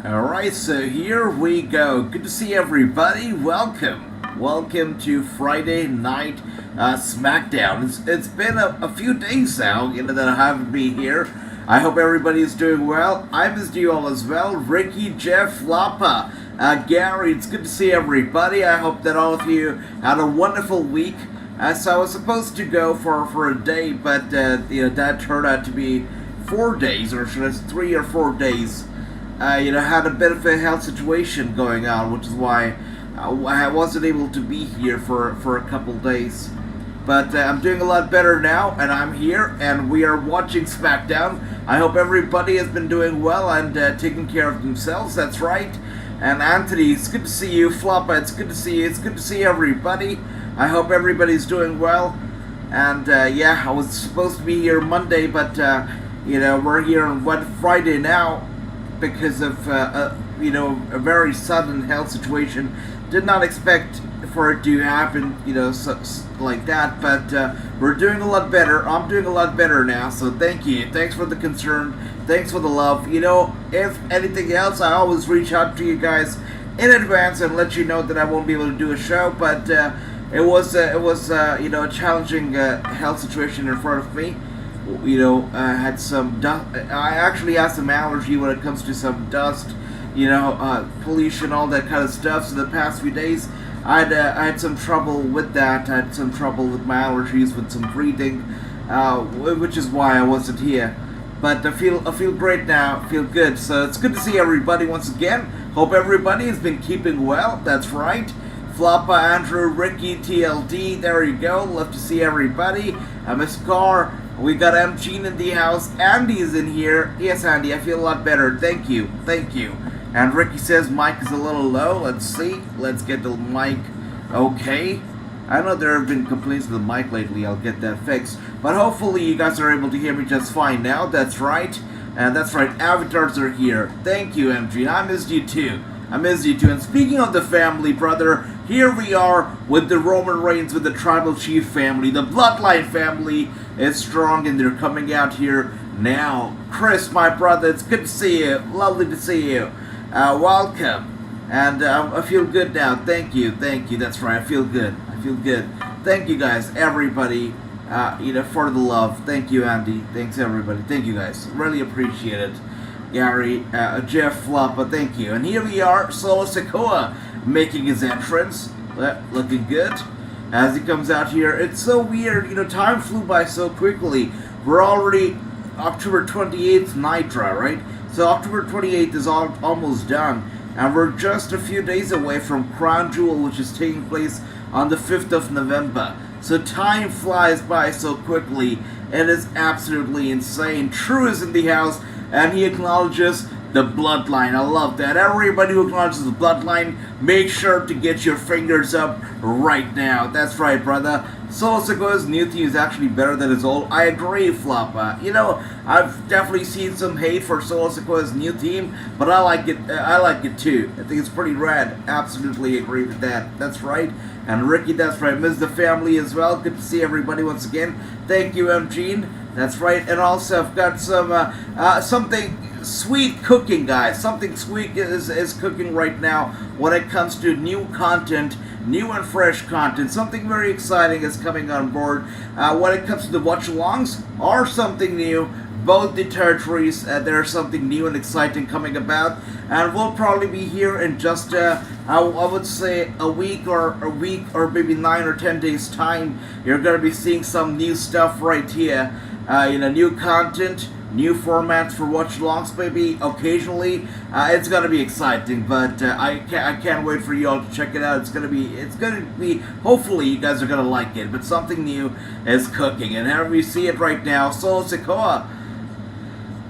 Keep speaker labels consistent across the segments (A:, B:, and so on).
A: Alright, so here we go. Good to see everybody. Welcome. Welcome to Friday Night Smackdown. It's been a few days now, that I haven't been here. I hope everybody is doing well. I missed you all as well. Ricky, Jeff, Floppa, Gary, it's good to see everybody. I hope that all of you had a wonderful week. So I was supposed to go for a day, but that turned out to be 4 days, or should I say 3 or 4 days. Had a bit of a health situation going on, which is why I wasn't able to be here for a couple days. But I'm doing a lot better now, and I'm here, and we are watching SmackDown. I hope everybody has been doing well and taking care of themselves, that's right. And Anthony, it's good to see you. Floppa, it's good to see you. It's good to see everybody. I hope everybody's doing well. And I was supposed to be here Monday, but we're here on Friday now, because of a very sudden health situation. Did not expect for it to happen, like that, but we're doing a lot better. I'm doing a lot better now, so thank you. Thanks for the concern. Thanks for the love. If anything else, I always reach out to you guys in advance and let you know that I won't be able to do a show, but it was a challenging health situation in front of me. I had some dust. I actually had some allergy when it comes to some dust, pollution, all that kind of stuff. So the past few days, I had some trouble with that. I had some trouble with my allergies, with some breathing, which is why I wasn't here. But I feel great now. I feel good. So it's good to see everybody once again. Hope everybody has been keeping well. That's right. Floppa, Andrew, Ricky, TLD. There you go. Love to see everybody. Miss Carr. We got M. Gene in the house. Andy is in here. Yes, Andy, I feel a lot better. Thank you. Thank you. And Ricky says mic is a little low. Let's see. Let's get the mic okay. I know there have been complaints with the mic lately. I'll get that fixed. But hopefully you guys are able to hear me just fine now. That's right. And that's right. Avatars are here. Thank you, MG. I missed you too. I missed you too. And speaking of the family, brother, here we are with the Roman Reigns, with the Tribal Chief family. The Bloodline family is strong, and they're coming out here now. Chris, my brother, it's good to see you. Lovely to see you. Welcome. And I feel good now. Thank you. Thank you. That's right. I feel good. I feel good. Thank you guys, everybody, for the love. Thank you, Andy. Thanks, everybody. Thank you guys. Really appreciate it. Gary, Jeff, Floppa, thank you. And here we are, Solo Sikoa making his entrance. Looking good. As he comes out here, it's so weird, time flew by so quickly. We're already October 28th Nitro, right? So October 28th is almost done, and we're just a few days away from Crown Jewel, which is taking place on the 5th of November. So time flies by so quickly, it is absolutely insane. True is in the house, and he acknowledges the Bloodline. I love that. Everybody who acknowledges the Bloodline, make sure to get your fingers up right now. That's right, brother. Solo Sikoa's new team is actually better than his old. I agree, Floppa. I've definitely seen some hate for Solo Sikoa's new team, but I like it. I like it too. I think it's pretty rad. Absolutely agree with that. That's right. And Ricky, that's right. Miss the family as well. Good to see everybody once again. Thank you, M. Gene. That's right. And also, I've got some something sweet cooking, guys. Something sweet is cooking right now when it comes to new content, new and fresh content. Something very exciting is coming on board. When it comes to the watch-alongs, are something new. Both the territories, there's something new and exciting coming about, and we'll probably be here in just I would say a week or maybe 9 or 10 days time. You're gonna be seeing some new stuff right here. New content, new formats for watch-alongs, maybe occasionally. It's gonna be exciting, but I can't wait for you all to check it out. It's gonna be. Hopefully, you guys are gonna like it. But something new is cooking, and here we see it right now. Solo Sikoa.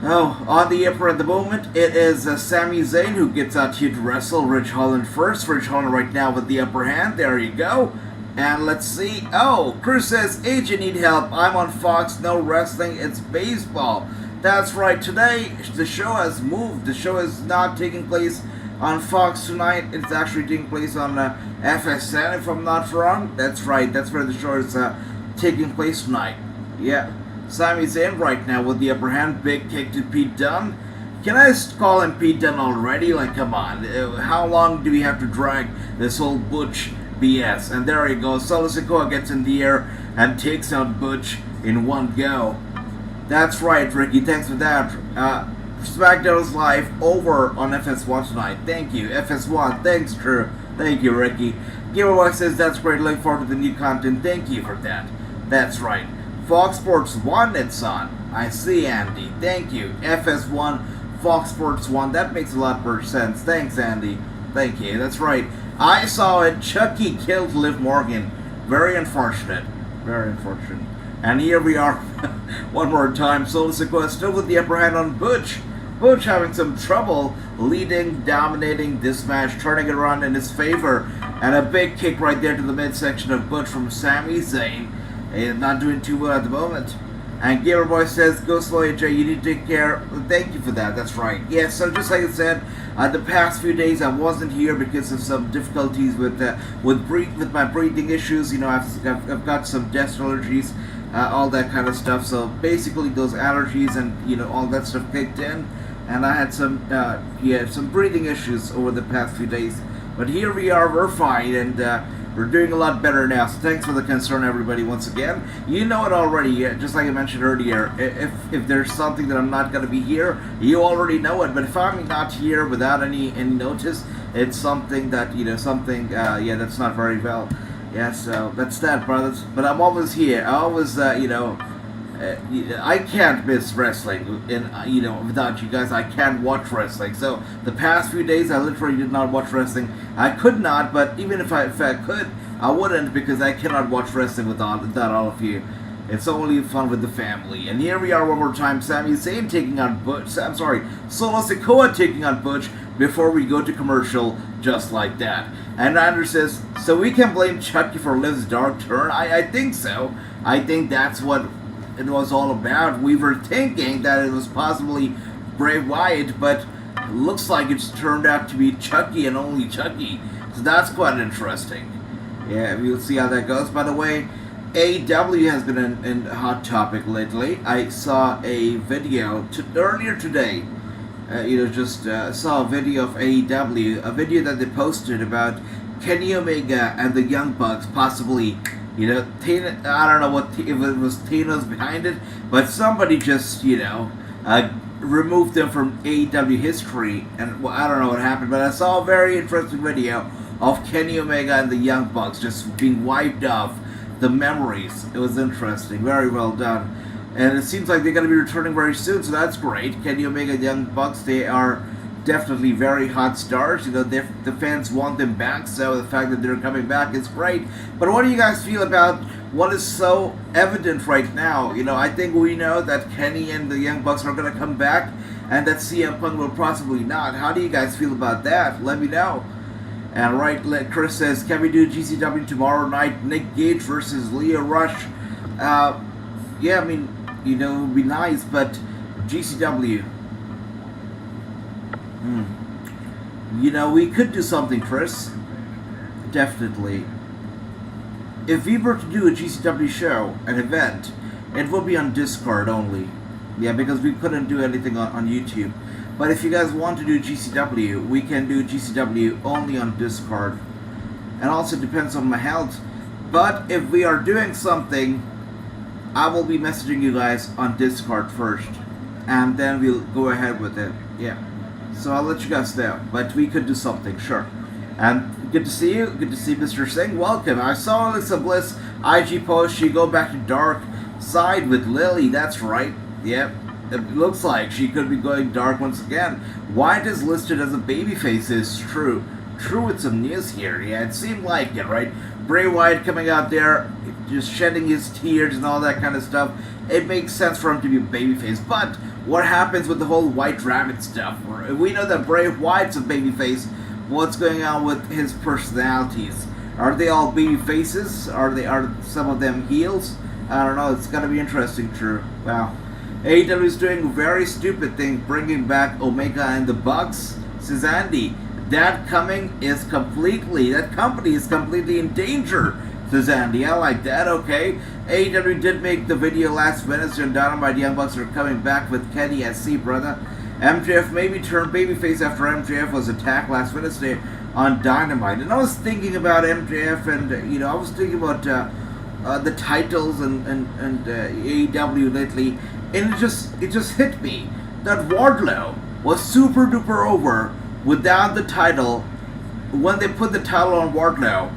A: Oh, on the apron at the moment, it is Sami Zayn who gets out here to wrestle Ridge Holland first. Ridge Holland right now with the upper hand. There you go. And let's see. Oh, Chris says, Agent need help. I'm on Fox. No wrestling. It's baseball. That's right. Today, the show has moved. The show is not taking place on Fox tonight. It's actually taking place on FSN, if I'm not wrong. That's right. That's where the show is taking place tonight. Yeah. Sami Zayn right now with the upper hand. Big kick to Pete Dunne. Can I call him Pete Dunne already? Like, come on. How long do we have to drag this whole Butch BS? And there he goes. Solo Sikoa gets in the air and takes out Butch in one go. That's right, Ricky. Thanks for that. SmackDown is live over on FS1 tonight. Thank you, FS1. Thanks, Drew. Thank you, Ricky. Giveaway says that's great. Looking forward to the new content. Thank you for that. That's right. Fox Sports 1 it's on. I see, Andy. Thank you. FS1, Fox Sports 1. That makes a lot more sense. Thanks, Andy. Thank you. That's right. I saw it. Chucky killed Liv Morgan. Very unfortunate. Very unfortunate. And here we are one more time. Solo Sikoa still with the upper hand on Butch. Butch having some trouble leading, dominating this match, turning it around in his favor. And a big kick right there to the midsection of Butch from Sami Zayn. Not doing too well at the moment. And Gamerboy says, go slow, AJ, you need to take care. Thank you for that, that's right. Yes, so just like I said, the past few days I wasn't here because of some difficulties with my breathing issues. You know, I've got some dust allergies, all that kind of stuff. So basically those allergies and, you know, all that stuff kicked in. And I had some breathing issues over the past few days. But here we are, we're fine, and we're doing a lot better now. So thanks for the concern, everybody, once again. You know it already, just like I mentioned earlier. If there's something that I'm not going to be here, you already know it. But if I'm not here without any notice, it's something that, you know, that's not very well. Yeah, so that's that, brothers. But I'm always here. I always, I can't miss wrestling, and you know, without you guys, I can't watch wrestling. So the past few days, I literally did not watch wrestling. I could not, but even if I could, I wouldn't, because I cannot watch wrestling without all of you. It's only fun with the family. And here we are one more time. Sami Zayn taking on Butch. I'm sorry, Solo Sikoa taking on Butch before we go to commercial, just like that. And Andrew says, so we can blame Chucky for Liv's dark turn? I think so. I think that's what it was all about. We were thinking that it was possibly Bray Wyatt, but it looks like it's turned out to be Chucky and only Chucky. So that's quite interesting. Yeah, we'll see how that goes. By the way, AEW has been in a hot topic lately. I saw a video earlier today. Saw a video of AEW, a video that they posted about Kenny Omega and the Young Bucks possibly, you know, I don't know if it was Thanos behind it, but somebody just, you know, removed them from AEW history, and well, I don't know what happened, but I saw a very interesting video of Kenny Omega and the Young Bucks just being wiped off the memories. It was interesting, very well done. And it seems like they're going to be returning very soon, so that's great. Kenny Omega and Young Bucks, they are definitely very hot stars. You know, the fans want them back, so the fact that they're coming back is great. But what do you guys feel about what is so evident right now? You know, I think we know that Kenny and the Young Bucks are going to come back, and that CM Punk will possibly not. How do you guys feel about that? Let me know. And right, Chris says, can we do GCW tomorrow night? Nick Gage versus Leo Rush. Yeah, I mean, you know, it would be nice, but GCW. You know, we could do something, Chris. Definitely. If we were to do a GCW show, an event, it would be on Discord only. Yeah, because we couldn't do anything on YouTube. But if you guys want to do GCW, we can do GCW only on Discord. And also depends on my health. But if we are doing something, I will be messaging you guys on Discord first. And then we'll go ahead with it. Yeah. So I'll let you guys know. But we could do something, sure. And good to see you. Good to see Mr. Singh. Welcome. I saw Alexa Bliss IG post. She go back to dark side with Lily. That's right. Yep. It looks like she could be going dark once again. Wyatt is listed as a babyface is true. True with some news here. Yeah, it seemed like it, right? Bray Wyatt coming out there, just shedding his tears and all that kind of stuff. It makes sense for him to be a babyface. But what happens with the whole White Rabbit stuff? We know that Bray Wyatt's a babyface. What's going on with his personalities? Are they all babyfaces? Are some of them heels? I don't know. It's gonna be interesting. True. Wow. AEW is doing a very stupid thing, bringing back Omega and the Bucks. Says Andy, that company is completely in danger. Says Andy, I like that. Okay. AEW did make the video last Wednesday on Dynamite. Young Bucks are coming back with Kenny. I see, brother. MJF maybe turned babyface after MJF was attacked last Wednesday on Dynamite. And I was thinking about MJF, and I was thinking about the titles and AEW lately, and it just hit me that Wardlow was super duper over without the title. When they put the title on Wardlow,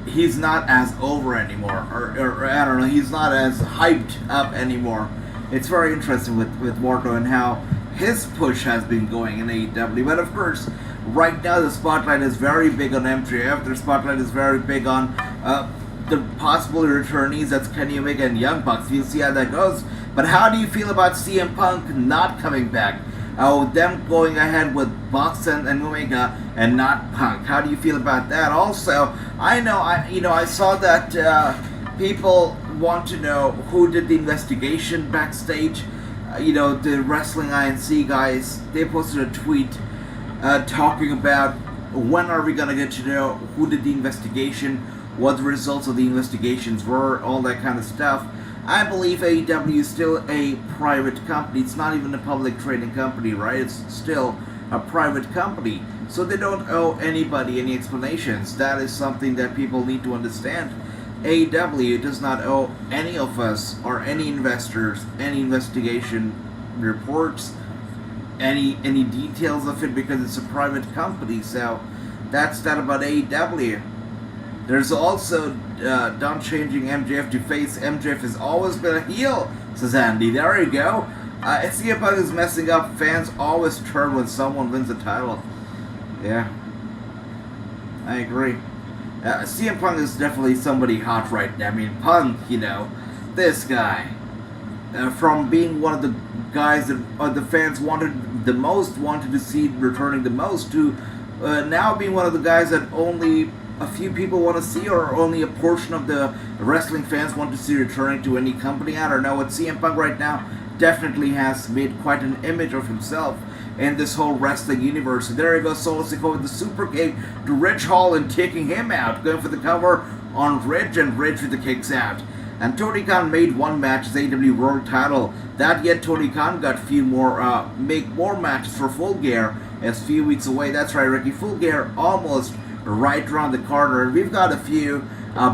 A: he's not as over anymore, or I don't know, he's not as hyped up anymore. It's very interesting with Wardlow and how his push has been going in AEW. But of course, right now the spotlight is very big on MJF. The spotlight is very big on the possible returnees. That's Kenny Omega and Young Bucks. We'll see how that goes. But how do you feel about CM Punk not coming back? Them going ahead with Bucks and Omega and not Punk. How do you feel about that? Also, I saw that people want to know who did the investigation backstage. The Wrestling INC guys, they posted a tweet talking about when are we gonna get to know who did the investigation, what the results of the investigations were, all that kind of stuff. I believe AEW is still a private company. It's not even a public trading company, right? It's still a private company. So they don't owe anybody any explanations. That is something that people need to understand. AEW does not owe any of us or any investors any investigation reports, any details of it, because it's a private company. So that's that about AEW. There's also done changing MJF to face. MJF has always been a heel, says Andy. There you go. CM Punk is messing up. Fans always turn when someone wins a title. Yeah, I agree. CM Punk is definitely somebody hot right now. I mean, Punk, this guy, from being one of the guys that the fans wanted to see returning the most, to now being one of the guys that only a few people want to see, or only a portion of the wrestling fans want to see returning to any company. I don't know. What CM Punk right now definitely has made quite an image of himself in this whole wrestling universe. And there he goes, Solo Sikoa with the super kick to Ridge Hall and taking him out, going for the cover on Ridge, and Ridge with the kicks out. And Tony Khan made one match as AEW World Title. That yet Tony Khan got make more matches for Full Gear. It's a few weeks away. That's right, Ricky. Full Gear almost right around the corner. And we've got a few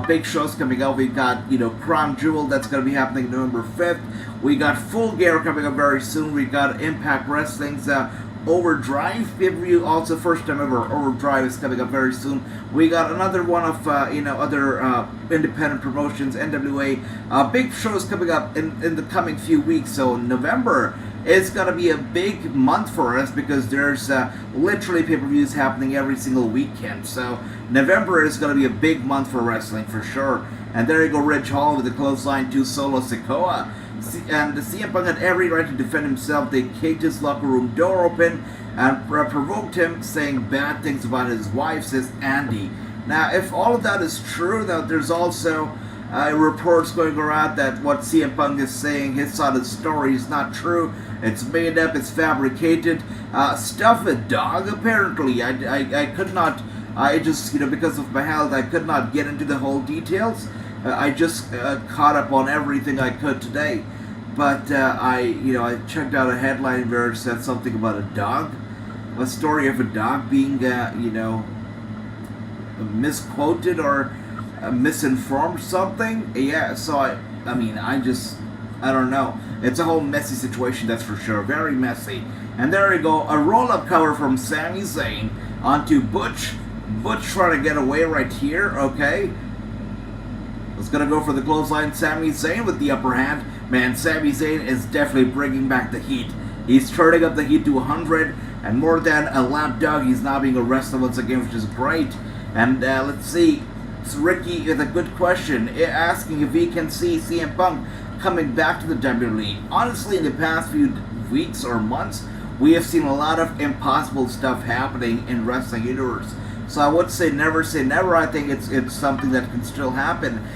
A: big shows coming up. We've got, Crown Jewel, that's going to be happening November 5th. We got Full Gear coming up very soon. We got Impact Wrestling's Overdrive pay-per-view, also first time ever. Overdrive is coming up very soon. We got another one of other independent promotions, NWA. Big shows coming up in the coming few weeks. So November is going to be a big month for us, because there's literally pay-per-views happening every single weekend. So November is going to be a big month for wrestling for sure. And there you go, Ridge Hall with the clothesline to Solo Sikoa. And the CM Punk had every right to defend himself. They kicked his locker room door open and provoked him, saying bad things about his wife, says Andy. Now, if all of that is true, now there's also reports going around that what CM Punk is saying, his side of the story, is not true. It's made up, it's fabricated. Stuff with dog, apparently. I could not, because of my health, I could not get into the whole details. I just caught up on everything I could today. But I checked out a headline where it said something about a dog. A story of a dog being, misquoted or misinformed something. Yeah, so I don't know. It's a whole messy situation, that's for sure. Very messy. And there we go, a roll-up cover from Sami Zayn onto Butch. Butch trying to get away right here, okay. Was going to go for the clothesline. Sami Zayn with the upper hand. Man, Sami Zayn is definitely bringing back the heat. He's turning up the heat to 100, and more than a lapdog, he's now being a wrestler once again, which is great. And let's see, it's Ricky with a good question, asking if he can see CM Punk coming back to the WWE. Honestly, in the past few weeks or months, we have seen a lot of impossible stuff happening in wrestling universe. So I would say never say never. I think it's something that can still happen.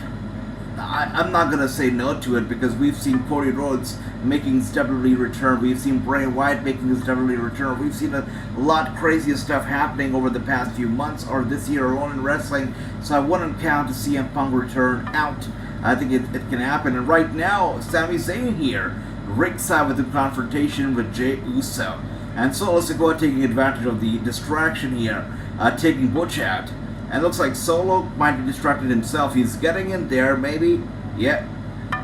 A: I'm not going to say no to it, because we've seen Cody Rhodes making his WWE return. We've seen Bray Wyatt making his WWE return. We've seen a lot crazier stuff happening over the past few months or this year alone in wrestling. So I wouldn't count to CM Punk return out. I think it can happen. And right now, Sami Zayn here, ringside with the confrontation with Jey Uso. and Solo Sikoa taking advantage of the distraction here, taking Butch out. And looks like Solo might be distracted himself. He's getting in there, maybe. Yeah.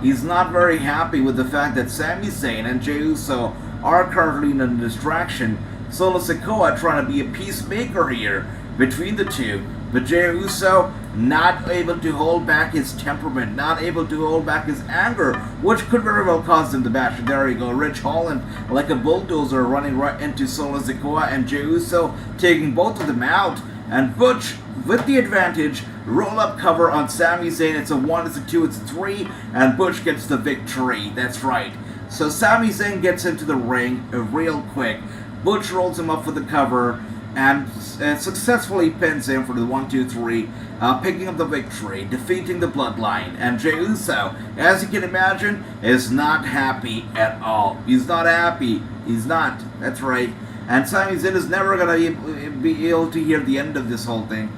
A: He's not very happy with the fact that Sami Zayn and Jey Uso are currently in a distraction. Solo Sikoa trying to be a peacemaker here between the two. But Jey Uso not able to hold back his temperament, not able to hold back his anger, which could very well cause him to bash. There you go, Rich Holland like a bulldozer running right into Solo Sikoa and Jey Uso, taking both of them out. And Butch, with the advantage, roll-up cover on Sami Zayn. It's a 1, it's a 2, it's a 3, and Butch gets the victory. That's right. So Sami Zayn gets into the ring real quick. Butch rolls him up for the cover and successfully pins him for the 1, 2, 3, picking up the victory, defeating the Bloodline. And Jey Uso, as you can imagine, is not happy at all. He's not happy. He's not. That's right. And Sami Zayn is never going to be able to hear the end of this whole thing.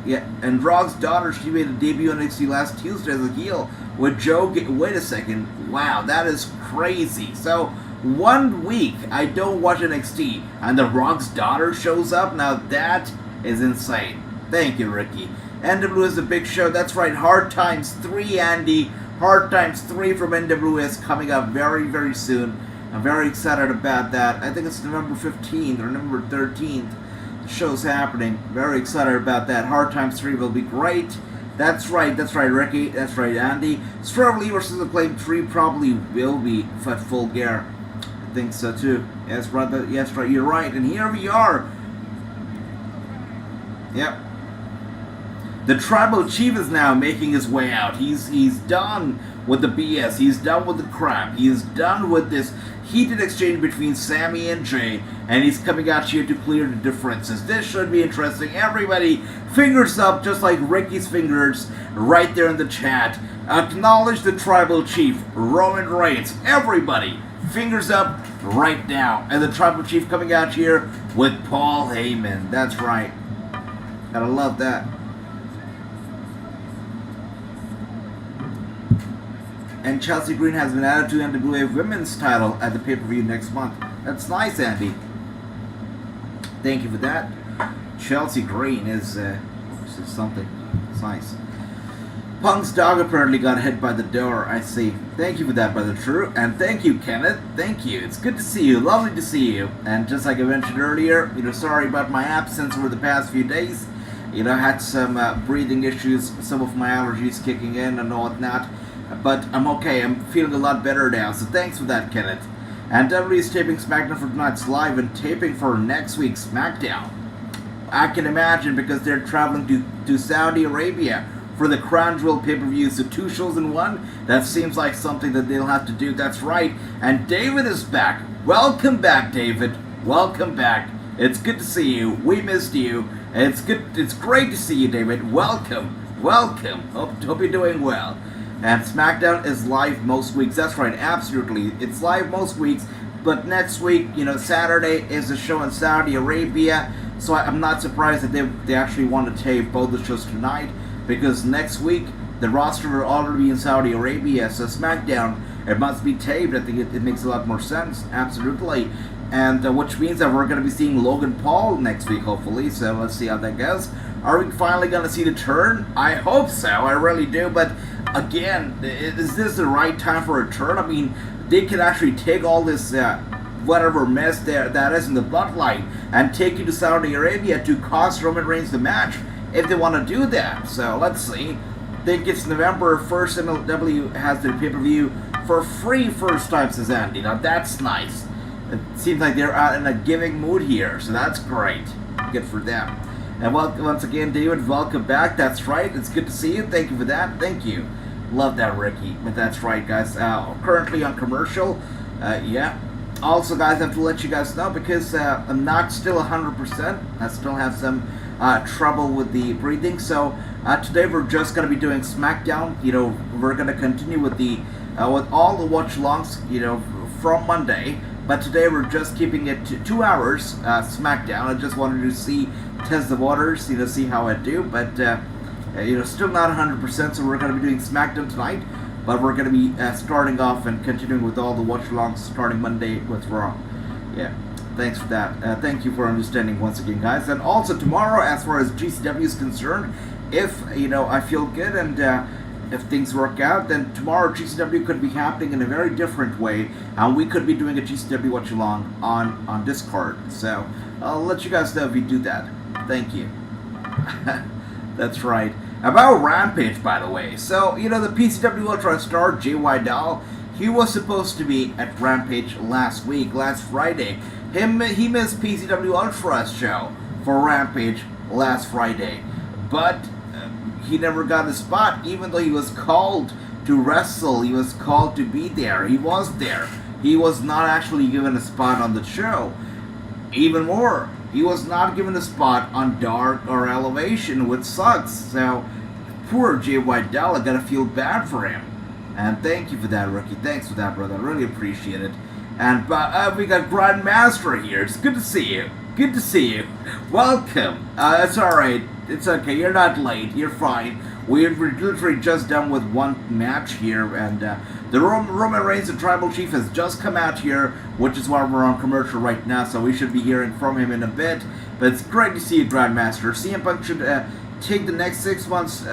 A: Yeah, and Raw's daughter, she made a debut on NXT last Tuesday as a heel with Joe. Wait a second. Wow, that is crazy. So, 1 week I don't watch NXT, and the Rock's daughter shows up? Now that is insane. Thank you, Ricky. NW is a big show. That's right, Hard Times 3, Andy. Hard Times 3 from NW is coming up very, very soon. I'm very excited about that. I think it's November 15th or November 13th. The show's happening. Very excited about that. Hard Times 3 will be great. That's right, Ricky. That's right, Andy. Strowman versus Acclaim 3 probably will be at full gear. I think so too. Yes, brother. Yes, right. You're right. And here we are. Yep. The Tribal Chief is now making his way out. He's done with the BS. He's done with the crap. He's done with this heated exchange between Sammy and Jey, and he's coming out here to clear the differences. This should be interesting. Everybody, fingers up, just like Ricky's fingers right there in the chat. Acknowledge the Tribal Chief, Roman Reigns. Everybody, fingers up right now. And the Tribal Chief coming out here with Paul Heyman. That's right. Gotta love that. And Chelsea Green has been added to the NWA Women's title at the pay-per-view next month. That's nice, Andy. Thank you for that. Chelsea Green is something. It's nice. Punk's dog apparently got hit by the door, I see. Thank you for that, Brother True. And thank you, Kenneth. Thank you. It's good to see you. Lovely to see you. And just like I mentioned earlier, sorry about my absence over the past few days. I had some breathing issues, some of my allergies kicking in and whatnot. But I'm okay. I'm feeling a lot better now. So thanks for that, Kenneth. And WWE is taping SmackDown for tonight's live and taping for next week's SmackDown. I can imagine because they're traveling to Saudi Arabia for the Crown Jewel pay-per-view. So 2 shows in 1. That seems like something that they'll have to do. That's right. And David is back. Welcome back, David. Welcome back. It's good to see you. We missed you. It's good. It's great to see you, David. Welcome. Welcome. Hope you're doing well. And SmackDown is live most weeks. That's right, absolutely. It's live most weeks. But next week, Saturday is a show in Saudi Arabia. So I'm not surprised that they actually want to tape both the shows tonight. Because next week, the roster will already be in Saudi Arabia. So SmackDown, it must be taped. I think it makes a lot more sense. Absolutely. And which means that we're going to be seeing Logan Paul next week, hopefully. So let's see how that goes. Are we finally going to see the turn? I hope so. I really do. But again, is this the right time for a turn? I mean, they can actually take all this whatever mess that is in the bloodline and take you to Saudi Arabia to cost Roman Reigns the match if they want to do that. So let's see. I think it's November 1st. MLW has their pay-per-view for free first time, says Andy. Now that's nice. It seems like they're out in a giving mood here, so that's great. Good for them. And once again, David, welcome back. That's right. It's good to see you. Thank you for that. Thank you. Love that, Ricky. But that's right, guys. Currently on commercial. Yeah. Also, guys, I have to let you guys know because I'm not still 100%. I still have some trouble with the breathing. So today we're just going to be doing SmackDown. We're going to continue with with all the watch-alongs, from Monday. But today we're just keeping it to 2 hours SmackDown. I just wanted to test the waters, see how I do. But still not 100%. So we're going to be doing SmackDown tonight. But we're going to be starting off and continuing with all the watch-alongs starting Monday with Raw. Yeah. Thanks for that. Thank you for understanding once again, guys. And also tomorrow, as far as GCW is concerned, if I feel good and if things work out, then tomorrow GCW could be happening in a very different way, and we could be doing a GCW watch along on Discord. So I'll let you guys know if we do that. Thank you. That's right. About Rampage, by the way. So the PCW Ultra star JY Doll, he was supposed to be at Rampage last Friday. He missed PCW Ultra's show for Rampage last Friday, but he never got a spot, even though he was called to wrestle. He was called to be there. He was there. He was not actually given a spot on the show. Even more, he was not given a spot on Dark or Elevation, which sucks. So poor JY Doll, I gotta feel bad for him. And thank you for that, rookie. Thanks for that, brother. I really appreciate it. And we got Grandmaster here. It's good to see you. Good to see you. Welcome. It's alright. It's okay. You're not late. You're fine. We're literally just done with one match here. And the Roman Reigns, the Tribal Chief, has just come out here, which is why we're on commercial right now. So we should be hearing from him in a bit. But it's great to see you, Grandmaster. CM Punk should take the next 6 months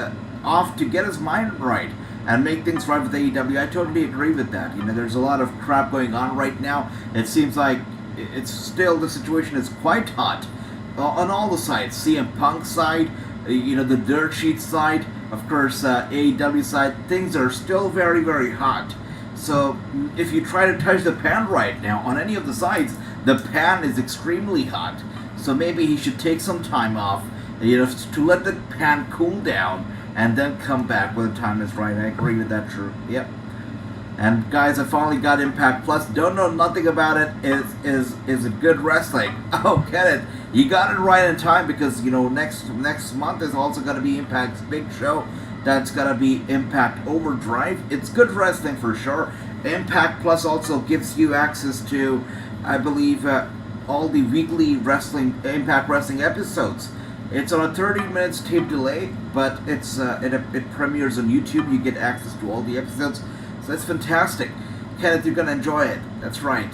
A: off to get his mind right and make things right with AEW. I totally agree with that. There's a lot of crap going on right now. It seems like the situation is quite hot on all the sides. CM Punk side, the Dirt Sheet side, of course, AEW side. Things are still very, very hot. So if you try to touch the pan right now on any of the sides, the pan is extremely hot. So maybe he should take some time off, to let the pan cool down, and then come back when the time is right. I agree with that, true. Yep. And guys, I finally got Impact Plus. Don't know nothing about it. Is a good wrestling. Oh, get it. You got it right in time because next month is also gonna be Impact's big show. That's gonna be Impact Overdrive. It's good wrestling for sure. Impact Plus also gives you access to, I believe, all the weekly Impact Wrestling episodes. It's on a 30 minutes tape delay, but it premieres on YouTube. You get access to all the episodes, so that's fantastic. Kenneth, you're gonna enjoy it. That's right.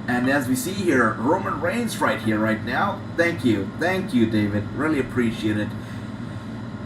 A: And as we see here, Roman Reigns right here, right now. Thank you, David. Really appreciate it.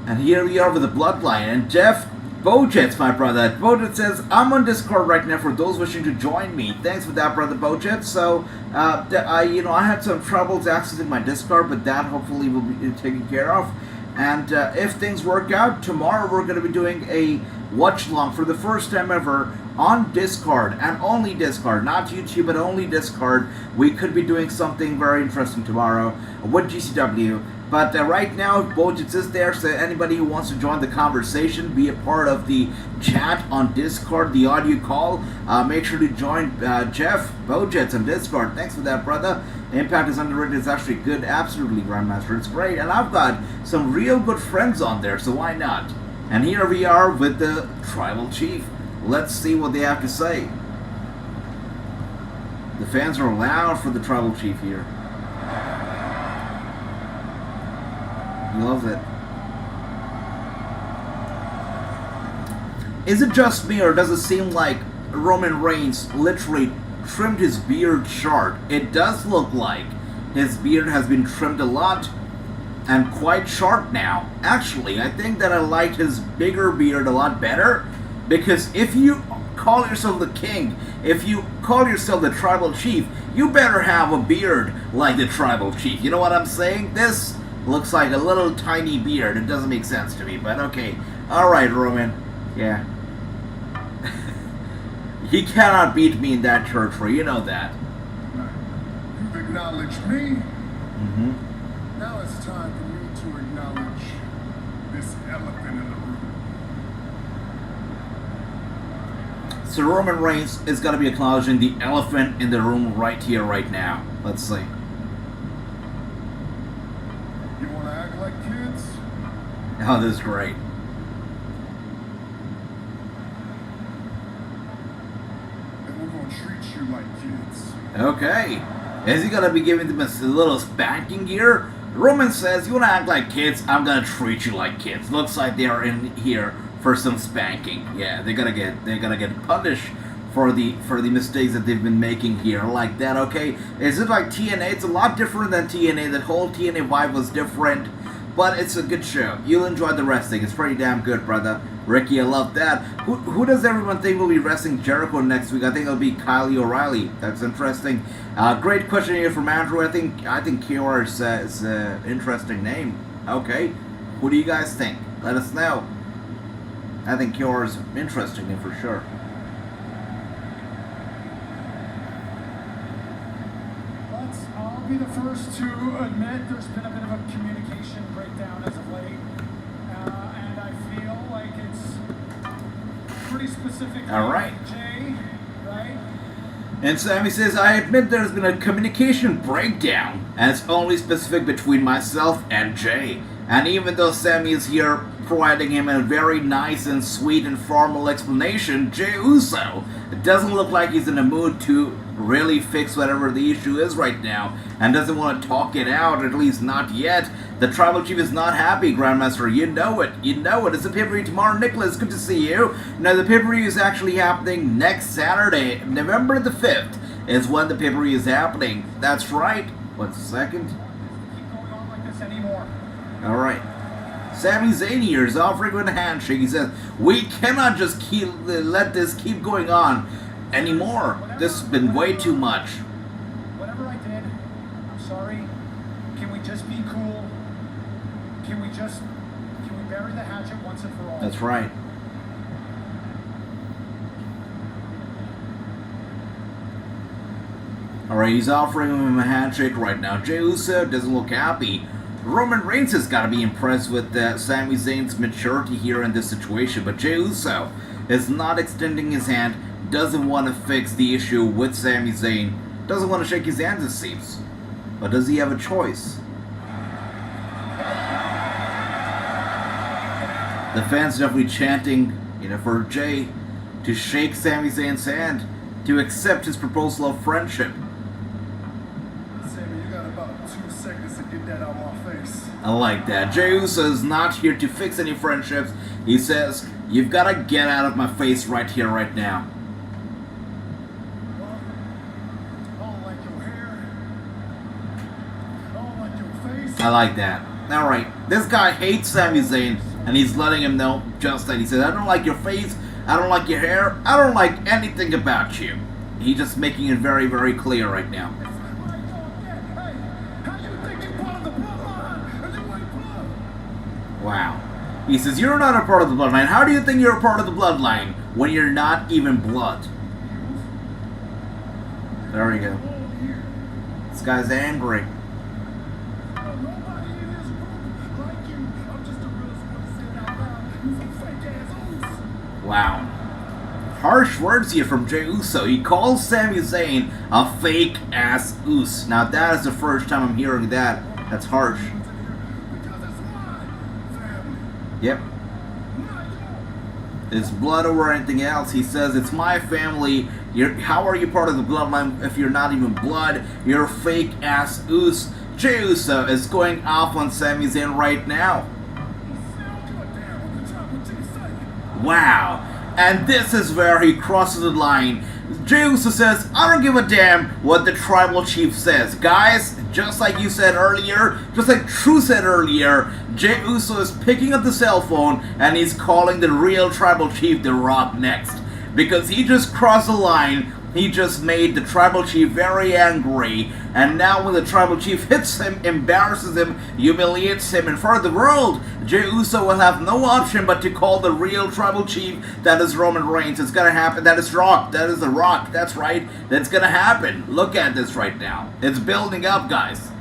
A: And here we are with the Bloodline and Jeff Bojets, my brother. Bojet says, I'm on Discord right now for those wishing to join me. Thanks for that, brother Bojet. So, I had some troubles accessing my Discord, but that hopefully will be taken care of. And if things work out, tomorrow we're going to be doing a watch-along for the first time ever on Discord, and only Discord, not YouTube, but only Discord. We could be doing something very interesting tomorrow with GCW. But right now, Bojits is there, so anybody who wants to join the conversation, be a part of the chat on Discord, the audio call, make sure to join Jeff Bojits on Discord. Thanks for that, brother. Impact is underrated. It's actually good. Absolutely, Grandmaster. It's great. And I've got some real good friends on there, so why not? And here we are with the Tribal Chief. Let's see what they have to say. The fans are loud for the Tribal Chief here. He loves it. Is it just me, or does it seem like Roman Reigns literally trimmed his beard short? It does look like his beard has been trimmed a lot and quite short now. Actually, I think that I like his bigger beard a lot better, because if you call yourself the king, if you call yourself the Tribal Chief, you better have a beard like the Tribal Chief. You know what I'm saying? This looks like a little tiny beard. It doesn't make sense to me, but okay. Alright, Roman. Yeah. He cannot beat me in that territory, you know that.
B: You've acknowledged me.
A: Mm-hmm.
B: Now it's time for me to acknowledge this elephant in the room.
A: So Roman Reigns is going to be acknowledging the elephant in the room right here, right now. Let's see.
B: You want to act like kids?
A: Oh, this is great.
B: Then we're going to treat you like kids.
A: Okay. Is he going to be giving them a little spanking here? Roman says, you want to act like kids? I'm going to treat you like kids. Looks like they are in here for some spanking. Yeah, they're gonna get punished for the mistakes that they've been making here, like that. Okay, is it like TNA? It's a lot different than TNA. That whole TNA vibe was different, but it's a good show. You'll enjoy the wrestling. It's pretty damn good, brother. Ricky, I love that. Who does everyone think will be wrestling Jericho next week? I think it'll be Kyle O'Reilly. That's interesting. Great question here from Andrew. I think Kiora is an interesting name. Okay, who do you guys think? Let us know. I think Kiora's interesting name for sure.
B: I'll be the first to admit there's been a bit of a communication breakdown as of late, and I feel like it's pretty specific.
A: All right.
B: Jay, right?
A: And Sammy says, I admit there's been a communication breakdown, and it's only specific between myself and Jay. And even though Sammy is here providing him a very nice and sweet and formal explanation, Jey Uso doesn't look like he's in the mood to really fix whatever the issue is right now, and doesn't want to talk it out, at least not yet. The Tribal Chief is not happy, Grandmaster. You know it. You know it. It's a pay-per-view tomorrow. Nicholas, good to see you. Now, the pay-per-view is actually happening next Saturday. November the 5th is when the pay-per-view is happening. That's right. 1 second.
B: Keep going on like this anymore.
A: All right. Sami Zayn here is offering with a handshake. He says, we cannot just let this keep going on anymore. This has been way too much.
B: Whatever I did, I'm sorry. Can we just be cool? Can we bury the hatchet once and for all?
A: That's right. Alright, he's offering him a handshake right now. Jey Uso doesn't look happy. Roman Reigns has got to be impressed with Sami Zayn's maturity here in this situation, but Jey Uso is not extending his hand, doesn't want to fix the issue with Sami Zayn, doesn't want to shake his hand, it seems. But does he have a choice? The fans definitely chanting, for Jey to shake Sami Zayn's hand, to accept his proposal of friendship.
B: Sammy, you got about 2 seconds to get that out of my face.
A: I like that. Jey Uso is not here to fix any friendships. He says, you've got to get out of my face right here, right now. I like that. Alright, this guy hates Sami Zayn, and he's letting him know just that. He says, I don't like your face, I don't like your hair, I don't like anything about you. He's just making it very, very clear right now. Wow. He says, you're not a part of the bloodline. How do you think you're a part of the bloodline when you're not even blood? There we go. This guy's angry. Wow. Harsh words here from Jey Uso. He calls Sami Zayn a fake-ass oos. Now that is the first time I'm hearing that. That's harsh. Yep. It's blood over anything else. He says, it's my family. How are you part of the bloodline if you're not even blood? You're a fake-ass oos. Jey Uso is going off on Sami Zayn right now. Wow. And this is where he crosses the line. Jey Uso says, I don't give a damn what the Tribal Chief says. Guys, just like you said earlier, just like True said earlier, Jey Uso is picking up the cell phone and he's calling the real Tribal Chief The Rock next. Because he just crossed the line. He just made the Tribal Chief very angry, and now when the Tribal Chief hits him, embarrasses him, humiliates him in front of the world, Jey Uso will have no option but to call the real Tribal Chief, that is Roman Reigns. It's gonna happen. That is Rock. That is The Rock. That's right. That's gonna happen. Look at this right now. It's building up, guys.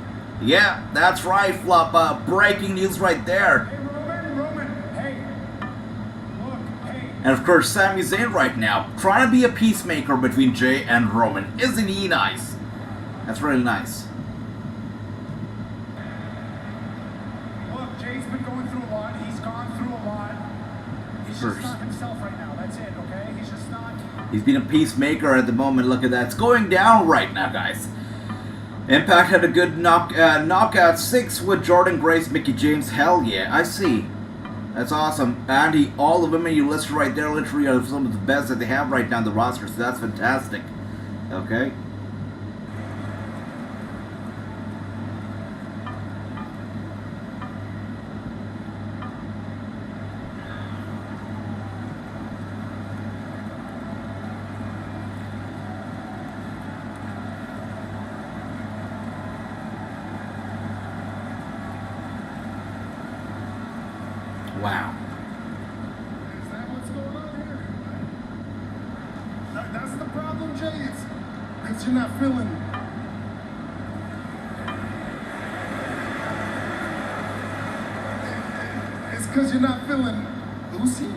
A: Yeah, that's right, Flop. Breaking news right there. And of course, Sami Zayn right now, trying to be a peacemaker between Jey and Roman. Isn't he nice? That's really nice.
B: Look, Jay's been going through a lot. He's gone through a lot. He's just not himself right now. That's it, okay? He's just not.
A: He's been a peacemaker at the moment. Look at that. It's going down right now, guys. Impact had a good knockout 6 with Jordan Grace, Mickey James. Hell yeah, I see. That's awesome. And all the women you listed right there literally are some of the best that they have right now in the roster, so that's fantastic. Okay. Wow.
B: Is that what's going on here? That's the problem, Jay. It's because you're not feeling. It's because you're not feeling Lucy.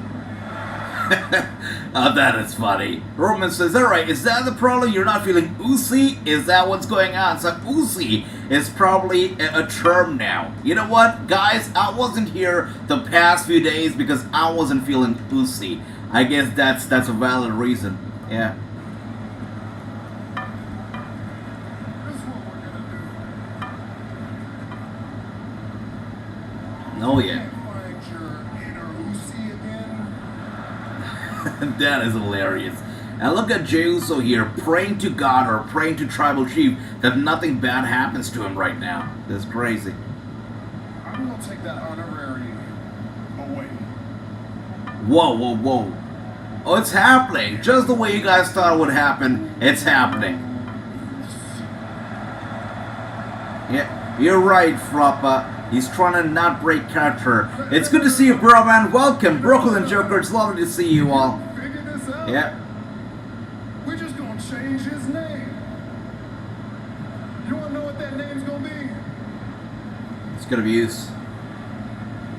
A: Oh, that is funny. Roman says, alright, is that the problem? You're not feeling oozy? Is that what's going on? So oozy is probably a term now. You know what, guys? I wasn't here the past few days because I wasn't feeling oozy. I guess that's a valid reason. Yeah.
B: This is what we're gonna do.
A: Oh, yeah.
B: Find your inner Lucy again.
A: That is hilarious. And look at Jey Uso here, praying to God or praying to Tribal Chief that nothing bad happens to him right now. That's crazy.
B: I'm gonna take that honorary away.
A: Whoa, whoa, whoa. Oh, it's happening. Just the way you guys thought it would happen, it's happening. Yeah, you're right, Frappa. He's trying to not break character. It's good to see you, bro, man. Welcome, Brooklyn Joker. It's lovely to see you all.
B: Figure this out.
A: Yeah.
B: We're just gonna change his name. You wanna know what that name's gonna be?
A: It's gonna be used.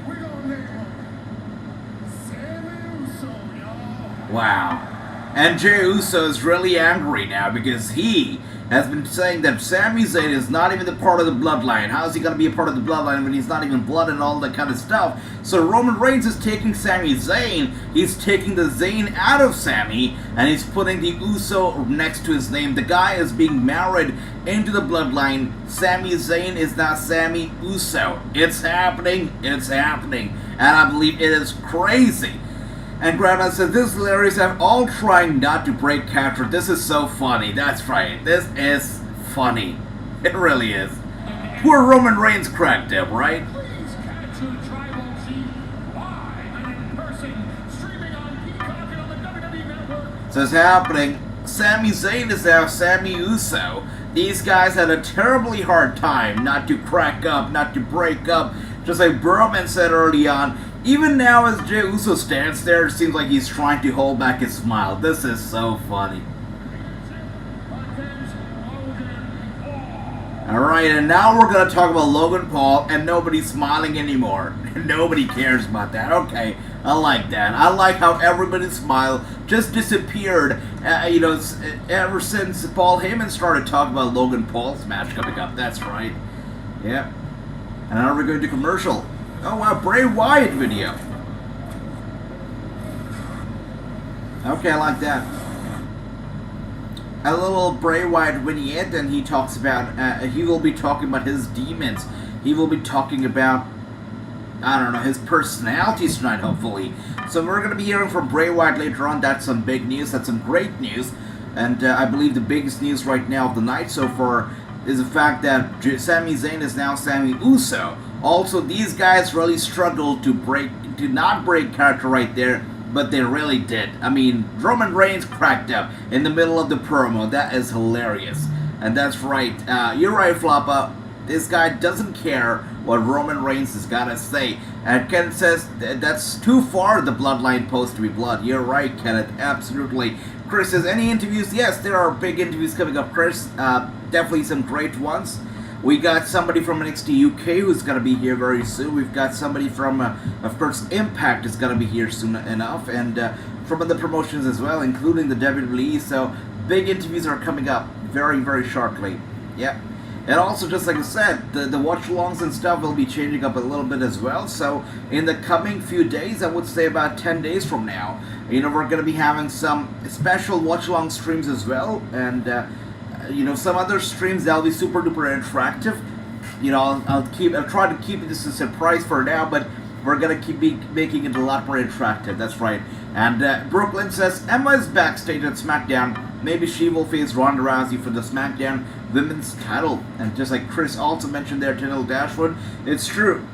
B: We're gonna name him Sammy Uso, y'all.
A: Wow. And Jey Uso is really angry now because he has been saying that Sami Zayn is not even a part of the Bloodline. How is he going to be a part of the Bloodline when he's not even blood and all that kind of stuff? So Roman Reigns is taking Sami Zayn, he's taking the Zayn out of Sami, and he's putting the Uso next to his name. The guy is being married into the Bloodline. Sami Zayn is now Sammy Uso. It's happening, and I believe it is crazy. And Grandma says, this is hilarious. I'm all trying not to break character. This is so funny. That's right. This is funny. It really is. Poor Roman Reigns cracked up, right?
B: Please catch the Tribal Chief live and in person, streaming on Peacock and on the WWE Network.
A: So it's happening. Sami Zayn is now Sammy Uso. These guys had a terribly hard time not to crack up, not to break up. Just like Braun said early on. Even now as Jey Uso stands there, it seems like he's trying to hold back his smile. This is so funny. Alright, and now we're going to talk about Logan Paul, and nobody's smiling anymore. Nobody cares about that. Okay, I like that. I like how everybody's smile just disappeared, ever since Paul Heyman started talking about Logan Paul's match coming up. That's right. Yep. And now we're going to commercial. Oh wow, Bray Wyatt video. Okay, I like that. A little Bray Wyatt vignette, and he talks about, he will be talking about his demons. He will be talking about, I don't know, his personalities tonight, hopefully. So we're going to be hearing from Bray Wyatt later on. That's some big news. That's some great news. And I believe the biggest news right now of the night so far is the fact that Sami Zayn is now Sammy Uso. Also, these guys really struggled to not break character right there, but they really did. I mean, Roman Reigns cracked up in the middle of the promo. That is hilarious. And that's right. You're right, Floppa. This guy doesn't care what Roman Reigns has got to say. And Kenneth says that's too far the bloodline supposed to be blood. You're right, Kenneth. Absolutely. Chris says, any interviews? Yes, there are big interviews coming up, Chris. Definitely some great ones. We got somebody from NXT UK who's going to be here very soon. We've got somebody from, of course, Impact is going to be here soon enough. And from other promotions as well, including the WWE. So big interviews are coming up very, very shortly. Yeah. And also, just like I said, the watch-alongs and stuff will be changing up a little bit as well. So in the coming few days, I would say about 10 days from now, we're going to be having some special watch-along streams as well. And, some other streams that'll be super duper interactive. I'll try to keep this a surprise for now, but we're gonna keep making it a lot more attractive. That's right. And Brooklyn says Emma is backstage at SmackDown. Maybe she will face Ronda Rousey for the SmackDown Women's title. And just like Chris also mentioned there, Tennille Dashwood, it's true.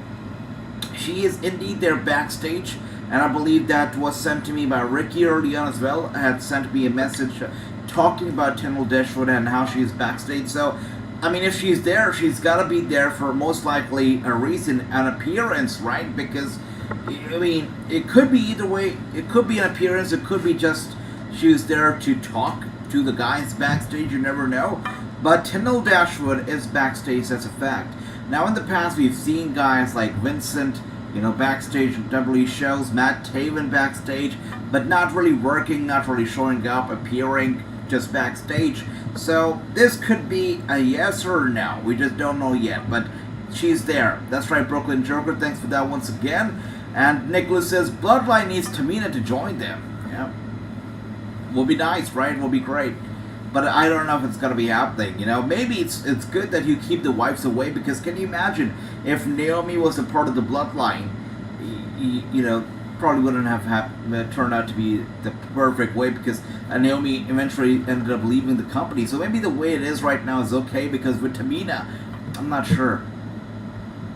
A: She is indeed there backstage. And I believe that was sent to me by Ricky early on as well. Had sent me a message talking about Tennille Dashwood and how she is backstage. So, I mean, if she's there, she's got to be there for most likely a reason, an appearance, right? Because, I mean, it could be either way. It could be an appearance. It could be just she was there to talk to the guys backstage. You never know. But Tennille Dashwood is backstage, that's a fact. Now, in the past, we've seen guys like Vincent, backstage at WWE shows, Matt Taven backstage, but not really working, not really showing up, appearing, just backstage. So this could be a yes or a no. We just don't know yet, but she's there. That's right, Brooklyn Joker. Thanks for that once again. And Nicholas says Bloodline needs Tamina to join them. Yeah, will be nice, right? Will be great. But I don't know if it's gonna be happening. Maybe it's good that you keep the wives away, because can you imagine if Naomi was a part of the Bloodline? Probably wouldn't have turned out to be the perfect way, because Naomi eventually ended up leaving the company. So maybe the way it is right now is okay, because with Tamina, I'm not sure.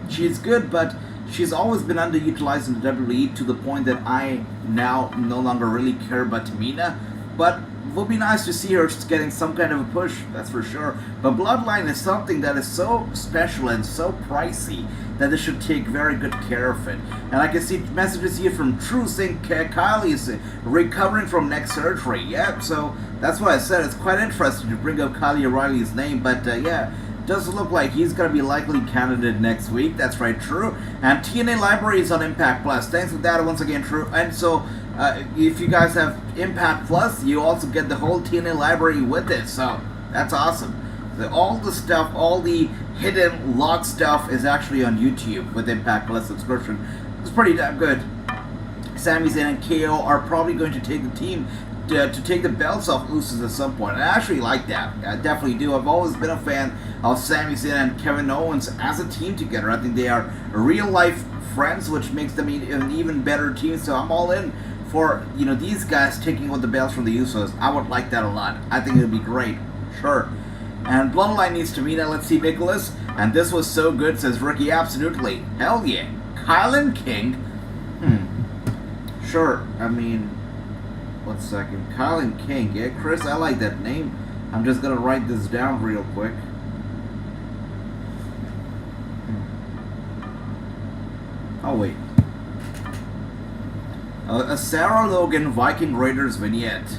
A: She's good, but she's always been underutilized in the WWE to the point that I now no longer really care about Tamina. But it would be nice to see her getting some kind of a push, that's for sure. But Bloodline is something that is so special and so pricey that they should take very good care of it. And I can see messages here from True Singh. Kylie is recovering from neck surgery. Yeah, so that's why I said it's quite interesting to bring up Kylie O'Reilly's name. But yeah, does look like he's going to be likely candidate next week. That's right, True. And TNA Library is on Impact Plus. Thanks for that once again, True. And so if you guys have Impact Plus, you also get the whole TNA Library with it. So that's awesome. All the stuff, all the hidden lock stuff is actually on YouTube with Impact Plus subscription. It's pretty damn good. Sami Zayn and KO are probably going to take the team to take the belts off Usos at some point. And I actually like that. I definitely do. I've always been a fan of Sami Zayn and Kevin Owens as a team together. I think they are real life friends, which makes them an even better team. So I'm all in for these guys taking on the belts from the Usos. I would like that a lot. I think it would be great. Sure. And Bloodline needs to meet. Let's see, Nicholas. And this was so good, says Ricky. Absolutely. Hell yeah. Kylan King. Sure. I mean, 1 second. Kylan King. Yeah, Chris, I like that name. I'm just going to write this down real quick. Oh, wait. A Sarah Logan Viking Raiders vignette.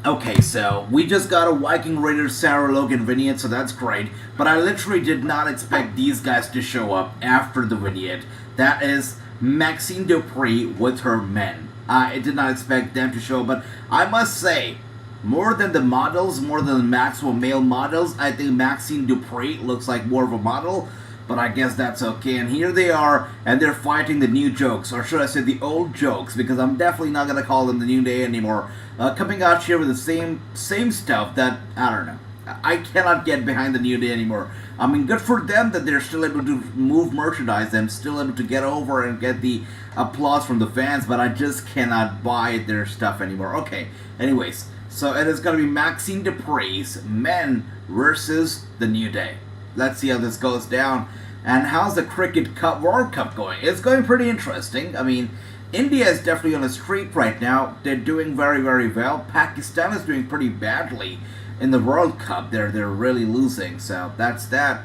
A: Okay, so we just got a Viking Raiders Sarah Logan vignette, so that's great. But I literally did not expect these guys to show up after the vignette. That is Maxine Dupree with her men. I did not expect them to show up, but I must say, more than the models, more than the Maxwell male models, I think Maxine Dupree looks like more of a model. But I guess that's okay. And here they are, and they're fighting the new jokes, or should I say the old jokes, because I'm definitely not going to call them the New Day anymore. Coming out here with the same stuff that, I don't know. I cannot get behind the New Day anymore. I mean, good for them that they're still able to move merchandise and still able to get over and get the applause from the fans, but I just cannot buy their stuff anymore. Okay, anyways, so it is going to be Maxine Dupree's men versus the New Day. Let's see how this goes down. And how's the Cricket Cup World Cup going? It's going pretty interesting. I mean, India is definitely on a streak right now. They're doing very, very well. Pakistan is doing pretty badly in the World Cup. They're really losing. So that's that.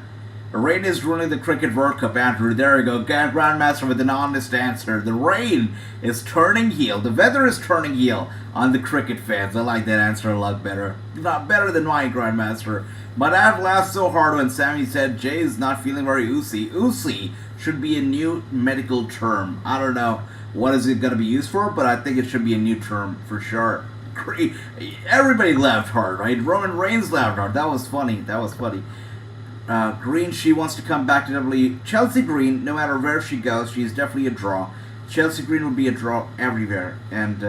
A: Rain is ruining the Cricket World Cup, Andrew. There we go. Grandmaster with an honest answer. The rain is turning heel. The weather is turning heel on the cricket fans. I like that answer a lot better. Not better than my Grandmaster. But I've laughed so hard when Sammy said Jay is not feeling very oozy. Oozy should be a new medical term. I don't know what is it going to be used for, but I think it should be a new term for sure. Great. Everybody laughed hard, right? Roman Reigns laughed hard. That was funny. Green, she wants to come back to WWE. Chelsea Green, no matter where she goes, she's definitely a draw. Chelsea Green will be a draw everywhere. And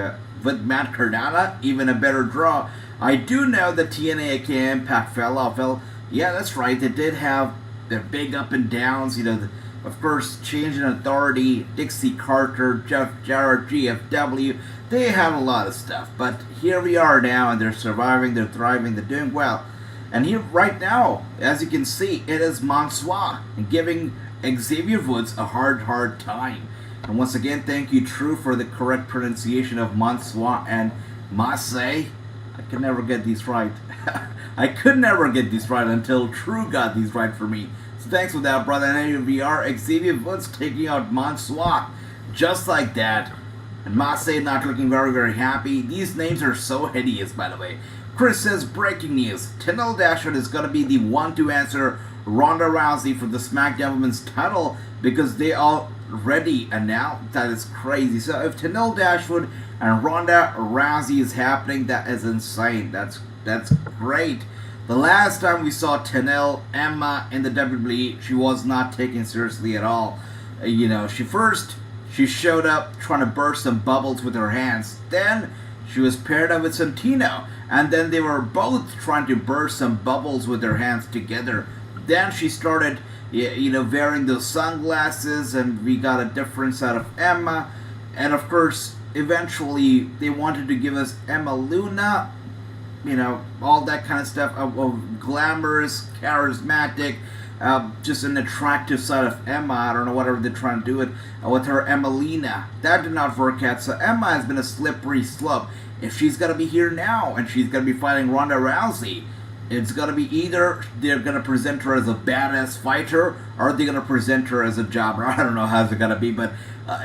A: with Matt Cardona, even a better draw. I do know that TNA aka Impact fell off. Well, yeah, that's right. They did have their big up and downs. Of course, change in authority, Dixie Carter, Jeff Jarrett, GFW. They have a lot of stuff. But here we are now, and they're surviving, they're thriving, they're doing well. And here, right now, as you can see, it is Mansoor giving Xavier Woods a hard time. And once again, thank you, True, for the correct pronunciation of Mansoor and Massey. I could never get these right. I could never get these right until True got these right for me. So thanks for that, brother. And here we are, Xavier Woods taking out Mansoor. Just like that. And Massey not looking very happy. These names are so hideous, by the way. Chris says, breaking news. Tenille Dashwood is going to be the one to answer Ronda Rousey for the SmackDown Women's title because they already announced. That is crazy. So if Tenille Dashwood and Ronda Rousey is happening, that is insane. That's great. The last time we saw Tenille Emma in the WWE, she was not taken seriously at all. She showed up trying to burst some bubbles with her hands. Then she was paired up with Santino. And then they were both trying to burst some bubbles with their hands together. Then she started, wearing those sunglasses, and we got a difference out of Emma. And of course, eventually, they wanted to give us Emma Luna, all that kind of stuff, glamorous, charismatic, just an attractive side of Emma. I don't know, whatever they're trying to do it with her Emmalina. That did not work out, so Emma has been a slippery slope. If she's going to be here now and she's going to be fighting Ronda Rousey, it's going to be either they're going to present her as a badass fighter or they're going to present her as a jobber. I don't know how it's going to be, but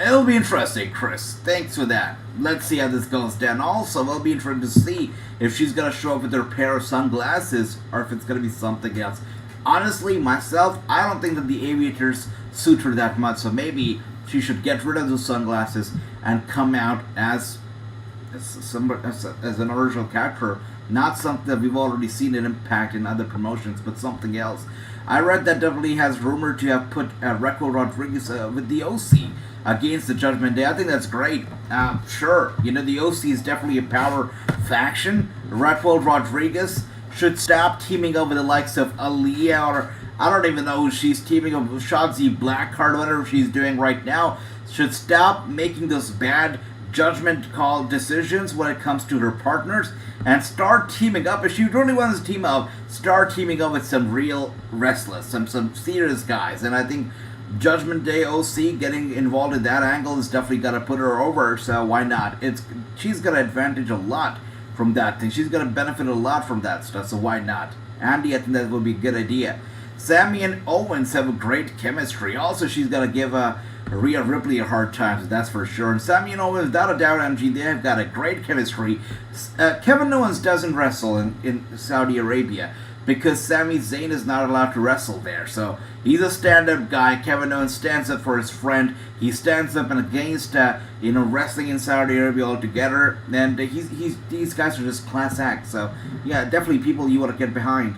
A: it'll be interesting, Chris. Thanks for that. Let's see how this goes down. Also, it'll be interesting to see if she's going to show up with her pair of sunglasses or if it's going to be something else. Honestly, myself, I don't think that the aviators suit her that much, so maybe she should get rid of those sunglasses and come out as an original character, not something that we've already seen in Impact and other promotions, but something else. I read that WWE has rumored to have put Raquel Rodriguez with the OC against the Judgment Day. I think that's great. Sure, the OC is definitely a power faction. Raquel Rodriguez should stop teaming up with the likes of Aaliyah, or I don't even know who she's teaming up with, Shotzi Blackheart, whatever she's doing right now. Should stop making those bad judgment call decisions when it comes to her partners and start teaming up. If she really wants to team up, start teaming up with some real wrestlers, some serious guys. And I think Judgment Day OC getting involved in that angle is definitely gonna put her over, so why not? She's gonna advantage a lot from that thing. She's gonna benefit a lot from that stuff, so why not? Andy, I think that would be a good idea. Sammy and Owens have a great chemistry. Also, she's gonna give Rhea Ripley a hard time, so that's for sure. And Sammy and Owens, without a doubt, MG, they have got a great chemistry. Kevin Owens doesn't wrestle in Saudi Arabia because Sami Zayn is not allowed to wrestle there. So he's a stand-up guy. Kevin Owens stands up for his friend. He stands up and against wrestling in Saudi Arabia altogether. And these guys are just class acts. So yeah, definitely people you want to get behind.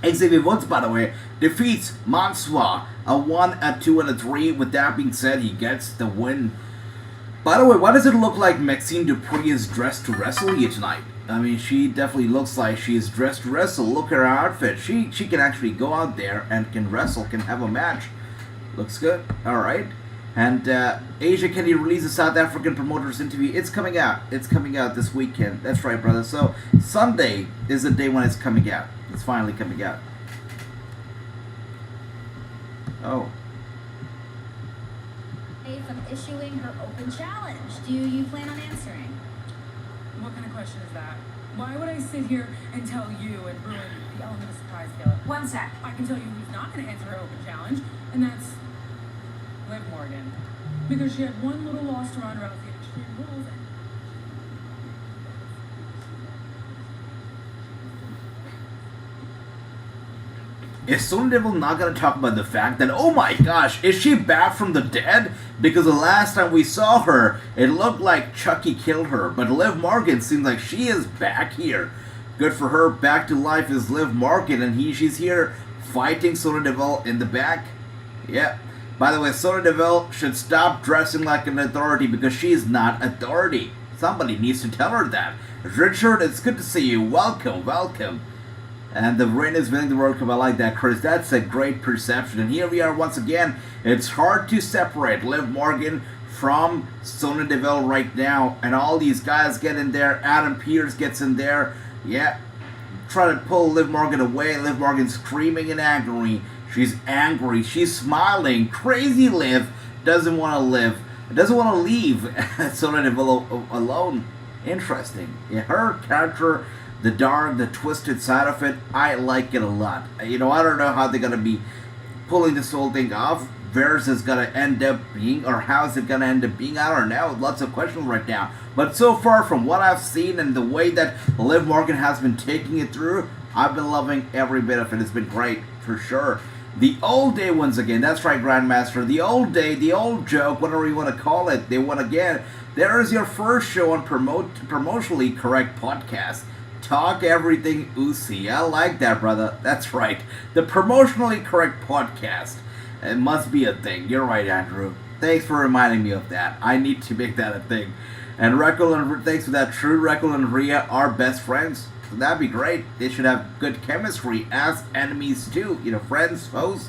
A: Xavier Woods, by the way, defeats Mansoor, a 1, a 2, and a 3. With that being said, he gets the win. By the way, why does it look like Maxine Dupree is dressed to wrestle here tonight? I mean, she definitely looks like she is dressed to wrestle. Look at her outfit. She can actually go out there and can wrestle, can have a match. Looks good. Alright. And Asia Kennedy released a South African promoter's interview. It's coming out. It's coming out this weekend. That's right, brother. So Sunday is the day when it's coming out. It's finally coming out. Oh.
C: From issuing her open challenge. Do you plan on answering?
D: What kind of question is that? Why would I sit here and tell you and ruin the element of surprise, Caleb?
C: One sec.
D: I can tell you who's not going to answer her open challenge, and that's Liv Morgan. Because she had one little loss to Ronda Rousey at Extreme Rules.
A: is Sonya Deville not going to talk about the fact that, oh my gosh, is she back from the dead? Because the last time we saw her, it looked like Chucky killed her. But Liv Morgan seems like she is back here. Good for her. Back to life is Liv Morgan, and she's here fighting Sonya Deville in the back. Yeah. By the way, Sonya Deville should stop dressing like an authority because she is not authority. Somebody needs to tell her that. Richard, it's good to see you. Welcome, welcome. And the rain is winning the World Cup. I like that, Chris. That's a great perception. And here we are once again. It's hard to separate Liv Morgan from Sonya Deville right now. And all these guys get in there. Adam Pearce gets in there. Yeah. Try to pull Liv Morgan away. Liv Morgan screaming in agony. She's angry. She's smiling. Crazy Liv doesn't want to live. Doesn't want to leave Sonya Deville alone. Interesting. Yeah, her character, the dark, the twisted side of it, I like it a lot. You know, I don't know how they're going to be pulling this whole thing off. Where's it's going to end up being, or how's it going to end up being, I don't know. Lots of questions right now. But so far, from what I've seen and the way that Liv Morgan has been taking it through, I've been loving every bit of it. It's been great, for sure. The old day once again, that's right, Grandmaster. The old day, the old joke, whatever you want to call it, they won again. There is your first show on promotionally correct podcast. Talk everything Uzi. I like that, brother. That's right. The promotionally correct podcast. It must be a thing. You're right, Andrew. Thanks for reminding me of that. I need to make that a thing. And Rekul and thanks for that. True, Rekul and Rhea are best friends. So that'd be great. They should have good chemistry as enemies too. You know, friends, foes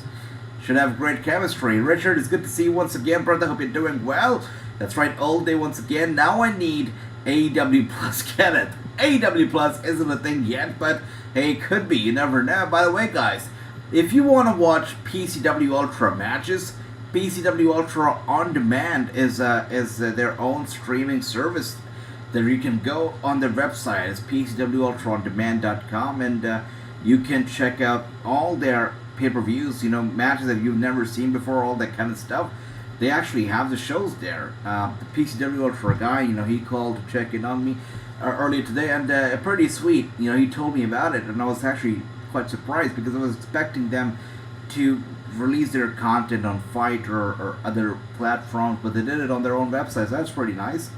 A: should have great chemistry. Richard, it's good to see you once again, brother. Hope you're doing well. That's right, all day once again. Now I need AEW Plus. Get it? AEW Plus isn't a thing yet, but hey, it could be. You never know. By the way, guys, if you want to watch PCW Ultra matches, PCW Ultra On Demand is their own streaming service that you can go on their website. It's PCWUltraOnDemand.com, and you can check out all their pay-per-views, you know, matches that you've never seen before, all that kind of stuff. They actually have the shows there. The PCW Ultra guy, you know, he called to check in on me earlier today, and pretty sweet. You know, he told me about it, and I was actually quite surprised because I was expecting them to release their content on Fight or other platforms, but they did it on their own website, so that's pretty nice.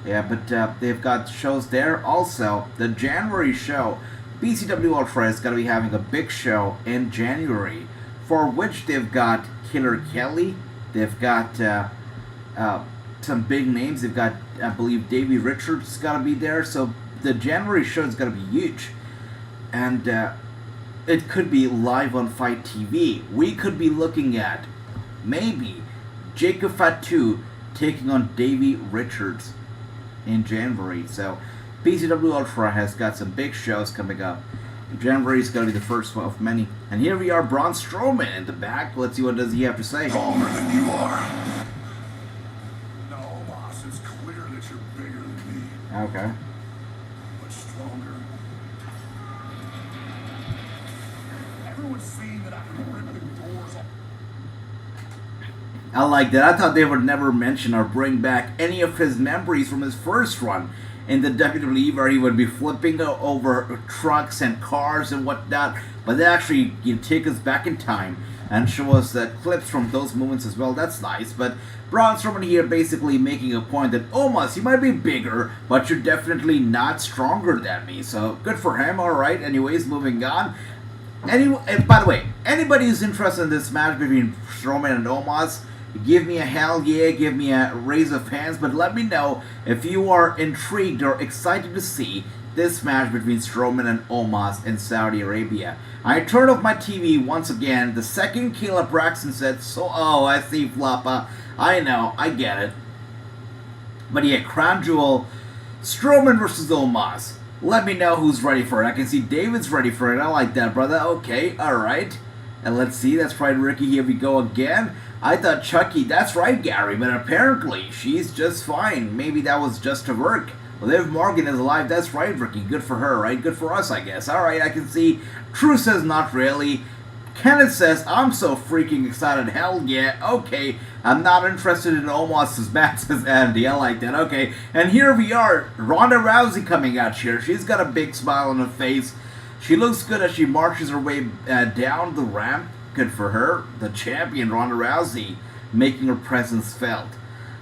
A: Yeah, but they've got shows there. Also, the January show, PCW Ultra is going to be having a big show in January, for which they've got Killer Kelly, they've got some big names, they've got, I believe, Davey Richards is going to be there, so the January show is going to be huge, and it could be live on Fight TV. We could be looking at, maybe, Jacob Fatu taking on Davey Richards in January. So PCW Ultra has got some big shows coming up. January is going to be the first one of many. And here we are, Braun Strowman in the back. Let's see what does he have to say.
E: Stronger than you are. No, boss, it's clear that you're bigger than me.
A: Okay.
E: Much stronger. Everyone's seen that I can rip the doors off.
A: I like that. I thought they would never mention or bring back any of his memories from his first run in the WWE, where he would be flipping over trucks and cars and whatnot. But they actually, you know, take us back in time and show us clips from those moments as well. That's nice. But Braun Strowman here basically making a point that, Omos, you might be bigger, but you're definitely not stronger than me. So good for him. All right. Anyways, moving on. And by the way, anybody who's interested in this match between Strowman and Omos, give me a hell yeah, give me a raise of hands, but let me know if you are intrigued or excited to see this match between Strowman and Omos in Saudi Arabia. I turned off my TV once again. The second Kayla Braxton said, oh, I see Floppa. I know, I get it. But yeah, Crown Jewel, Strowman versus Omos. Let me know who's ready for it. I can see David's ready for it. I like that, brother. Okay, alright. And let's see, that's right, Ricky, here we go again. I thought Chucky, that's right, Gary, but apparently she's just fine. Maybe that was just to work. Liv Morgan is alive, that's right, Ricky. Good for her, right? Good for us, I guess. Alright, I can see. True says not really. Kenneth says, I'm so freaking excited. Hell yeah, okay. I'm not interested in Omos' match, says Andy. I like that, okay. And here we are, Ronda Rousey coming out here. She's got a big smile on her face. She looks good as she marches her way down the ramp. Good for her. The champion, Ronda Rousey, making her presence felt.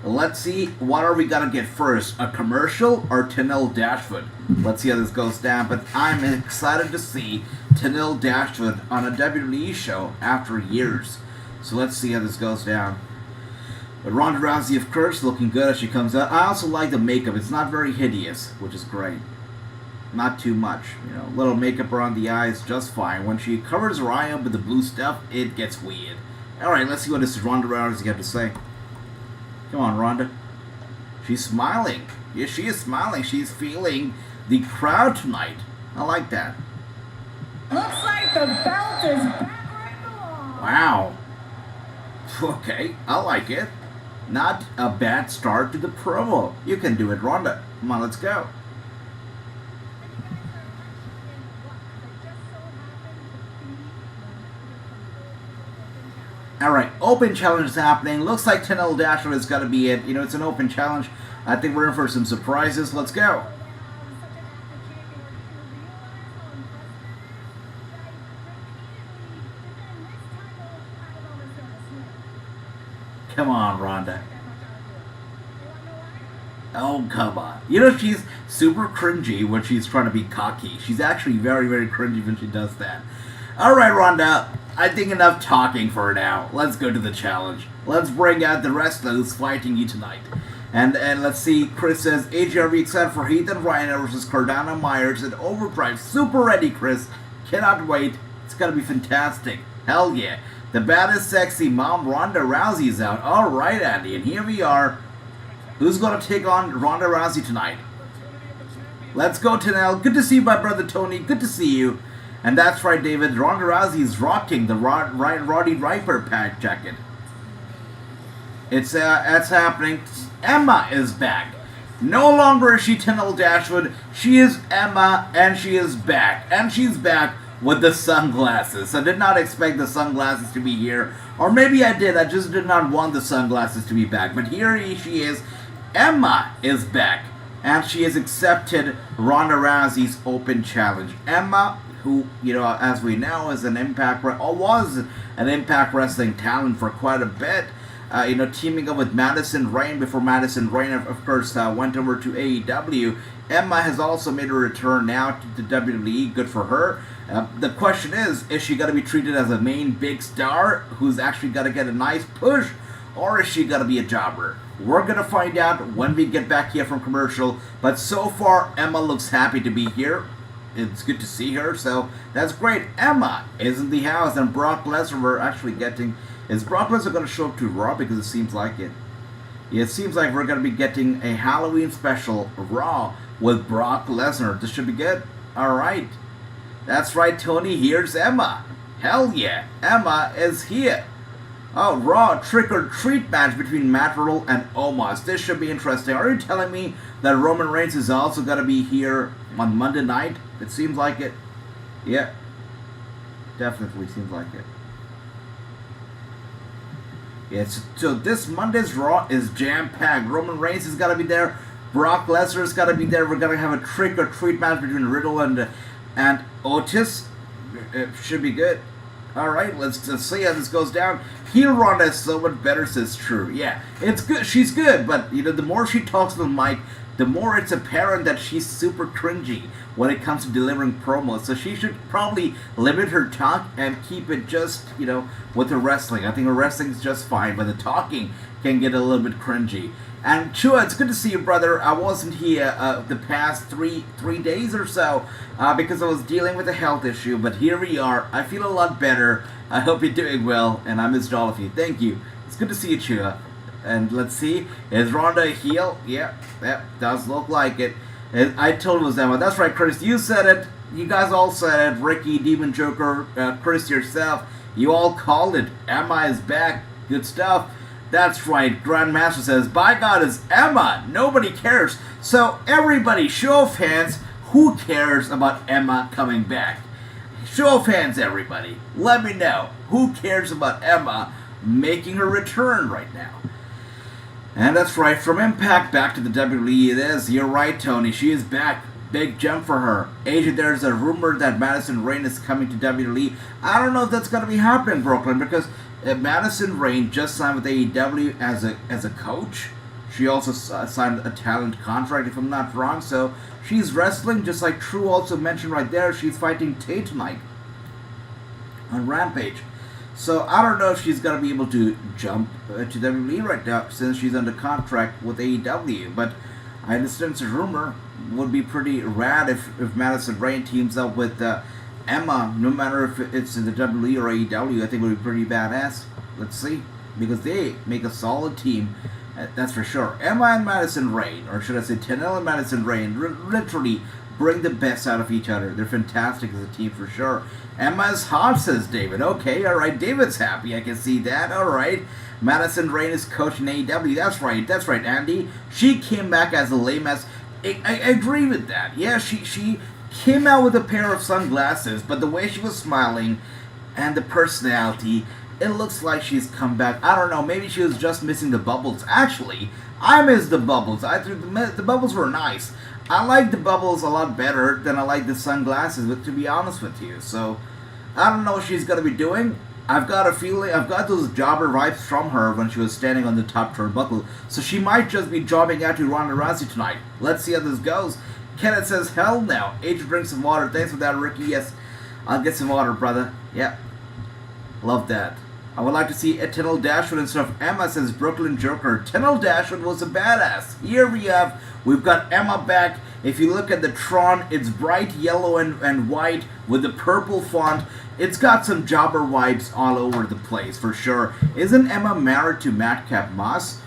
A: Let's see, what are we gonna get first? A commercial or Tenille Dashwood? Let's see how this goes down, but I'm excited to see Tenille Dashwood on a WWE show after years. So let's see how this goes down. But Ronda Rousey, of course, looking good as she comes out. I also like the makeup. It's not very hideous, which is great. Not too much, you know. Little makeup around the eyes, just fine. When she covers her eye up with the blue stuff, it gets weird. Alright, let's see what this Ronda Rousey got to say. Come on, Ronda. She's smiling. Yes, she is smiling. She's feeling the crowd tonight. I like that.
D: Looks like the belt is back where it belongs.
A: Wow. Okay, I like it. Not a bad start to the promo. You can do it, Ronda. Come on, let's go. Alright, open challenge is happening. Looks like Tenille Dashwood is going to be it. You know, it's an open challenge. I think we're in for some surprises. Let's go. Come on, Ronda. Oh, come on. You know, she's super cringy when she's trying to be cocky. She's actually very, very cringy when she does that. Alright, Ronda. I think enough talking for now. Let's go to the challenge. Let's bring out the wrestlers fighting you tonight. And let's see, Chris says, AJRV excited for Heath and Ryan versus Cardano Myers and Overdrive. Super ready, Chris. Cannot wait. It's gonna be fantastic. Hell yeah. The baddest sexy mom, Ronda Rousey, is out. Alright, Andy, and here we are. Who's gonna take on Ronda Rousey tonight? Let's go, Tenille. Good to see you, my brother Tony. Good to see you. And that's right, David. Ronda Rousey is rocking the Roddy Riper pack jacket. It's happening. Emma is back. No longer is she Tenille Dashwood. She is Emma, and she is back. And she's back with the sunglasses. I did not expect the sunglasses to be here. Or maybe I did. I just did not want the sunglasses to be back. But here she is. Emma is back. And she has accepted Ronda Rousey's open challenge. Emma, who, you know, as we know, was an Impact Wrestling talent for quite a bit. You know, teaming up with Madison Rayne before Madison Rayne, of course, went over to AEW. Emma has also made a return now to the WWE. Good for her. The question is she going to be treated as a main big star who's actually going to get a nice push, or is she going to be a jobber? We're going to find out when we get back here from commercial. But so far, Emma looks happy to be here. It's good to see her, so that's great. Emma is in the house, and Brock Lesnar, we're actually getting... Is Brock Lesnar going to show up to Raw? Because it seems like it. Yeah, it seems like we're going to be getting a Halloween special Raw with Brock Lesnar. This should be good. Alright. That's right, Tony. Here's Emma. Hell yeah. Emma is here. Oh, Raw trick or treat match between Matt Riddle and Omos. This should be interesting. Are you telling me that Roman Reigns is also going to be here on Monday night? It seems like it. Yeah. Definitely seems like it. Yes, so this Monday's Raw is jam-packed. Roman Reigns is going to be there. Brock Lesnar's got to be there. We're going to have a trick or treat match between Riddle and Otis. It should be good. Alright, let's see how this goes down. Heel Ronda is so much better, says True. Yeah, it's good. She's good, but you know, the more she talks to the mic, the more it's apparent that she's super cringy when it comes to delivering promos. So she should probably limit her talk and keep it just, you know, with her wrestling. I think her wrestling is just fine, but the talking can get a little bit cringy. And Chua, it's good to see you, brother. I wasn't here the past three days or so because I was dealing with a health issue, but here we are. I feel a lot better. I hope you're doing well, and I missed all of you. Thank you. It's good to see you, Chua. And let's see, is Ronda a heel? Yeah, does look like it. I told it was Emma. That's right, Chris. You said it. You guys all said it. Ricky, Demon Joker, Chris yourself. You all called it. Emma is back. Good stuff. That's right. Grandmaster says, by God, it's Emma. Nobody cares. So everybody, show of hands, who cares about Emma coming back? Show of hands, everybody. Let me know. Who cares about Emma making her return right now? And that's right, from Impact back to the WWE it is. You're right, Tony. She is back. Big jump for her. AJ, there's a rumor that Madison Rayne is coming to WWE. I don't know if that's going to be happening, Brooklyn, because Madison Rayne just signed with AEW as a coach. She also signed a talent contract, if I'm not wrong. So she's wrestling, just like True also mentioned right there. She's fighting Tay tonight on Rampage. So I don't know if she's going to be able to jump to WWE right now since she's under contract with AEW. But I understand it's a rumor. Would be pretty rad if Madison Rayne teams up with Emma, no matter if it's in the WWE or AEW. I think it would be pretty badass. Let's see. Because they make a solid team. That's for sure. Emma and Madison Rayne, or should I say Tenelle and Madison Rayne, literally bring the best out of each other. They're fantastic as a team for sure. Emma's hot, says David. Okay, alright. David's happy. I can see that. Alright. Madison Rayne is coaching AEW. That's right, Andy. She came back as a lame ass. I agree with that. Yeah, she came out with a pair of sunglasses, but the way she was smiling and the personality, it looks like she's come back. I don't know, maybe she was just missing the bubbles. Actually, I miss the bubbles. I think the bubbles were nice. I like the bubbles a lot better than I like the sunglasses, to be honest with you. So, I don't know what she's going to be doing. I've got a feeling, I've got those jobber vibes from her when she was standing on the top turnbuckle. So she might just be jobbing out to Ronda Rousey tonight. Let's see how this goes. Kenneth says, hell no. H, drink some water. Thanks for that, Ricky. Yes, I'll get some water, brother. Yep. Love that. I would like to see Tenille Dashwood instead of Emma, says Brooklyn Joker. Tenille Dashwood was a badass. Here we've got Emma back. If you look at the Tron, it's bright yellow and white with the purple font. It's got some jobber vibes all over the place, for sure. Isn't Emma married to Madcap Moss?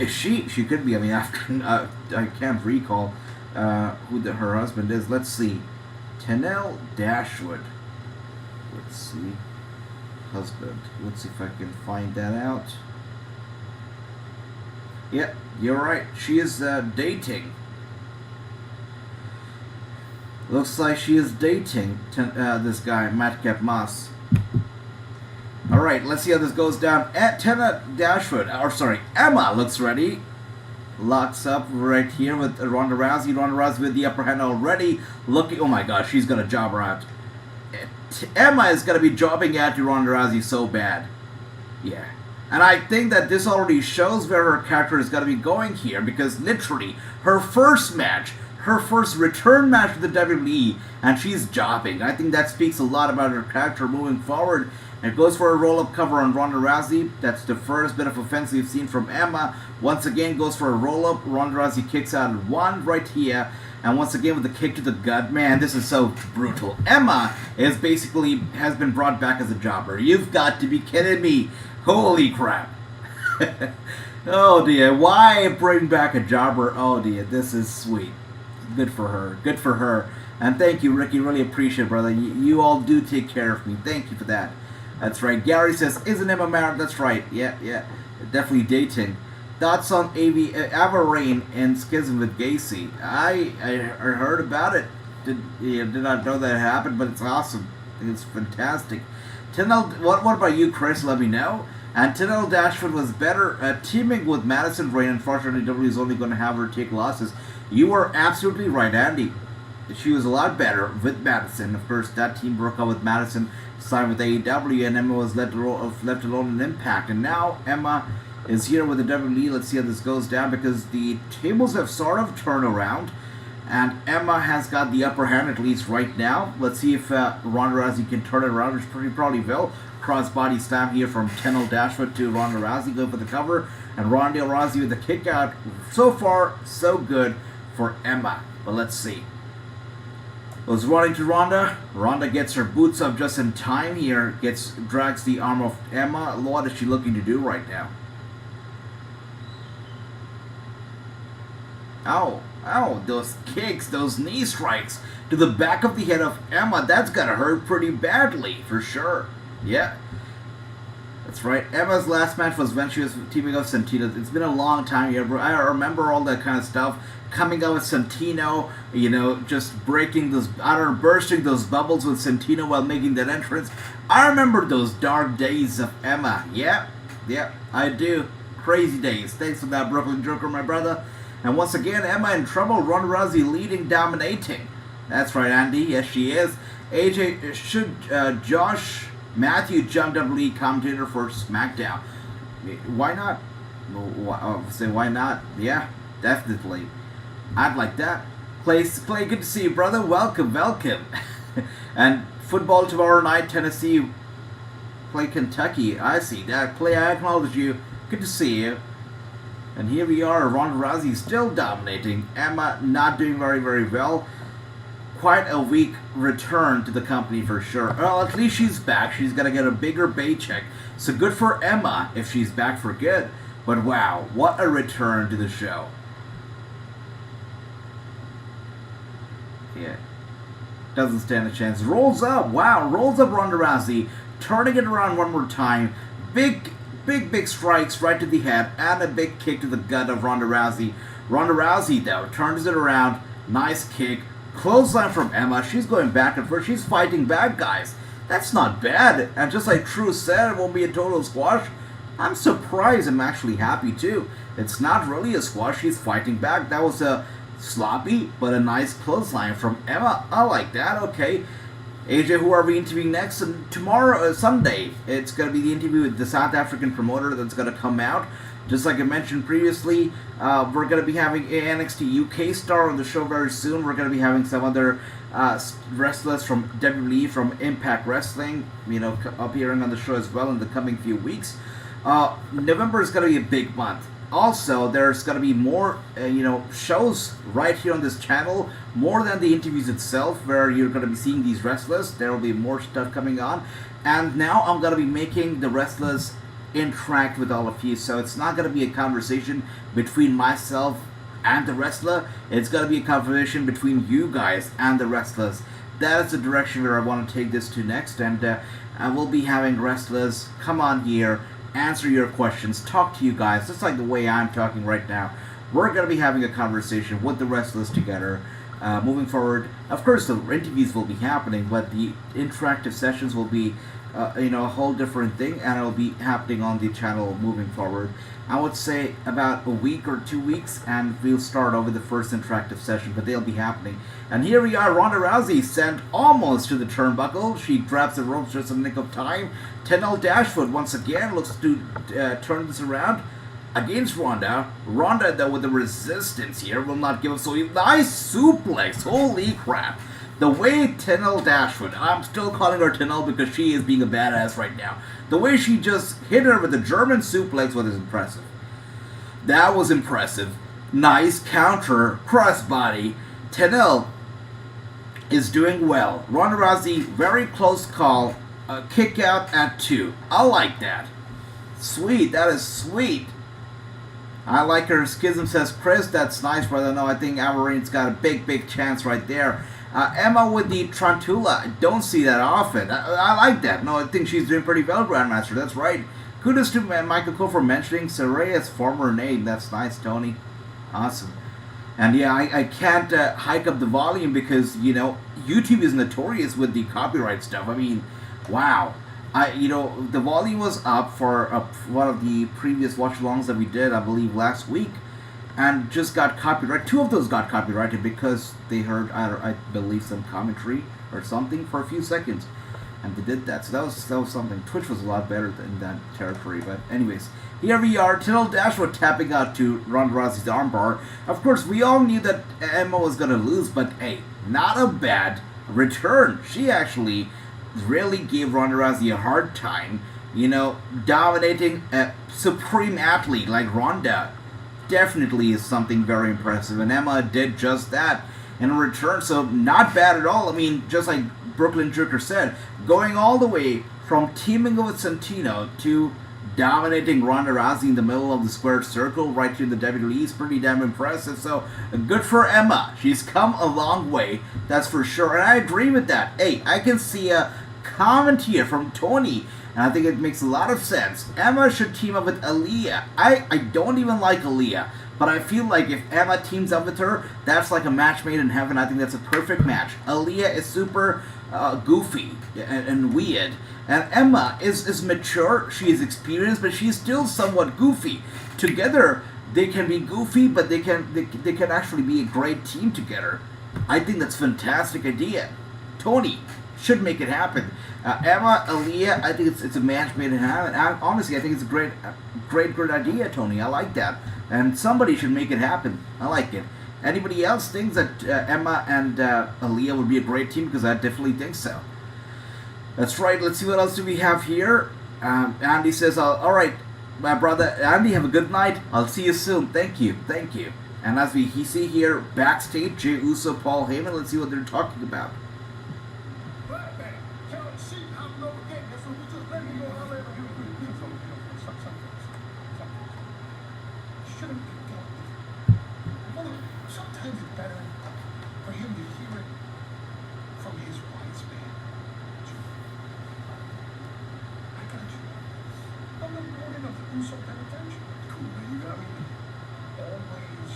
A: Is she? She could be. I mean, I can't recall who her husband is. Let's see. Tenille Dashwood. Let's see. Husband. Let's see if I can find that out. Yeah, you're right. She is dating. Looks like she is dating this guy, Madcap Moss. Alright, let's see how this goes down. Tenille Dashwood, Emma looks ready. Locks up right here with Ronda Rousey. Ronda Rousey with the upper hand already. Looking, oh my gosh, she's going to job her out. Emma is going to be jobbing out to Ronda Rousey so bad. Yeah. And I think that this already shows where her character is going to be going here, because literally, her first match, her first return match with the WWE, and she's jobbing. I think that speaks a lot about her character moving forward. And goes for a roll-up cover on Ronda Rousey. That's the first bit of offense we've seen from Emma. Once again, goes for a roll-up. Ronda Rousey kicks out at one right here. And once again with a kick to the gut. Man, this is so brutal. Emma has been brought back as a jobber. You've got to be kidding me. Holy crap. Oh dear, why bring back a jobber? Oh dear, this is sweet. Good for her. Good for her. And thank you, Ricky. Really appreciate it, brother. You all do take care of me. Thank you for that. That's right. Gary says, isn't Emma married? That's right. Yeah. Definitely dating. Thoughts on Ava Raine and schism with Gacy? I heard about it. Did not know that happened, but it's awesome. I think it's fantastic. What about you, Chris? Let me know. And Tenille Dashwood was better teaming with Madison Rayne. Unfortunately, WWE is only going to have her take losses. You are absolutely right, Andy. She was a lot better with Madison. Of course, that team broke up with Madison, signed with AEW, and Emma was left alone in Impact. And now Emma is here with the WWE. Let's see how this goes down, because the tables have sort of turned around, and Emma has got the upper hand at least right now. Let's see if Ronda Rousey can turn it around, which pretty probably will. Crossbody slam here from Tenille Dashwood to Ronda Rousey, go for the cover, and Ronda Rousey with the kick out. So far, so good for Emma, but let's see. Goes running to Ronda. Ronda gets her boots up just in time here. Drags the arm of Emma. What is she looking to do right now? Ow, those kicks, those knee strikes to the back of the head of Emma. That's gonna hurt pretty badly, for sure. Yeah. That's right. Emma's last match was when she was teaming up with Santino. It's been a long time here, bro. I remember all that kind of stuff. Coming out with Santino, just bursting those bubbles with Santino while making that entrance. I remember those dark days of Emma. Yeah, I do. Crazy days. Thanks for that, Brooklyn Joker, my brother. And once again, Emma in trouble. Ronda Rousey leading, dominating. That's right, Andy. Yes, she is. AJ, should Josh Matthew jump WWE commentator for SmackDown? Why not? Say why not? Yeah, definitely. I'd like that. Clay, good to see you, brother. Welcome. And football tomorrow night, Tennessee play Kentucky. I see that. Clay, I acknowledge you. Good to see you. And here we are. Ronda Rousey still dominating. Emma not doing very, very well. Quite a weak return to the company for sure. Well, at least she's back. She's going to get a bigger paycheck. So good for Emma if she's back for good. But wow, what a return to the show. Yeah. Doesn't stand a chance. Rolls up. Wow, rolls up Ronda Rousey. Turning it around one more time. Big strikes right to the head. And a big kick to the gut of Ronda Rousey. Ronda Rousey, though, turns it around. Nice kick. Clothesline from Emma. She's going back and forth. She's fighting bad guys. That's not bad. And just like True said, it won't be a total squash. I'm surprised. I'm actually happy, too. It's not really a squash. She's fighting back. That was a sloppy, but a nice clothesline from Emma. I like that. Okay. AJ, who are we interviewing next? And tomorrow, Sunday, it's going to be the interview with the South African promoter that's going to come out. Just like I mentioned previously, we're going to be having an NXT UK star on the show very soon. We're going to be having some other wrestlers from WWE, from Impact Wrestling, appearing on the show as well in the coming few weeks. November is going to be a big month. Also, there's going to be more, shows right here on this channel, more than the interviews itself, where you're going to be seeing these wrestlers. There will be more stuff coming on. And now I'm going to be making the wrestlers interact with all of you. So it's not going to be a conversation between myself and the wrestler. It's going to be a conversation between you guys and the wrestlers. That is the direction where I want to take this to next. And I will be having wrestlers come on here, answer your questions, talk to you guys, just like the way I'm talking right now. We're going to be having a conversation with the wrestlers together moving forward. Of course, the interviews will be happening, but the interactive sessions will be a whole different thing, and it'll be happening on the channel moving forward. I would say about a week or 2 weeks, and we'll start over the first interactive session, but they'll be happening. And here we are, Ronda Rousey sent almost to the turnbuckle. She grabs the ropes just in the nick of time. 10-0 Dashfoot once again looks to turn this around against Ronda. Ronda, though, with the resistance here, will not give up. So nice suplex. Holy crap. The way 10-0 Dashfoot, and I'm still calling her 10-0 because she is being a badass right now. The way she just hit her with the German suplex was impressive. That was impressive. Nice counter, crossbody. 10-0 is doing well. Ronda Rousey, very close call. Kick out at 2. I like that. Sweet, that is sweet. I like her. Schism says, Chris, that's nice, brother. No, I think Averine's got a big chance right there. Emma with the Trantula. I don't see that often. I like that. No, I think she's doing pretty well, Grandmaster. That's right. Kudos to Michael Cole for mentioning Saraya's former name. That's nice, Tony. Awesome. And yeah, I can't hike up the volume because, YouTube is notorious with the copyright stuff. I mean, wow. The volume was up for one of the previous watch-alongs that we did, I believe, last week. And just got copyrighted. 2 of those got copyrighted because they heard, I believe, some commentary or something for a few seconds. And they did that. So that was something. Twitch was a lot better in that territory. But anyways, here we are. 10-0 Dashwood tapping out to Ronda Rousey's armbar. Of course, we all knew that Emma was going to lose. But hey, not a bad return. She actually really gave Ronda Rousey a hard time. Dominating a supreme athlete like Ronda definitely is something very impressive, and Emma did just that in return, so not bad at all. I mean, just like Brooklyn Joker said, going all the way from teaming with Santino to dominating Ronda Rousey in the middle of the squared circle right to the WWE is pretty damn impressive, so good for Emma. She's come a long way, that's for sure, and I agree with that. Hey, I can see a comment here from Tony, and I think it makes a lot of sense. Emma should team up with Aaliyah. I don't even like Aaliyah, but I feel like if Emma teams up with her, that's like a match made in heaven. I think that's a perfect match. Aaliyah is super goofy and weird, and Emma is mature. She is experienced, but she's still somewhat goofy. Together, They can be goofy, but they can actually be a great team together. I think that's a fantastic idea. Tony should make it happen. Emma, Aaliyah, I think it's a match made in heaven. Honestly, I think it's a great idea, Tony. I like that. And somebody should make it happen. I like it. Anybody else thinks that Emma and Aaliyah would be a great team? Because I definitely think so. That's right. Let's see what else do we have here. Andy says, all right, my brother Andy, have a good night. I'll see you soon. Thank you. And as we see here, backstage, Jey Uso, Paul Heyman, let's see what they're talking about.
E: Sometimes it's better for him to hear it from his wise man. I got you. I'm not bored enough to do some penitential. Cool, you got me. Always.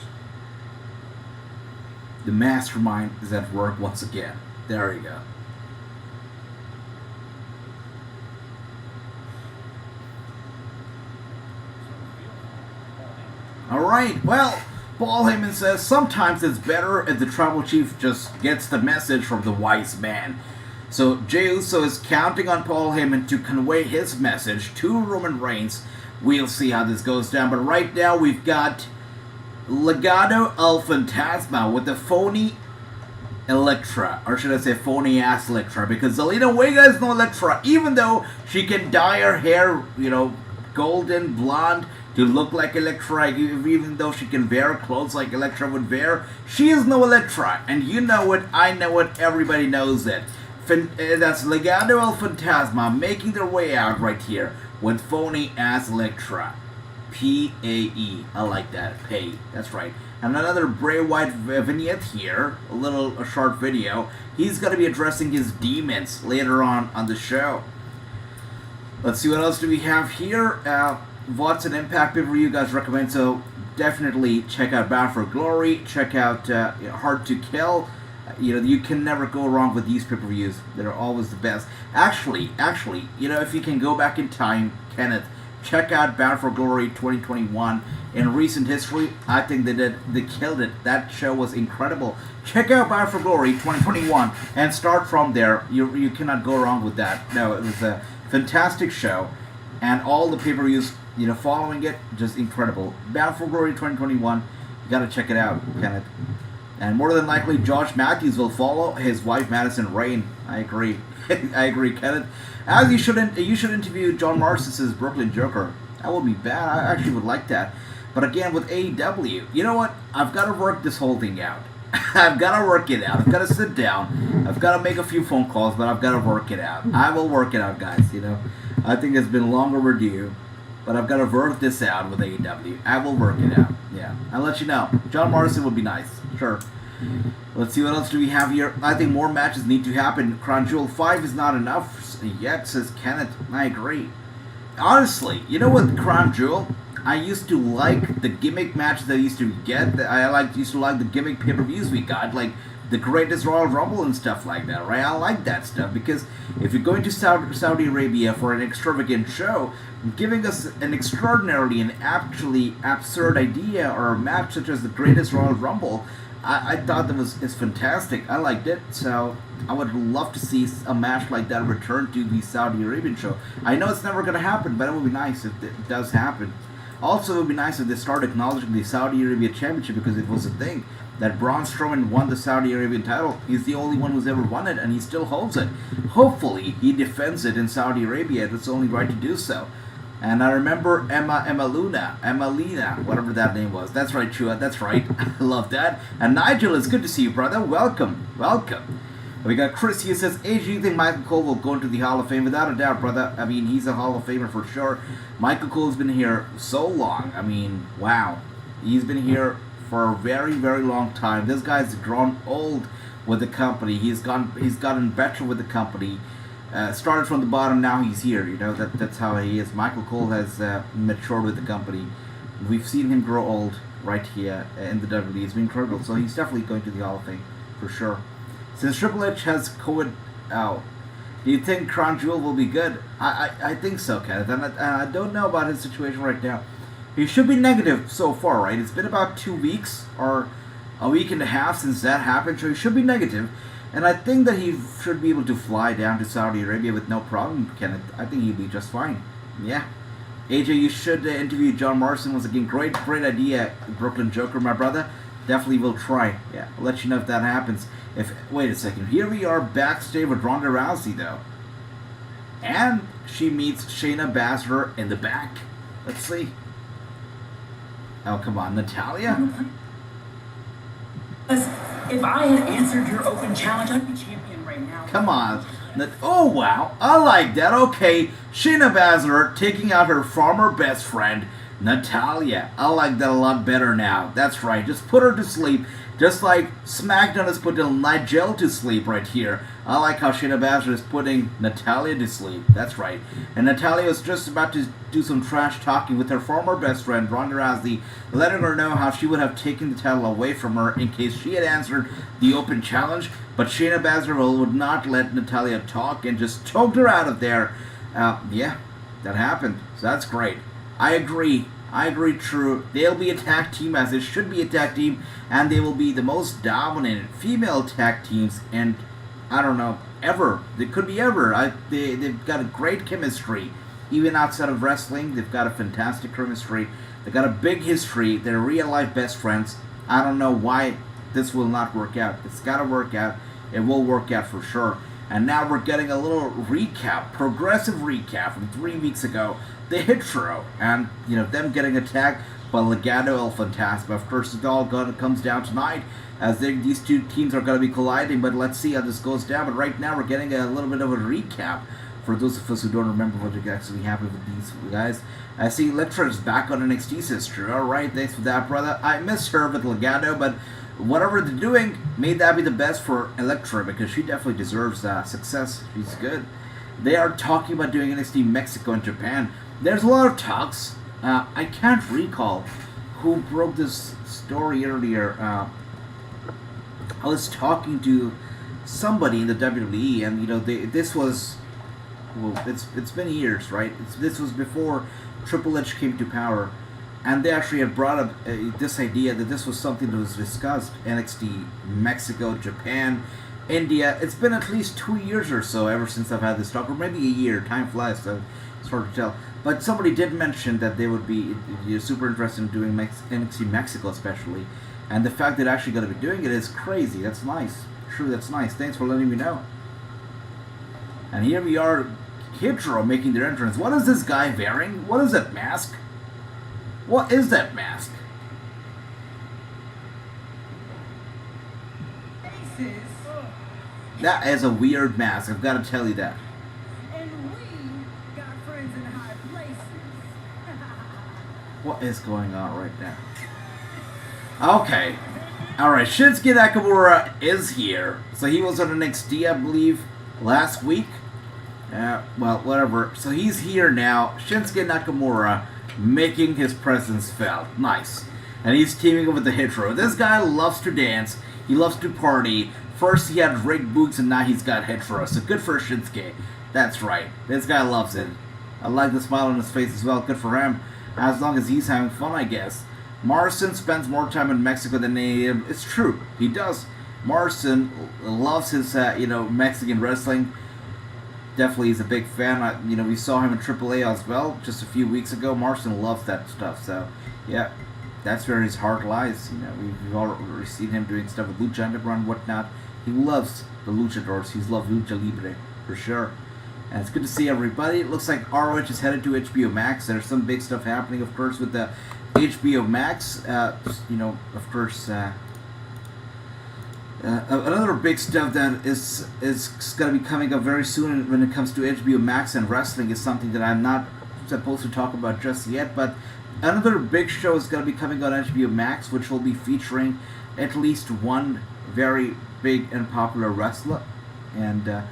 A: The mastermind is at work once again. There you go. Alright, well, Paul Heyman says sometimes it's better if the tribal chief just gets the message from the wise man. So Jey Uso is counting on Paul Heyman to convey his message to Roman Reigns. We'll see how this goes down. But right now we've got Legado del Fantasma with the phony Elektra. Or should I say phony ass Elektra? Because Zelina Vega is no Elektra. Even though she can dye her hair, golden, blonde, to look like Elektra, even though she can wear clothes like Elektra would wear, she is no Elektra, and you know it, I know it, everybody knows it. That's Legado del Fantasma making their way out right here with phony ass Elektra. P-A-E. I like that. Pay. That's right. And another Bray Wyatt vignette here, a short video. He's going to be addressing his demons later on the show. Let's see what else do we have here. What's an Impact pay-per-view you guys recommend? So definitely check out Bound for Glory. Check out Hard to Kill. You can never go wrong with these pay-per-views. They're always the best. Actually, if you can go back in time, Kenneth, check out Bound for Glory 2021. In recent history, I think they killed it. That show was incredible. Check out Bound for Glory 2021 and start from there. You cannot go wrong with that. No, it was a fantastic show, and all the pay-per-views following it, just incredible. Bound for Glory 2021, you gotta check it out, Kenneth. And more than likely, Josh Matthews will follow his wife Madison Rayne. I agree. I agree, Kenneth. As you should interview John Morrison's Brooklyn Joker. That would be bad. I actually would like that. But again, with AEW, you know what? I've got to work this whole thing out. I've got to work it out. I've got to sit down. I've got to make a few phone calls, but I've got to work it out. I will work it out, guys. I think it's been long overdue. But I've got to work this out with AEW. I will work it out. Yeah. I'll let you know. John Morrison would be nice. Sure. Let's see what else do we have here. I think more matches need to happen. Crown Jewel 5 is not enough yet, says Kenneth. I agree. Honestly, you know what, Crown Jewel? I used to like the gimmick matches that I used to get. Used to like the gimmick pay-per-views we got. Like the Greatest Royal Rumble and stuff like that, right? I like that stuff because if you're going to Saudi Arabia for an extravagant show, giving us an extraordinarily and actually absurd idea or a match such as the Greatest Royal Rumble, I thought it's fantastic. I liked it, so I would love to see a match like that return to the Saudi Arabian show. I know it's never going to happen, but it would be nice if it does happen. Also, it would be nice if they start acknowledging the Saudi Arabia Championship because it was a thing that Braun Strowman won the Saudi Arabian title. He's the only one who's ever won it, and he still holds it. Hopefully, he defends it in Saudi Arabia. It's only right to do so. And I remember Emma Lena, whatever that name was. That's right, Chua. That's right. I love that. And Nigel, it's good to see you, brother. Welcome. We got Chris here says, hey, do you think Michael Cole will go into the Hall of Fame? Without a doubt, brother. I mean, he's a Hall of Famer for sure. Michael Cole's been here so long. I mean, wow. He's been here for a very, very long time. This guy's grown old with the company. He's gotten better with the company. Started from the bottom, now he's here. That's how he is. Michael Cole has matured with the company. We've seen him grow old right here in the WWE. It's been incredible. So he's definitely going to the Hall of Fame for sure. Since Triple H has COVID out, do you think Crown Jewel will be good? I think so, Kenneth. And I don't know about his situation right now. He should be negative so far, right? It's been about 2 weeks or a week and a half since that happened, so he should be negative. And I think that he should be able to fly down to Saudi Arabia with no problem, Kenneth. I think he'll be just fine. Yeah. AJ, you should interview John Morrison. Once again, great idea, Brooklyn Joker, my brother. Definitely will try. Yeah, I'll let you know if that happens. Wait a second. Here we are backstage with Ronda Rousey, though. And she meets Shayna Baszler in the back. Let's see. Oh, come on, Natalya?
F: If I had answered your open challenge, I'd be champion right now.
A: Come on. Oh, wow. I like that. Okay. Shayna Baszler taking out her former best friend, Natalya. I like that a lot better now. That's right. Just put her to sleep. Just like SmackDown has put Nigel to sleep right here. I like how Shayna Baszler is putting Natalya to sleep. That's right. And Natalya was just about to do some trash talking with her former best friend, Ronda Rousey, letting her know how she would have taken the title away from her in case she had answered the open challenge. But Shayna Baszler would not let Natalya talk and just choked her out of there. Yeah, that happened. So that's great. I agree, true. They'll be a tag team, as they should be a tag team, and they will be the most dominant female tag teams, and I don't know, ever. They could be ever. They've got a great chemistry. Even outside of wrestling, they've got a fantastic chemistry. They've got a big history. They're real-life best friends. I don't know why this will not work out. It's got to work out. It will work out for sure. And now we're getting a little recap, progressive recap from 3 weeks ago. The Hit Row, and them getting attacked by Legado del Fantasma. Of course, it all comes down tonight, as these two teams are going to be colliding. But let's see how this goes down. But right now, we're getting a little bit of a recap for those of us who don't remember what actually happened with these guys. I see Elektra's back on NXT, sister. All right, thanks for that, brother. I miss her with Legado, but whatever they're doing, may that be the best for Elektra, because she definitely deserves success. She's good. They are talking about doing NXT Mexico and Japan. There's a lot of talks. I can't recall who broke this story earlier. I was talking to somebody in the WWE, and this was, well, it's been years, right? This was before Triple H came to power, and they actually had brought up this idea that this was something that was discussed. NXT Mexico, Japan, India. It's been at least 2 years or so ever since I've had this talk, or maybe a year. Time flies, so it's hard to tell. But somebody did mention that they would be super interested in doing NXT Mexico, especially. And the fact that they're actually going to be doing it is crazy. That's nice. True, that's nice. Thanks for letting me know. And here we are, Hit Row making their entrance. What is this guy wearing? What is that mask? What is that mask? That is a weird mask, I've got to tell you that.
D: And we got friends in high places.
A: What is going on right now? Okay. Alright, Shinsuke Nakamura is here. So he was on NXT, I believe, last week. Well, whatever. So he's here now. Shinsuke Nakamura making his presence felt. Nice. And he's teaming up with the Hit Row. This guy loves to dance. He loves to party. First he had rigged boots, and now he's got Hit Row. So good for Shinsuke. That's right. This guy loves it. I like the smile on his face as well. Good for him. As long as he's having fun, I guess. Morrison spends more time in Mexico than any. It's true. He does. Morrison loves his, Mexican wrestling. Definitely is a big fan. We saw him in AAA as well just a few weeks ago. Morrison loves that stuff. So, yeah. That's where his heart lies. We've already seen him doing stuff with Lucha Underground and whatnot. He loves the luchadors. He's loved Lucha Libre, for sure. And it's good to see everybody. It looks like ROH is headed to HBO Max. There's some big stuff happening, of course, with the HBO Max. Of course, another big stuff that is going to be coming up very soon when it comes to HBO Max and wrestling is something that I'm not supposed to talk about just yet, but another big show is going to be coming on HBO Max, which will be featuring at least one very big and popular wrestler. And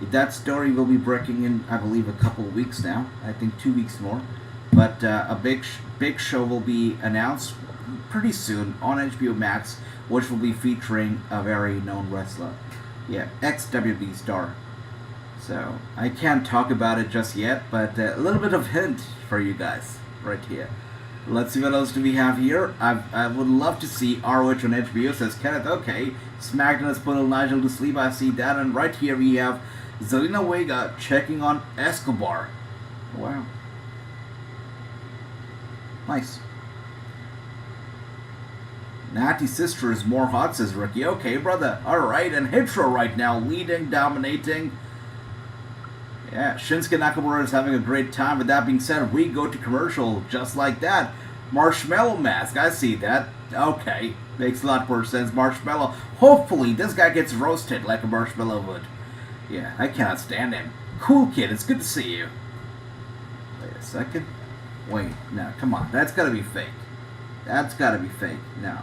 A: that story will be breaking in, I believe, a couple of weeks now. I think 2 weeks more. But a big show will be announced pretty soon on HBO Max, which will be featuring a very known wrestler. Yeah, ex-WWE star. So, I can't talk about it just yet, but a little bit of hint for you guys right here. Let's see what else do we have here. I would love to see ROH on HBO, says Kenneth. Okay, SmackDown has put Nigel to sleep. I see that. And right here we have Zelina Vega checking on Escobar. Wow. Nice. Natty's sister is more hot, says Ricky. Okay, brother. Alright, and Hit Row right now, leading, dominating. Yeah, Shinsuke Nakamura is having a great time. With that being said, we go to commercial just like that. Marshmallow Mask, I see that. Okay, makes a lot more sense. Marshmallow. Hopefully, this guy gets roasted like a marshmallow would. Yeah, I cannot stand him. Cool Kid, it's good to see you. Wait a second. Wait, no, come on. That's gotta be fake. That's gotta be fake. No.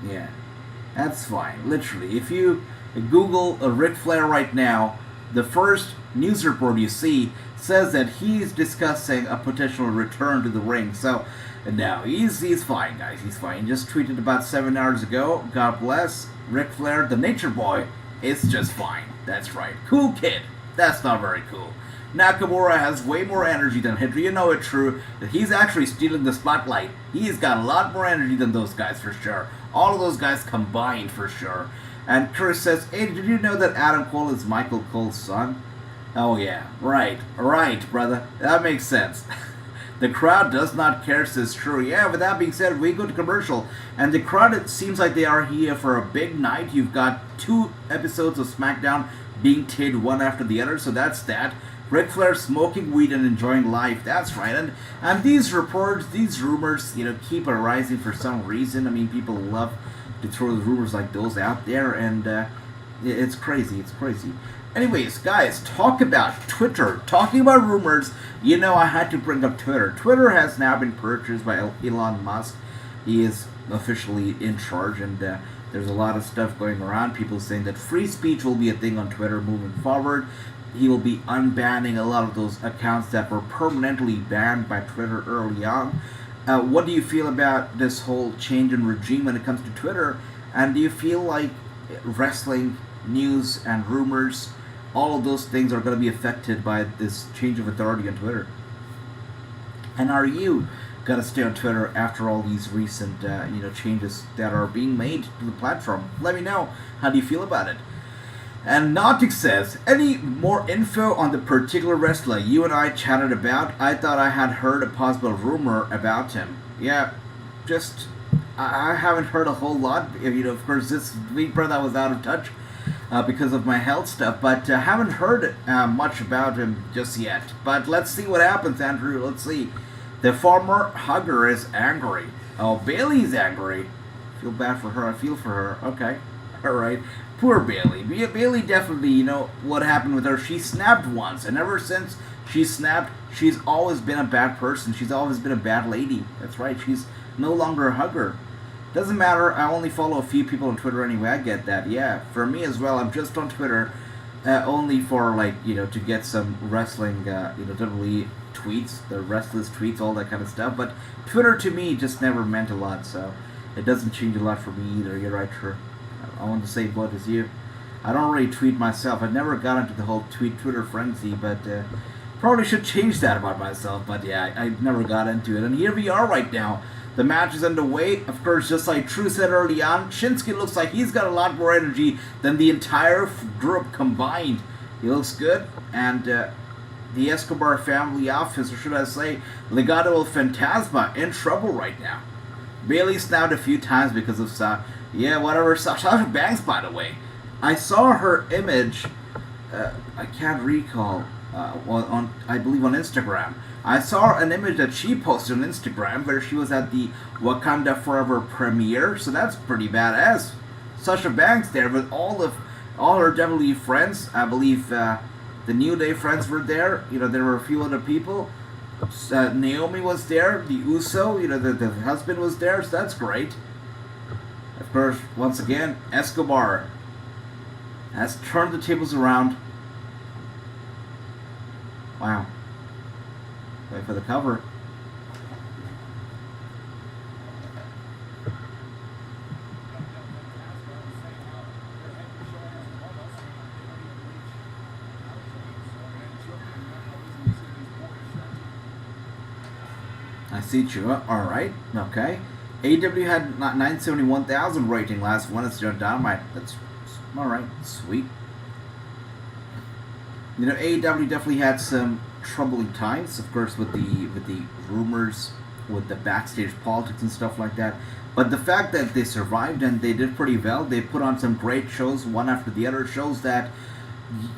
A: Yeah, that's fine. Literally, if you Google a Ric Flair right now, the first news report you see says that he's discussing a potential return to the ring. So, no, he's fine, guys. He's fine. He just tweeted about 7 hours ago. God bless Ric Flair, the Nature Boy. It's just fine. That's right. Cool Kid. That's not very cool. Nakamura has way more energy than Hit Row. You know it's true that he's actually stealing the spotlight. He's got a lot more energy than those guys for sure. All of those guys combined for sure. And Chris says, hey, did you know that Adam Cole is Michael Cole's son? Oh yeah, right, brother. That makes sense. The crowd does not care, says True. Yeah, with that being said, we go to commercial. And the crowd, it seems like they are here for a big night. You've got 2 episodes of SmackDown being taped one after the other, so that's that. Ric Flair smoking weed and enjoying life. That's right. And these reports, these rumors, keep arising for some reason. I mean, people love to throw the rumors like those out there, and it's crazy. It's crazy. Anyways, guys, talk about Twitter. Talking about rumors, I had to bring up Twitter. Twitter has now been purchased by Elon Musk. He is officially in charge, and there's a lot of stuff going around. People saying that free speech will be a thing on Twitter moving forward. He will be unbanning a lot of those accounts that were permanently banned by Twitter early on. What do you feel about this whole change in regime when it comes to Twitter? And do you feel like wrestling news and rumors, all of those things are going to be affected by this change of authority on Twitter? And are you going to stay on Twitter after all these recent changes that are being made to the platform? Let me know. How do you feel about it? And Nautic says, any more info on the particular wrestler you and I chatted about? I thought I had heard a possible rumor about him. Yeah, I haven't heard a whole lot. Of course, this week, brother, I was out of touch because of my health stuff, but haven't heard much about him just yet. But let's see what happens, Andrew. Let's see. The former hugger is angry. Oh, Bailey's angry. Feel bad for her. I feel for her. Okay. All right. Poor Bailey. Bailey definitely, what happened with her. She snapped once, and ever since she snapped, she's always been a bad person. She's always been a bad lady. That's right. She's no longer a hugger. Doesn't matter. I only follow a few people on Twitter anyway. I get that. Yeah, for me as well. I'm just on Twitter only for, to get some wrestling, WWE tweets, the restless tweets, all that kind of stuff. But Twitter to me just never meant a lot, so it doesn't change a lot for me either. You're right, sure. I want to say what is you. I don't really tweet myself. I never got into the whole Twitter frenzy, but probably should change that about myself. But yeah, I never got into it. And here we are right now. The match is underway. Of course, just like True said early on, Shinsuke looks like he's got a lot more energy than the entire group combined. He looks good. And the Escobar family office, or should I say, Legado del Fantasma, in trouble right now. Bailey snapped a few times because of Sasha Banks, by the way. I saw her image, I can't recall, I believe on Instagram. I saw an image that she posted on Instagram where she was at the Wakanda Forever premiere, so that's pretty badass. Sasha Banks there with all her WWE friends. I believe the New Day friends were there. There were a few other people. Naomi was there, the Uso, the husband was there, so that's great. Of course, once again, Escobar has turned the tables around. Wow. Wait for the cover. I see Chua. Alright, okay. AEW had 971,000 rating last Wednesday on Dynamite. That's alright, sweet. You know, AEW definitely had some troubling times, of course, with the rumors, with the backstage politics and stuff like that. But the fact that they survived and they did pretty well, they put on some great shows, one after the other, shows that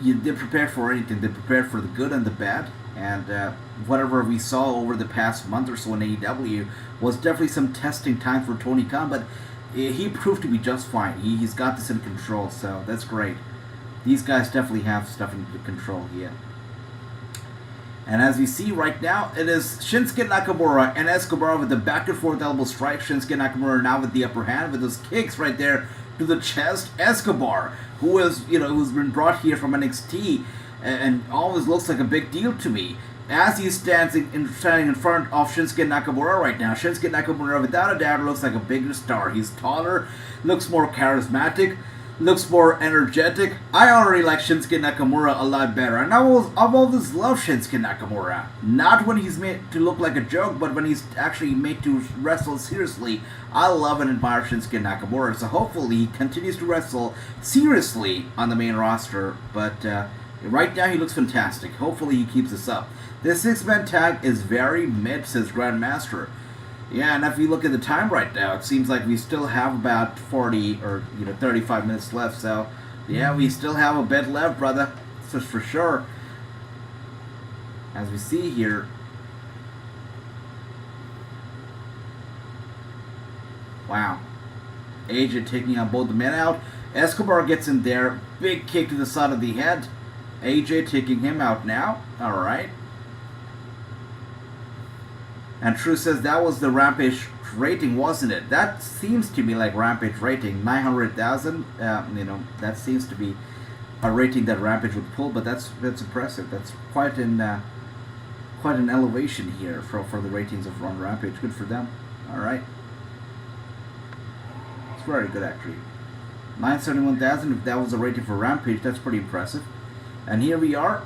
A: they're prepared for anything. They're prepared for the good and the bad. And whatever we saw over the past month or so in AEW was definitely some testing time for Tony Khan, but he proved to be just fine. He's got this in control, so that's great. These guys definitely have stuff in control here. And as we see right now, it is Shinsuke Nakamura and Escobar with the back and forth elbow strike. Shinsuke Nakamura now with the upper hand with those kicks right there to the chest. Escobar, who is, who's been brought here from NXT and always looks like a big deal to me, as he standing in front of Shinsuke Nakamura right now. Shinsuke Nakamura, without a doubt, looks like a bigger star. He's taller, looks more charismatic, looks more energetic. I already like Shinsuke Nakamura a lot better, and I've always loved Shinsuke Nakamura. Not when he's made to look like a joke, but when he's actually made to wrestle seriously. I love and admire Shinsuke Nakamura, so hopefully he continues to wrestle seriously on the main roster, but right now he looks fantastic. Hopefully he keeps this up. This 6-man tag is very mid, says Grandmaster. Yeah, and if you look at the time right now, it seems like we still have about 40 or 35 minutes left. So, yeah, we still have a bit left, brother. That's for sure. As we see here. Wow. AJ taking on both the men out. Escobar gets in there. Big kick to the side of the head. AJ taking him out now. Alright. And True says that was the Rampage rating, wasn't it? That seems to be like Rampage rating. 900,000. That seems to be a rating that Rampage would pull, but that's impressive. That's quite an elevation here for the ratings of Raw Rampage. Good for them. Alright. It's very good, actually. 971,000, if that was a rating for Rampage, that's pretty impressive. And here we are.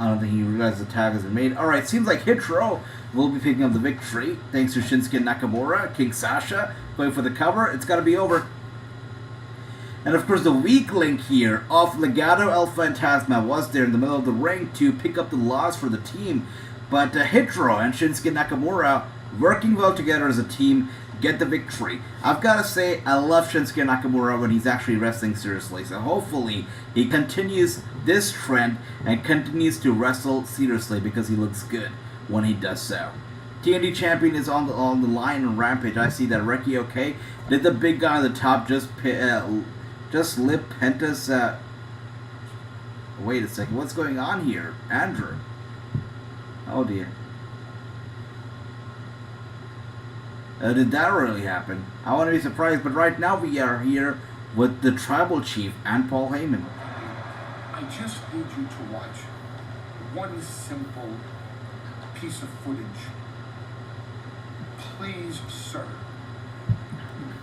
A: I don't think he realizes the tag has been made. Alright, seems like Hit Row will be picking up the victory. Thanks to Shinsuke Nakamura, King Sasha, going for the cover. It's got to be over. And of course the weak link here of Legado del Fantasma was there in the middle of the ring to pick up the loss for the team. But Hit Row and Shinsuke Nakamura working well together as a team get the victory. I've got to say, I love Shinsuke Nakamura when he's actually wrestling seriously. So hopefully he continues this trend and continues to wrestle seriously because he looks good when he does so. TNT champion is on the line on Rampage. I see that. Ricky, okay. Did the big guy on the top just lip Penta's? Wait a second. What's going on here, Andrew? Oh dear. Did that really happen? I want to be surprised, but right now we are here with the Tribal Chief and Paul Heyman.
E: I just need you to watch one simple piece of footage. Please, sir.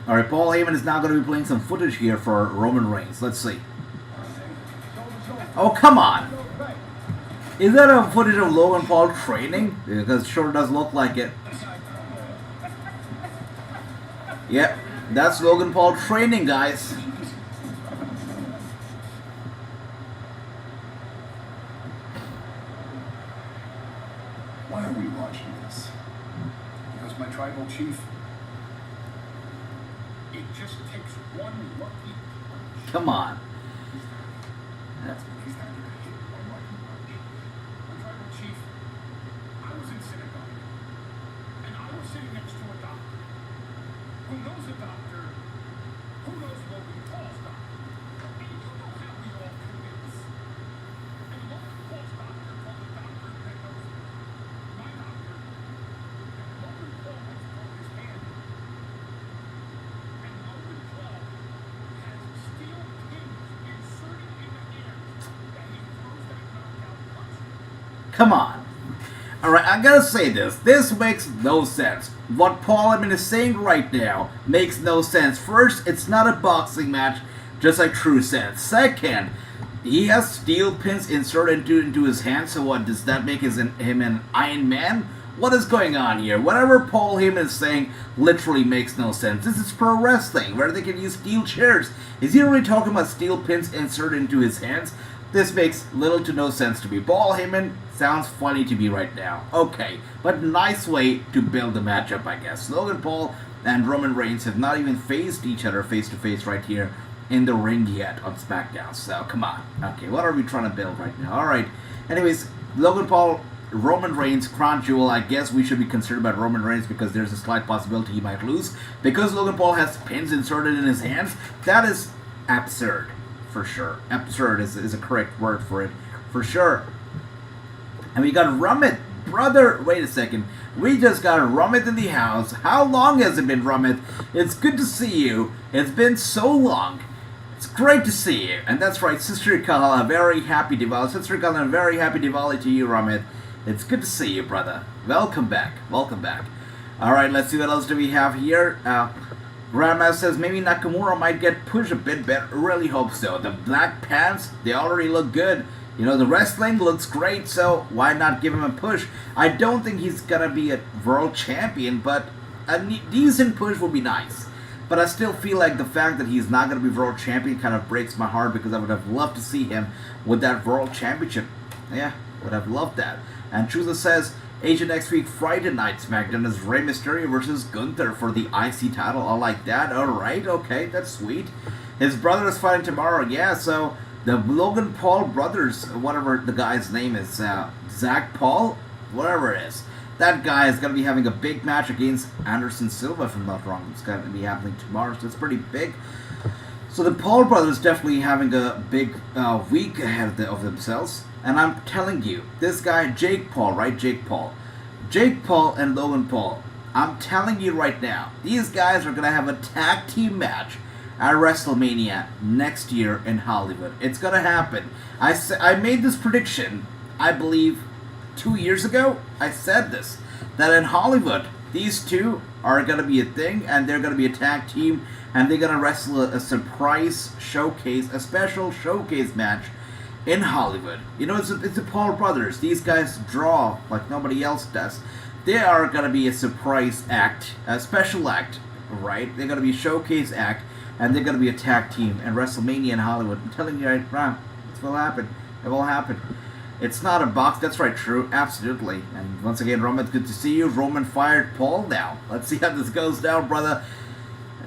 A: Alright, Paul Heyman is now going to be playing some footage here for Roman Reigns. Let's see. Oh, come on! Is that a footage of Logan Paul training? Because it sure does look like it. Yep, that's Logan Paul training, guys.
E: Why are we watching this? Because my tribal chief, it just takes one lucky punch.
A: Come on.
E: He's not gonna hit one lucky punch. My tribal chief, I was in synagogue, and I was sitting next to a doctor. Who knows a doctor? Who knows Logan Paul's doctor? And you know how we all convince. And Logan Paul's doctor called the doctor that knows my doctor. And Logan Paul has broke his hand. And Logan Paul has steel pins inserted in the hands that he throws that knockout punch.
A: Come on. Alright, I gotta say this. This makes no sense. What Paul Heyman is saying right now makes no sense. First, it's not a boxing match, just like True said. Second, He has steel pins inserted into his hands, so what, does that make him an Iron Man? What is going on here? Whatever Paul Heyman is saying literally makes no sense. This is pro wrestling, where they can use steel chairs. Is he really talking about steel pins inserted into his hands? This makes little to no sense to me. Paul Heyman sounds funny to me right now. Okay, but nice way to build a matchup, I guess. Logan Paul and Roman Reigns have not even faced each other face-to-face right here in the ring yet on SmackDown. So, come on. Okay, what are we trying to build right now? Alright, anyways, Logan Paul, Roman Reigns, crown jewel. I guess we should be concerned about Roman Reigns because there's a slight possibility he might lose. Because Logan Paul has pins inserted in his hands, that is absurd. For sure. Absurd is a correct word for it. For sure. And we got Rummet. Brother, wait a second. We just got Rummet in the house. How long has it been, Rummet? It's good to see you. It's been so long. It's great to see you. And that's right, Sister Kala, a very happy Diwali. Sister Kala, a very happy Diwali to you, Rummet. It's good to see you, brother. Welcome back. Welcome back. Alright, let's see what else do we have here. Grandma says maybe Nakamura might get pushed a bit better. Really hope so. The black pants, they already look good. You know, the wrestling looks great, so why not give him a push? I don't think he's gonna be a world champion, but a decent push would be nice. But I still feel like the fact that he's not gonna be world champion kind of breaks my heart because I would have loved to see him with that world championship. Yeah, would have loved that. And Chusa says, Asian next week, Friday night SmackDown is Rey Mysterio versus Gunther for the IC title. I like that. Alright, okay, that's sweet. His brother is fighting tomorrow. Yeah, so the Logan Paul brothers, whatever the guy's name is, Zach Paul, whatever it is. That guy is going to be having a big match against Anderson Silva, if I'm not wrong. It's going to be happening tomorrow, so it's pretty big. So the Paul brothers definitely having a big week ahead of themselves. And I'm telling you, this guy, Jake Paul, right? Jake Paul and Logan Paul. I'm telling you right now, these guys are going to have a tag team match at WrestleMania next year in Hollywood. It's going to happen. I made this prediction, I believe, 2 years ago. I said this, that in Hollywood, these two are going to be a thing, and they're going to be a tag team, and they're going to wrestle a surprise showcase, a special showcase match in Hollywood. You know, it's the Paul brothers. These guys draw like nobody else does. They are going to be a surprise act, a special act, right? They're going to be a showcase act, and they're going to be a tag team in WrestleMania in Hollywood. I'm telling you right now, it will happen. It will happen. It's not a box. That's right, true. Absolutely. And once again, Roman, good to see you. Roman fired Paul now. Let's see how this goes down, brother.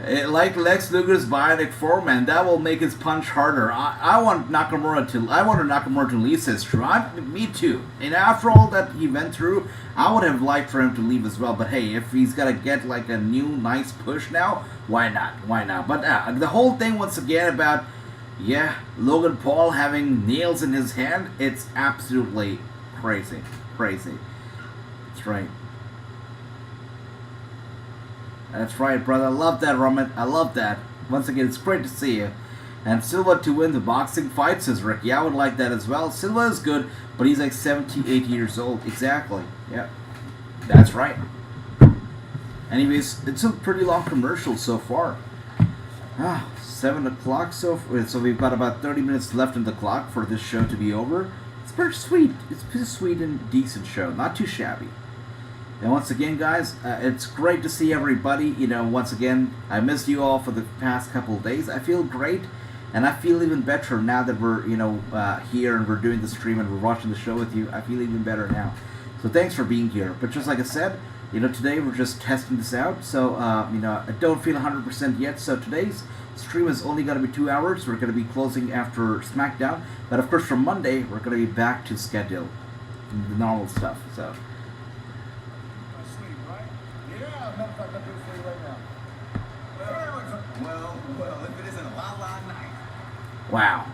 A: Like Lex Luger's bionic foreman, that will make his punch harder. I want Nakamura to leave, says True. Me too. And after all that he went through, I would have liked for him to leave as well. But hey, if he's gonna get like a new nice push now, why not? Why not? But the whole thing once again about, yeah, Logan Paul having nails in his hand, it's absolutely crazy. Crazy. That's right. That's right, brother. I love that, Roman. I love that. Once again, it's great to see you. And Silva to win the boxing fight, says Rick. Yeah, I would like that as well. Silva is good, but he's like 78 years old. Exactly. Yeah. That's right. Anyways, it's a pretty long commercial so far. 7 o'clock so we've got about 30 minutes left in the clock for this show to be over. It's pretty sweet. It's pretty sweet and decent show. Not too shabby. And once again, guys, it's great to see everybody. You know, once again, I missed you all for the past couple of days. I feel great, and I feel even better now that we're, you know, here and we're doing the stream and we're watching the show with you. I feel even better now. So thanks for being here. But just like I said, you know, today we're just testing this out. So, you know, I don't feel 100% yet. So today's stream is only going to be 2 hours. We're going to be closing after SmackDown. But of course, from Monday, we're going to be back to schedule, the normal stuff. So.
G: Well, if it isn't a la night.
A: Wow.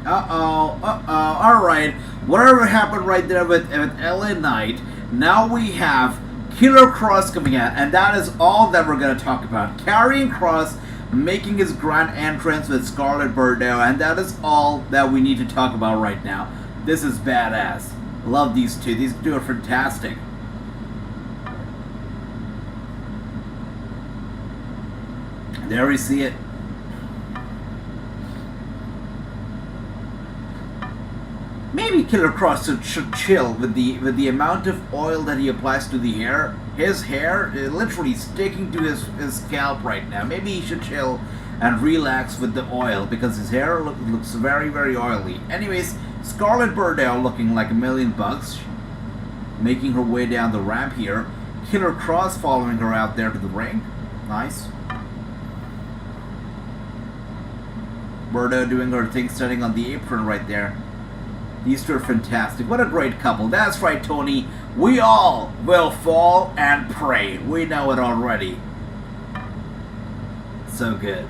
A: Alright, whatever happened right there with LA Knight, now we have Killer Kross coming out, and that is all that we're going to talk about. Karrion Kross making his grand entrance with Scarlett Bordeaux, and that is all that we need to talk about right now. This is badass. Love these two. These two are fantastic. There we see it. Maybe Killer Kross should chill with the amount of oil that he applies to the hair. His hair is literally sticking to his scalp right now. Maybe he should chill and relax with the oil because his hair looks very, very oily. Anyways, Scarlett Bordeaux looking like $1,000,000, making her way down the ramp here. Killer Kross following her out there to the ring. Nice. Bordeaux doing her thing, standing on the apron right there. These two are fantastic. What a great couple. That's right, Tony. We all will fall and pray. We know it already. So good.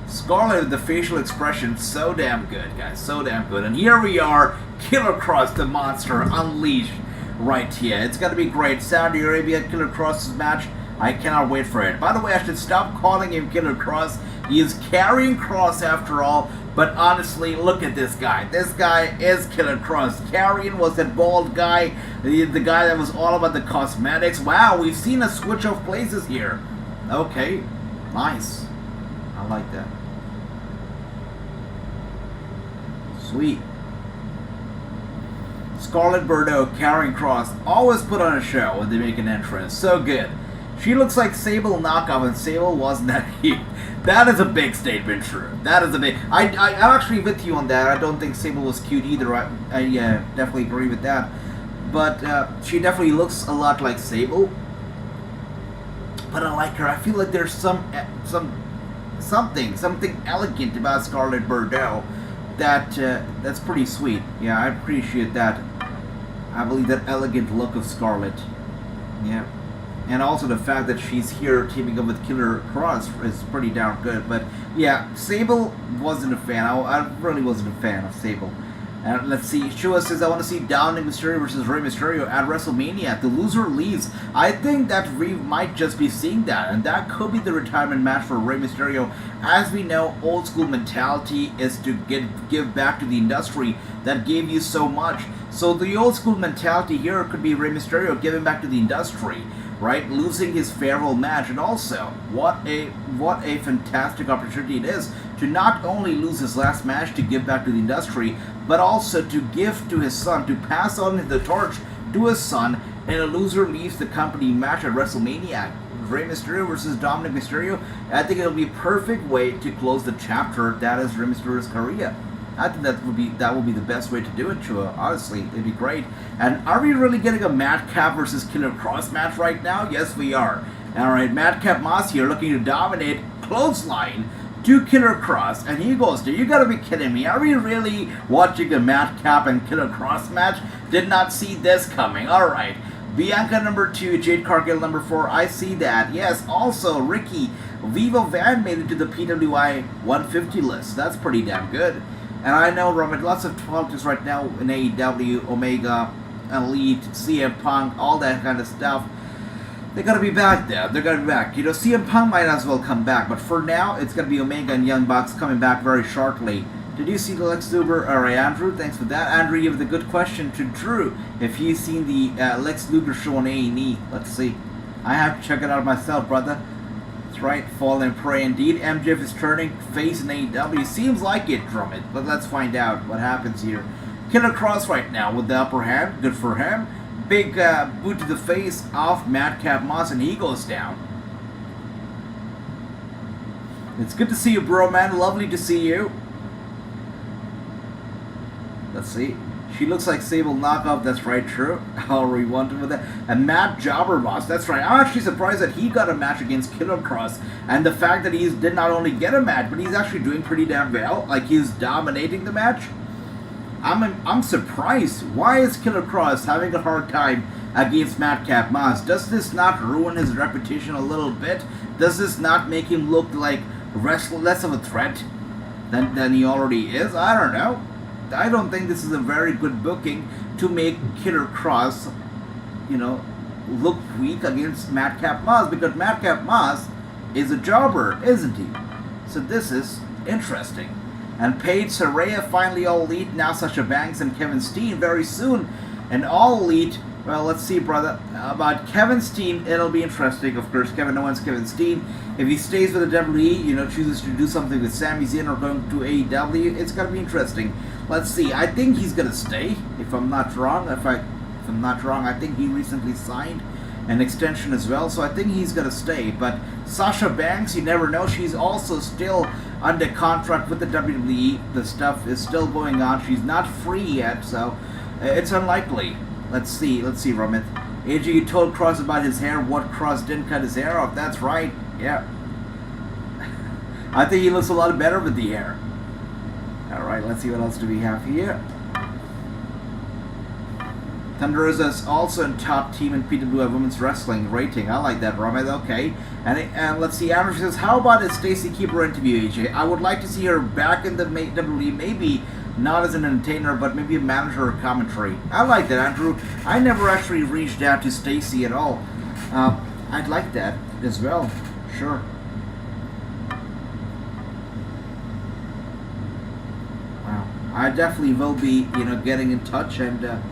A: Scarlett with the facial expression, so damn good, guys. So damn good. And here we are, Killer Kross, the monster, unleashed right here. It's going to be great. Saudi Arabia, Killer Kross's match. I cannot wait for it. By the way, I should stop calling him Killer Kross. He is Karrion Kross after all. But honestly, look at this guy. This guy is Killer Kross. Karrion was that bald guy, the guy that was all about the cosmetics. Wow, we've seen a switch of places here. Okay, nice. I like that. Sweet. Scarlett Bordeaux, Karrion Kross, always put on a show when they make an entrance. So good. She looks like Sable knockoff, and Sable wasn't that cute. That is a big statement, true. That is a big... I'm actually with you on that. I don't think Sable was cute either. I definitely agree with that. But she definitely looks a lot like Sable. But I like her. I feel like there's something elegant about Scarlett Bordeaux that's pretty sweet. Yeah, I appreciate that. I believe that elegant look of Scarlett. Yeah. And also the fact that she's here teaming up with Killer Kross is pretty darn good. But yeah, Sable wasn't a fan. I really wasn't a fan of Sable. And let's see, Shua says, I want to see Dominic Mysterio versus Rey Mysterio at WrestleMania. The loser leaves. I think that we might just be seeing that. And that could be the retirement match for Rey Mysterio. As we know, old school mentality is to give back to the industry that gave you so much. So the old school mentality here could be Rey Mysterio giving back to the industry. Right, losing his farewell match, and also what a fantastic opportunity it is to not only lose his last match to give back to the industry, but also to give to his son, to pass on the torch to his son in a loser leaves the company match at WrestleMania. Rey Mysterio versus Dominic Mysterio. I think it'll be a perfect way to close the chapter that is Rey Mysterio's career. I think that would be the best way to do it, Chua. Honestly, it'd be great. And are we really getting a Madcap versus Killer Kross match right now? Yes, we are. Alright, Madcap Moss here looking to dominate clothesline to Killer Kross. And he goes, you gotta be kidding me. Are we really watching a Madcap and Killer Kross match? Did not see this coming. Alright. Bianca number 2, Jade Cargill number 4. I see that. Yes, also Ricky Vivo Van made it to the PWI 150 list. That's pretty damn good. And I know, Roman, lots of talks right now in AEW, Omega, Elite, CM Punk, all that kind of stuff. They're going to be back there. They're going to be back. You know, CM Punk might as well come back. But for now, it's going to be Omega and Young Bucks coming back very shortly. Did you see the Lex Luger? Alright, Andrew, thanks for that. Andrew, you have the good question to Drew. If he's seen the Lex Luger show on A&E. Let's see. I have to check it out myself, brother. Right, fall and pray indeed. MJF is turning face in AEW. Seems like it, Drummond, but let's find out what happens here. Killer Kross right now with the upper hand. Good for him. Big boot to the face of Madcap Moss, and he goes down. It's good to see you, bro, man. Lovely to see you. Let's see. She looks like Sable knockoff, that's right, true. How are we wanting with that? And Matt Jobber Boss, that's right. I'm actually surprised that he got a match against Killer Kross. And the fact that he did not only get a match, but he's actually doing pretty damn well. Like, he's dominating the match. I'm surprised. Why is Killer Kross having a hard time against Madcap Moss? Does this not ruin his reputation a little bit? Does this not make him look like less of a threat? than he already is. I don't know. I don't think this is a very good booking to make Killer Kross, you know, look weak against Madcap Moss, because Madcap Moss is a jobber, isn't he? So this is interesting. And Paige, Saraya finally all elite. Now Sasha Banks and Kevin Steen very soon. And all elite. Well, let's see, brother. About Kevin Steen, it'll be interesting. Of course, Kevin Owens, Kevin Steen. If he stays with the WWE, you know, chooses to do something with Sami Zayn or going to AEW, it's gonna be interesting. Let's see. I think he's gonna stay. If I'm not wrong, if I'm not wrong, I think he recently signed an extension as well, so I think he's gonna stay. But Sasha Banks, you never know. She's also still under contract with the WWE. The stuff is still going on. She's not free yet, so it's unlikely. Let's see, Romit. AJ, you told Kross about his hair. What, Kross didn't cut his hair off? That's right. Yeah. I think he looks a lot better with the hair. Alright, let's see what else do we have here. Thunder is also in top team in PWI Women's Wrestling rating. I like that, Romit. Okay. And let's see, Amber says, how about a Stacy Keibler interview, AJ? I would like to see her back in the WWE, maybe not as an entertainer, but maybe a manager or commentary. I like that, Andrew. I never actually reached out to Stacy at all. I'd like that as well. Sure. Wow. I definitely will be, you know, getting in touch, and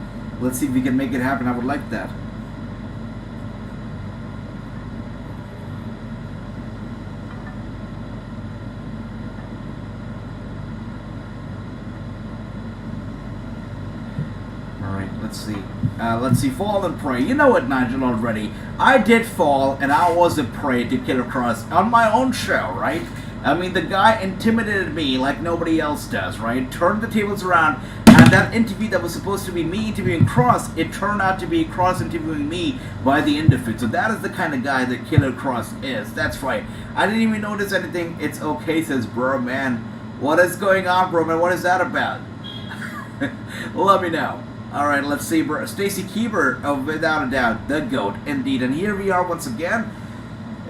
A: let's see if we can make it happen. I would like that. Let's see, fall and pray. You know what, Nigel, already. I did fall, and I was a prey to Killer Kross on my own show, right? I mean, the guy intimidated me like nobody else does, right? Turned the tables around, and that interview that was supposed to be me interviewing Kross, it turned out to be Kross interviewing me by the end of it. So that is the kind of guy that Killer Kross is. That's right. I didn't even notice anything. It's okay, says Bro Man. What is going on, Bro Man? What is that about? Let me know. Alright, let's see. Stacy Keibler, oh, without a doubt, the GOAT, indeed. And here we are once again.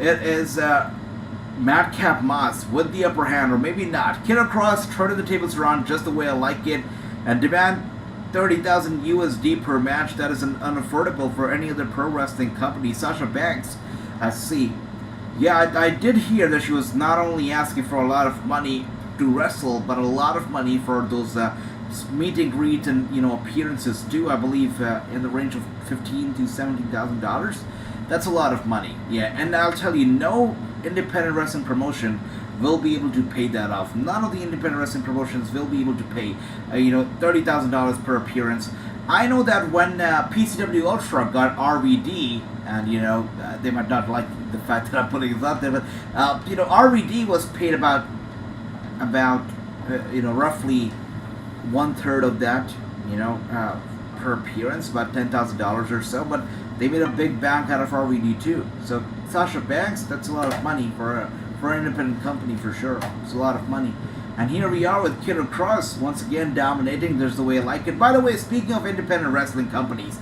A: It is Madcap Moss with the upper hand, or maybe not. Killer Kross turning the tables around just the way I like it, and demand 30,000 USD per match. That is unaffordable for any other pro wrestling company. Sasha Banks, I see. Yeah, I did hear that she was not only asking for a lot of money to wrestle, but a lot of money for those meet and greet and, you know, appearances too. I believe in the range of $15,000 to $17,000. That's a lot of money. Yeah, and I'll tell you, no independent wrestling promotion will be able to pay that off. None of the independent wrestling promotions will be able to pay, you know, $30,000 per appearance. I know that when PCW Ultra got RVD, and, you know, they might not like the fact that I'm putting it out there, but, you know, RVD was paid about you know, roughly 1/3 of that, you know, per appearance, about $10,000 or so, but they made a big bank out of RVD too. So Sasha Banks, that's a lot of money for an independent company for sure. It's a lot of money. And here we are with Killer Kross once again dominating. There's the way I like it. By the way, speaking of independent wrestling companies,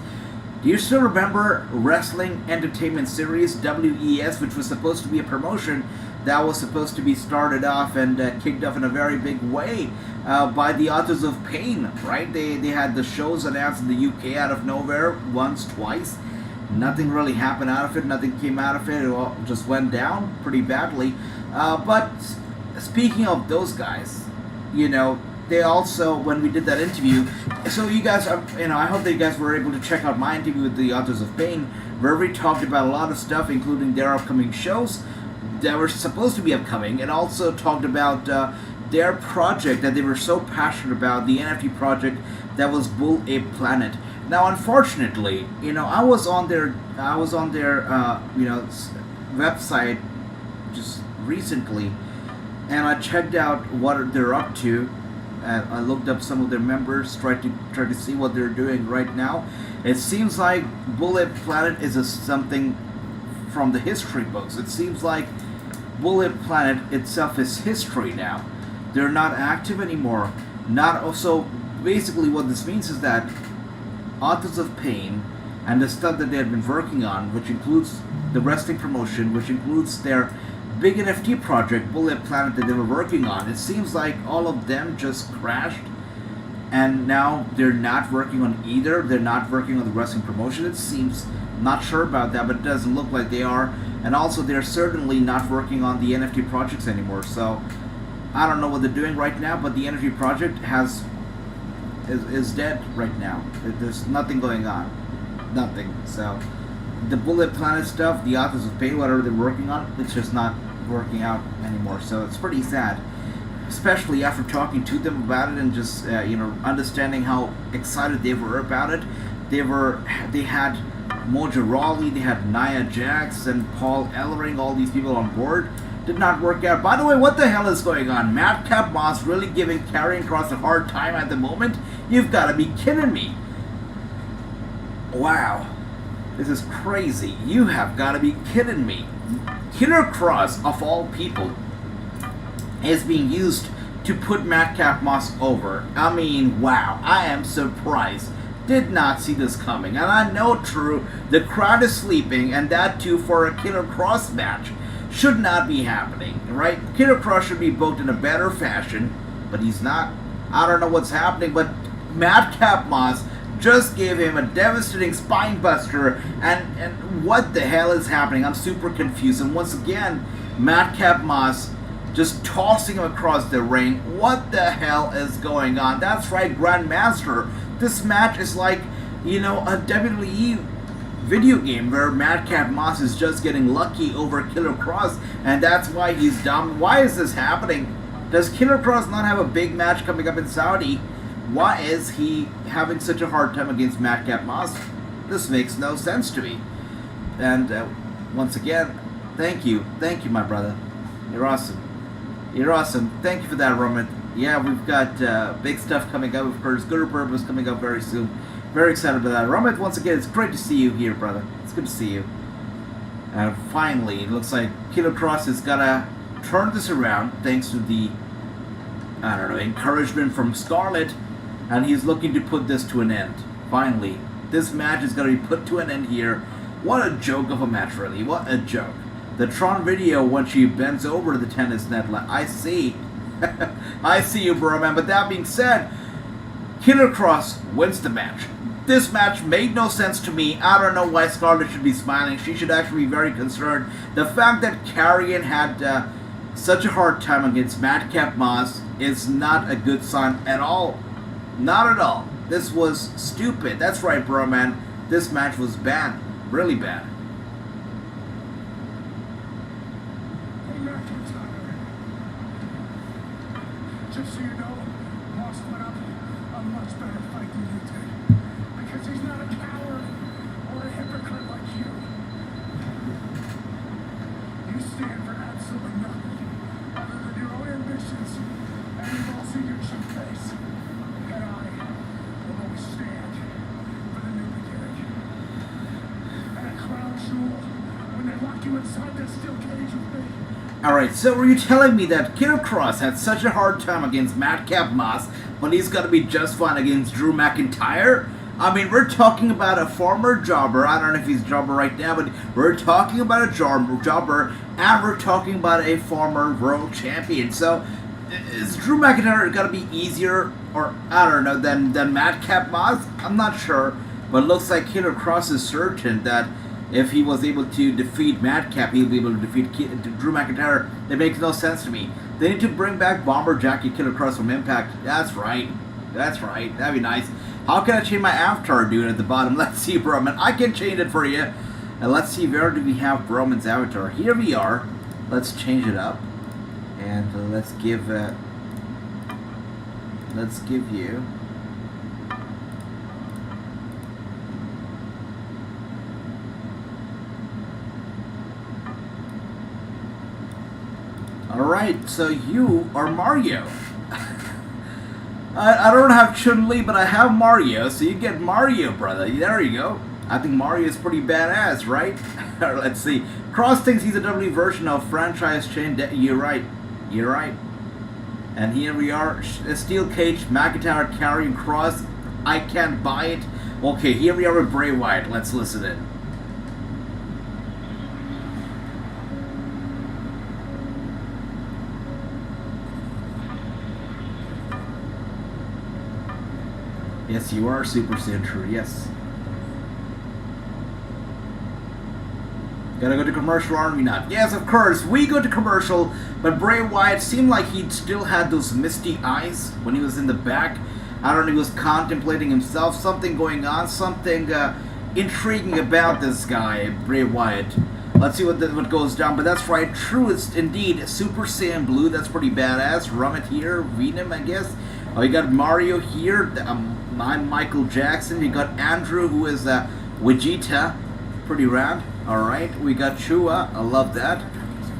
A: do you still remember Wrestling Entertainment Series, WES, which was supposed to be a promotion that was supposed to be started off and kicked off in a very big way by the Authors of Pain, right? They had the shows announced in the UK out of nowhere once, twice. Nothing really happened out of it. Nothing came out of it. It all just went down pretty badly. But speaking of those guys, you know, they also, when we did that interview, so you guys, you know, I hope that you guys were able to check out my interview with the Authors of Pain, where we talked about a lot of stuff, including their upcoming shows that were supposed to be upcoming, and also talked about their project that they were so passionate about, the NFT project that was Bull Ape Planet. Now, unfortunately, you know, I was on their you know, website just recently, and I checked out what they're up to. I looked up some of their members, tried to see what they're doing right now. It seems like Bull Ape Planet is something from the history books. It seems like Bull Ape Planet itself is history now. They're not active anymore. So basically what this means is that Authors of Pain and the stuff that they have been working on, which includes the wrestling promotion, which includes their big NFT project, Bullet Planet, that they were working on. It seems like all of them just crashed, and now they're not working on either. They're not working on the wrestling promotion, it seems. Not sure about that, but it doesn't look like they are. And also, they're certainly not working on the NFT projects anymore. So, I don't know what they're doing right now, but the NFT project is dead right now. There's nothing going on. Nothing. So, the Bullet Planet stuff, the Authors of Pain, whatever they're working on, it's just not working out anymore. So, it's pretty sad. Especially after talking to them about it and just, understanding how excited they were about it. They had Mojo Rawley, they had Nia Jax and Paul Ellering, all these people on board. Did not work out. By the way, what the hell is going on? Madcap Moss really giving Karrion Kross a hard time at the moment? You've got to be kidding me. Wow. This is crazy. You have got to be kidding me. Killer Kross, of all people, is being used to put Madcap Moss over. I mean, wow. I am surprised. Did not see this coming. And I know, true, the crowd is sleeping, and that too for a Killer Kross match. Should not be happening, right? Killer Kross should be booked in a better fashion, but he's not. I don't know what's happening, but Madcap Moss just gave him a devastating spine buster, and what the hell is happening? I'm super confused. And once again, Madcap Moss just tossing him across the ring. What the hell is going on? That's right, Grandmaster. This match is like, a WWE video game where Madcap Moss is just getting lucky over Killer Kross, and that's why he's dominant. Why is this happening? Does Killer Kross not have a big match coming up in Saudi? Why is he having such a hard time against Madcap Moss? This makes no sense to me. And once again, thank you, my brother. You're awesome. You're awesome. Thank you for that, Roman. Yeah, we've got big stuff coming up. Of course, Gooder Purpose coming up very soon. Very excited about that. Roman, once again, it's great to see you here, brother. It's good to see you. And finally, it looks like Killer Kross is gonna turn this around thanks to the, encouragement from Scarlett, and he's looking to put this to an end. Finally, this match is gonna be put to an end here. What a joke of a match, really. What a joke. The Tron video when she bends over the tennis net, I see. I see you, bro, man. But that being said, Killer Kross wins the match. This match made no sense to me. I don't know why Scarlett should be smiling. She should actually be very concerned. The fact that Karrion had such a hard time against Madcap Moss is not a good sign at all. Not at all. This was stupid. That's right, bro, man. This match was bad. Really bad.
B: Just so you know, Moss put up a much better fight than you did. Because he's not a coward or a hypocrite like you. You stand for absolutely nothing other than your own ambitions, and you've all seen your cheap face. And I will always stand for the new beginning. And a crown jewel when they lock you inside that steel cage with me.
A: Alright, so were you telling me that Killer Kross had such a hard time against Madcap Moss, but he's gonna be just fine against Drew McIntyre? I mean, we're talking about a former jobber. I don't know if he's a jobber right now, but we're talking about a jobber, and we're talking about a former world champion. So, is Drew McIntyre gonna be easier, or I don't know, than Madcap Moss? I'm not sure, but it looks like Killer Kross is certain that if he was able to defeat Madcap, he'll be able to defeat Drew McIntyre. It makes no sense to me. They need to bring back Bomber Jackie Killer Kross from Impact. That's right. That's right. That'd be nice. How can I change my avatar, dude, at the bottom? Let's see, Broman. I can change it for you. And let's see, where do we have Broman's avatar? Here we are. Let's change it up. And let's give you... Alright, so you are Mario. I don't have Chun-Li, but I have Mario, so you get Mario, brother. There you go. I think Mario is pretty badass, right? Let's see. Kross thinks he's a WWE version of franchise chain. You're right. You're right. And here we are. A steel cage, McIntyre, Karrion, Kross. I can't buy it. Okay, here we are with Bray Wyatt. Let's listen in. Yes, you are Super Saiyan True, yes. Gotta go to commercial, aren't we not? Yes, of course, we go to commercial, but Bray Wyatt seemed like he still had those misty eyes when he was in the back. I don't know, he was contemplating himself, something going on, something intriguing about this guy, Bray Wyatt. Let's see what goes down, but that's right, True is indeed Super Saiyan Blue, that's pretty badass. Rummet here, Venom, I guess. Oh, you got Mario here, I'm Michael Jackson, you got Andrew, who is Vegeta, pretty rad. Alright, we got Chua, I love that.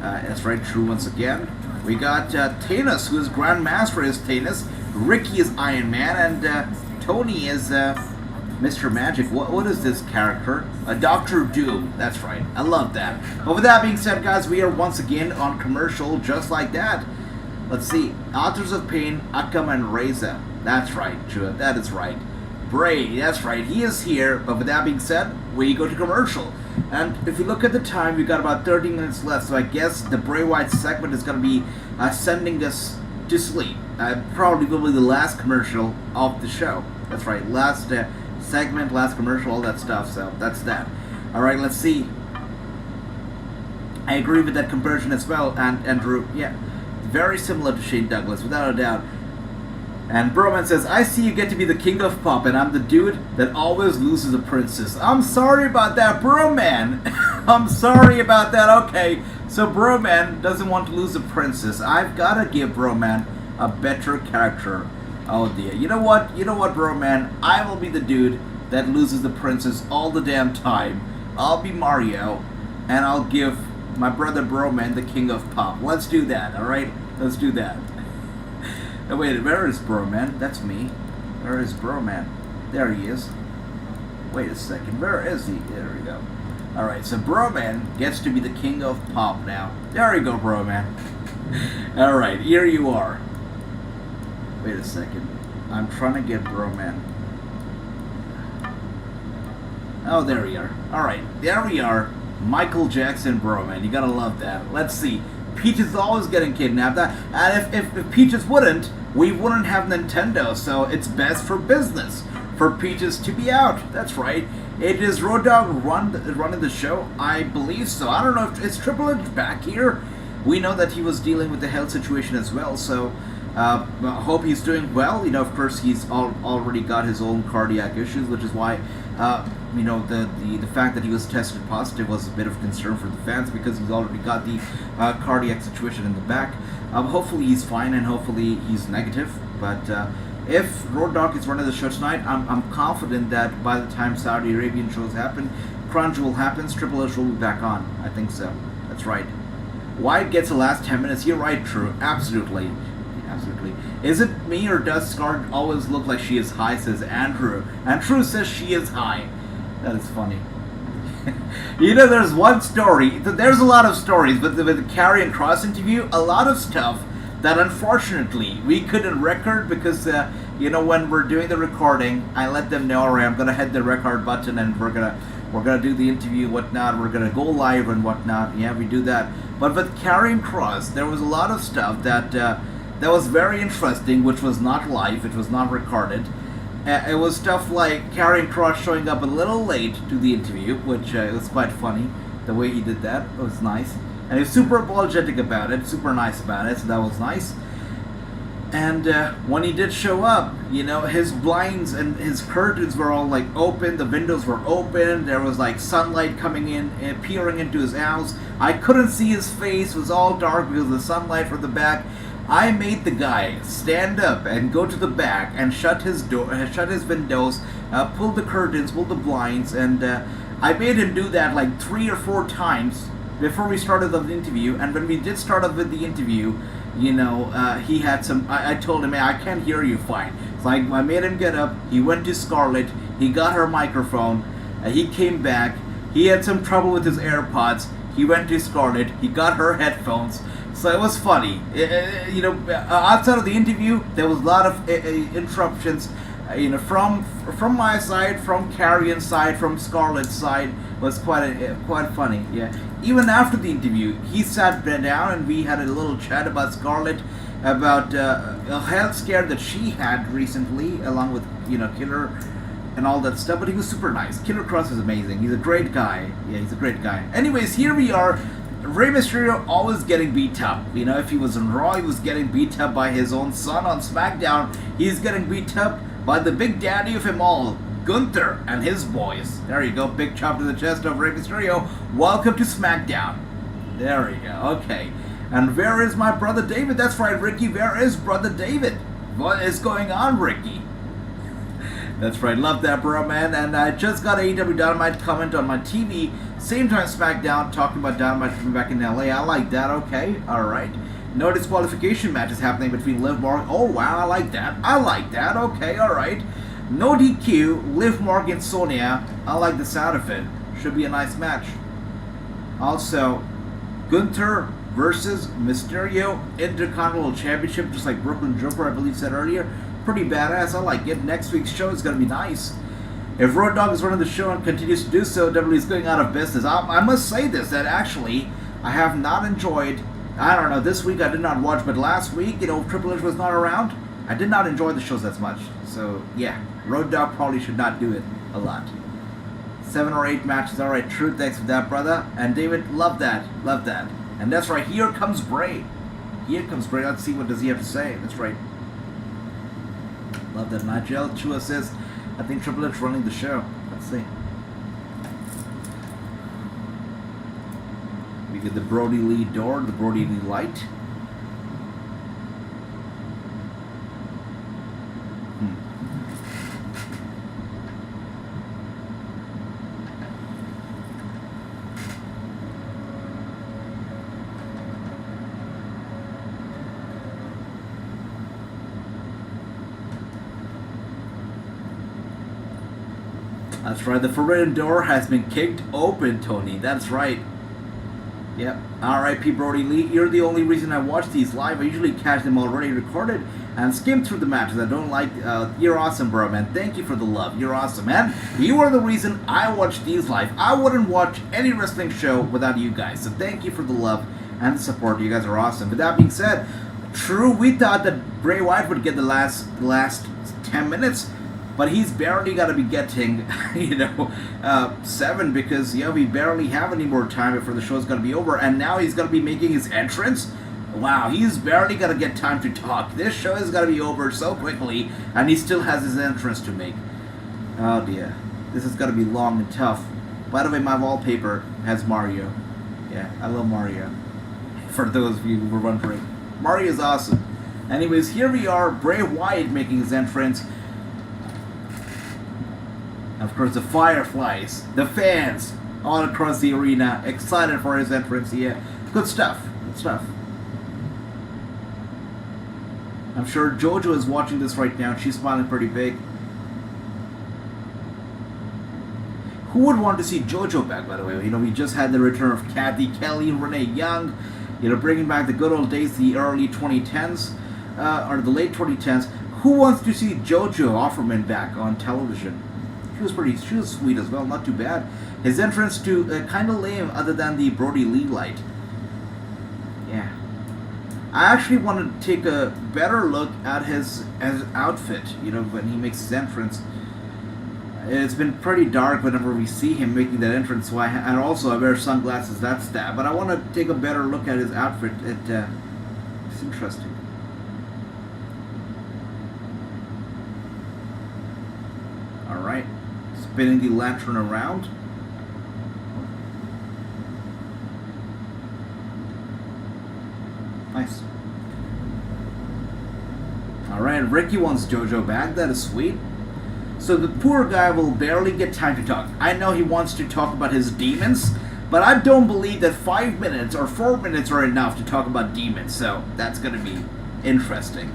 A: That's right, True once again. We got Thanos, who is Grandmaster is Thanos. Ricky is Iron Man, and Tony is Mr. Magic. What is this character? Dr. Doom, that's right. I love that. But with that being said, guys, we are once again on commercial, just like that. Let's see. Authors of Pain, Akam and Reza. That's right, Chua, that is right. Bray, that's right, he is here. But with that being said, we go to commercial. And if you look at the time, we've got about 30 minutes left, so I guess the Bray Wyatt segment is going to be sending us to sleep. Probably will be the last commercial of the show. That's right, last segment, last commercial, all that stuff, so that's that. Alright, let's see. I agree with that comparison as well, and Andrew, yeah, very similar to Shane Douglas, without a doubt. And Broman says, I see you get to be the king of pop, and I'm the dude that always loses a princess. I'm sorry about that, Broman. I'm sorry about that, okay. So Broman doesn't want to lose a princess. I've got to give Broman a better character. Oh dear. You know what, Broman? I will be the dude that loses the princess all the damn time. I'll be Mario, and I'll give my brother Broman the king of pop. Let's do that, alright? Let's do that. Oh, wait, where is Broman? That's me. Where is Broman? There he is. Wait a second, where is he? There we go. Alright, so Broman gets to be the king of pop now. There you go, Broman. Alright, here you are. Wait a second. I'm trying to get Broman. Oh, there we are. Alright, there we are. Michael Jackson Broman. You gotta love that. Let's see. Peach is always getting kidnapped. And if Peaches wouldn't, we wouldn't have Nintendo, so it's best for business for Peaches to be out. That's right. It is Road Dogg running the show? I believe so. I don't know if it's Triple H back here. We know that he was dealing with the health situation as well, so hope he's doing well. You know, of course, he's already got his own cardiac issues, which is why you know, the fact that he was tested positive was a bit of concern for the fans because he's already got the cardiac situation in the back. Hopefully he's fine and hopefully he's negative. But if Road Dogg is running the show tonight, I'm confident that by the time Saudi Arabian shows happen, Crunch will happen, Triple H will be back on. I think so. That's right. Wyatt gets the last 10 minutes. You're right, True. Absolutely. Absolutely. Is it me or does Scarlett always look like she is high, says Andrew. And True says she is high. That is funny. You know, there's one story. There's a lot of stories, but with the Karrion Kross interview, a lot of stuff that unfortunately we couldn't record because, you know, when we're doing the recording, I let them know, alright, I'm gonna hit the record button and we're gonna do the interview, whatnot. We're gonna go live and whatnot. Yeah, we do that. But with Karrion Kross, there was a lot of stuff that was very interesting, which was not live. It was not recorded. It was stuff like Karrion Kross showing up a little late to the interview, which was quite funny. The way he did that, it was nice. And he was super apologetic about it, super nice about it, so that was nice. And when he did show up, you know, his blinds and his curtains were all like open, the windows were open, there was like sunlight coming in and peering into his house. I couldn't see his face, it was all dark because of the sunlight from the back. I made the guy stand up and go to the back and shut his windows, pull the curtains, pull the blinds, and I made him do that like 3 or 4 times before we started the interview. And when we did start up with the interview, you know, he had some. I told him, hey, I can't hear you fine. So I made him get up. He went to Scarlett. He got her microphone. He came back. He had some trouble with his AirPods. He went to Scarlett. He got her headphones. So it was funny. You know, outside of the interview, there was a lot of interruptions. You know, from my side, from Karrion's side, from Scarlett's side, was quite funny. Yeah, even after the interview, he sat down and we had a little chat about Scarlett, about a health scare that she had recently, along with, you know, Killer and all that stuff. But he was super nice. Killer Kross is amazing. He's a great guy. Yeah, he's a great guy. Anyways, here we are. Rey Mysterio always getting beat up. You know, if he was on Raw, he was getting beat up by his own son. On SmackDown, he's getting beat up by the big daddy of them all, Gunther and his boys. There you go, big chop to the chest of Rey Mysterio. Welcome to SmackDown. There we go, okay. And where is my brother David? That's right, Ricky, where is brother David? What is going on, Ricky? That's right, love that, bro, man. And I just got a AEW Dynamite comment on my TV, same time SmackDown, talking about Dynamite coming back in LA. I like that, okay, alright. No disqualification matches happening between Liv Morgan. Oh, wow, I like that. I like that, okay, alright. No DQ, Liv Morgan, Sonya. I like the sound of it. Should be a nice match. Also, Gunther versus Mysterio Intercontinental Championship, just like Brooklyn Joker, I believe, said earlier. Pretty badass. I like it. Next week's show is going to be nice. If Road Dogg is running the show and continues to do so, WWE is going out of business. I must say this, that actually, I have not enjoyed, I don't know, this week I did not watch, but last week, you know, Triple H was not around. I did not enjoy the shows as much. So, yeah, Road Dogg probably should not do it a lot. 7 or 8 matches. Alright, true, thanks for that, brother. And David, love that. Love that. And that's right, here comes Bray. Here comes Bray. Let's see what does he have to say. That's right. Love that. Nigel Chua says, I think Triple H running the show. Let's see. We get the Brody Lee door, the Brody Lee light. That's right, the forbidden door has been kicked open, Tony. That's right. Yep. R.I.P. Brody Lee. You're the only reason I watch these live. I usually catch them already recorded and skim through the matches. I don't like... you're awesome, bro, man. Thank you for the love. You're awesome, man. You are the reason I watch these live. I wouldn't watch any wrestling show without you guys. So thank you for the love and the support. You guys are awesome. With that being said, true, we thought that Bray Wyatt would get the last 10 minutes. But he's barely got to be getting, 7 because, we barely have any more time before the show's going to be over. And now he's going to be making his entrance. Wow, he's barely going to get time to talk. This show is going to be over so quickly, and he still has his entrance to make. Oh, dear. This is going to be long and tough. By the way, my wallpaper has Mario. Yeah, I love Mario. For those of you who were wondering. Mario's awesome. Anyways, here we are, Bray Wyatt making his entrance. Of course, the Fireflies, the fans, all across the arena, excited for his entrance here. Good stuff. Good stuff. I'm sure JoJo is watching this right now. She's smiling pretty big. Who would want to see JoJo back, by the way? We just had the return of Kathy Kelly, Renee Young. Bringing back the good old days, the early 2010s, or the late 2010s. Who wants to see JoJo Offerman back on television? She was sweet as well, not too bad. His entrance to kind of lame, other than the Brody Lee light. Yeah, I actually want to take a better look at his outfit. When he makes his entrance, it's been pretty dark whenever we see him making that entrance. So and also I wear sunglasses. That's that. But I want to take a better look at his outfit. It's interesting. All right. Spinning the lantern around. Nice. Alright, Ricky wants JoJo back. That is sweet. So the poor guy will barely get time to talk. I know he wants to talk about his demons, but I don't believe that 5 minutes or 4 minutes are enough to talk about demons. So that's going to be interesting.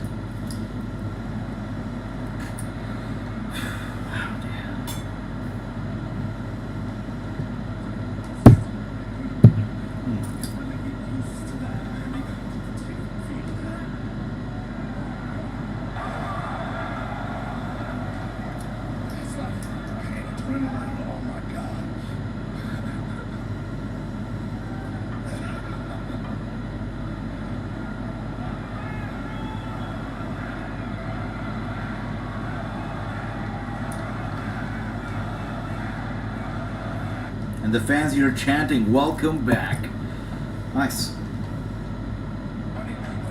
A: And the fans here chanting, "Welcome back." Nice.
E: When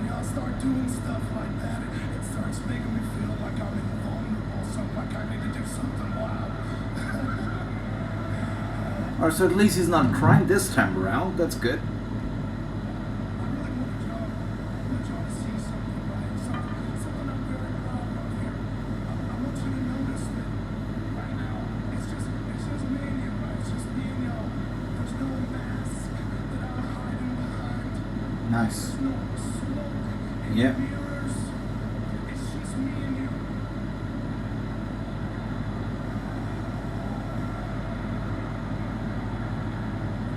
E: y'all start doing stuff like that, it starts making me feel like I'm invulnerable, so like I need to do something wild.
A: Alright, so at least he's not crying this time around. That's good.
E: I really wanted y'all to see something, right? Something I'm very proud of here. I want you to notice that right now, it's just me and you, right? It's just me and y'all. There's no mask that I'm hiding behind.
A: Nice.
E: There's no smoke in
A: Yep.
E: the mirrors. It's just me and you.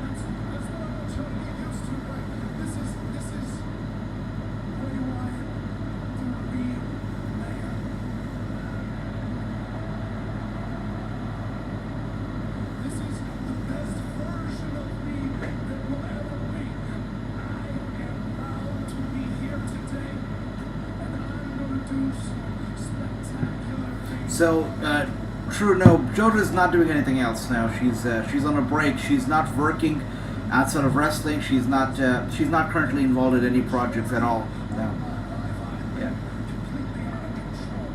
E: That's what I want y'all to get used to, right? This is Bray Wyatt, the real man. This is the best version of me that will ever be. I am proud to be here today, and I'm gonna do some spectacular things.
A: So, true, no, Joda's not doing anything else now. She's on a break. She's not working outside of wrestling. She's not currently involved in any projects at all. No. Yeah.
E: Completely out of control.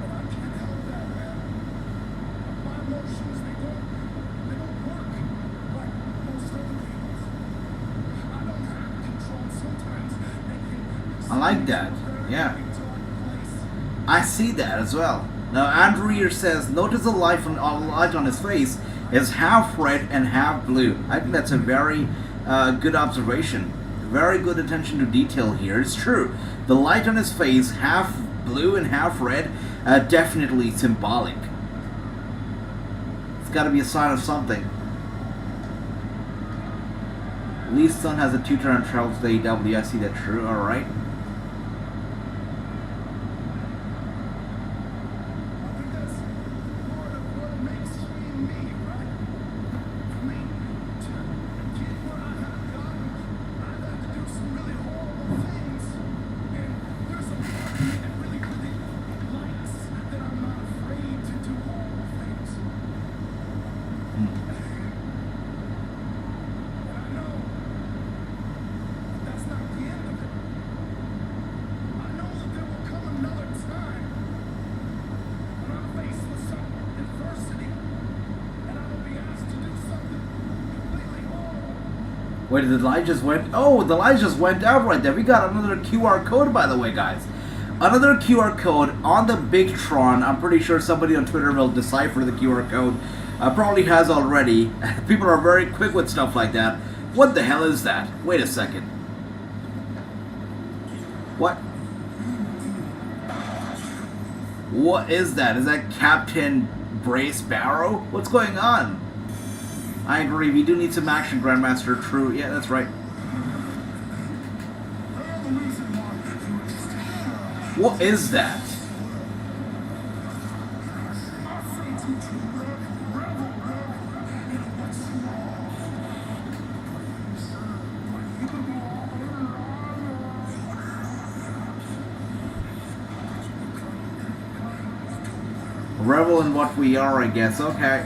E: But I can't help that, man. My emotions, they don't work like most other people's. I don't have control. Sometimes they can
A: I like that. Yeah.
E: dark place.
A: I see that as well. Now, Andrew here says, notice the light on his face is half red and half blue. I think that's a very good observation. Very good attention to detail here. It's true. The light on his face, half blue and half red, definitely symbolic. It's got to be a sign of something. Lee's son has a tutor and travels to AEW. I see that, true. Alright.
E: I think that's part of what makes me me, right? For me to get where I have gotten, I've had to do some really horrible things. And there's a part of me that really likes that I'm not afraid to do horrible things. And I know that that's not the end of it. I know that there will come another time when I'm faced with some adversity and I will be asked to do something completely horrible.
A: Wait, the light just went... Oh, the light just went out right there. We got another QR code, by the way, guys. Another QR code on the Big Tron. I'm pretty sure somebody on Twitter will decipher the QR code. Probably has already. People are very quick with stuff like that. What the hell is that? Wait a second. What? What is that? Is that Captain Bray Sparrow? What's going on? I agree. We do need some action, Grandmaster. True. Yeah, that's right. What is that? Revel in what we are, I guess. Okay.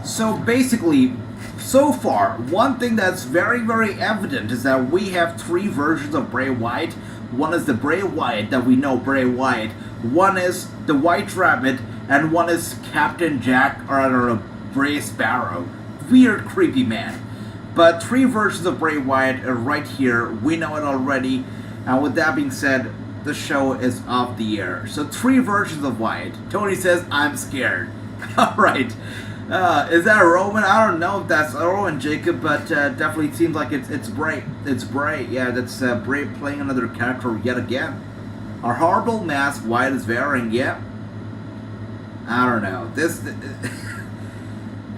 A: So basically, so far, one thing that's very, very evident is that we have three versions of Bray Wyatt. One is the Bray Wyatt that we know, Bray Wyatt. One is the White Rabbit, and one is Captain Jack, or I don't know, Bray Sparrow. Weird, creepy man. But three versions of Bray Wyatt are right here. We know it already. And with that being said, the show is off the air. So three versions of Wyatt. Tony says, I'm scared. Alright. Is that Roman? I don't know if that's Roman, Jacob, but definitely seems like it's Bray. It's Bray. Yeah, that's Bray playing another character yet again. A horrible mask Wyatt is wearing, yeah. I don't know.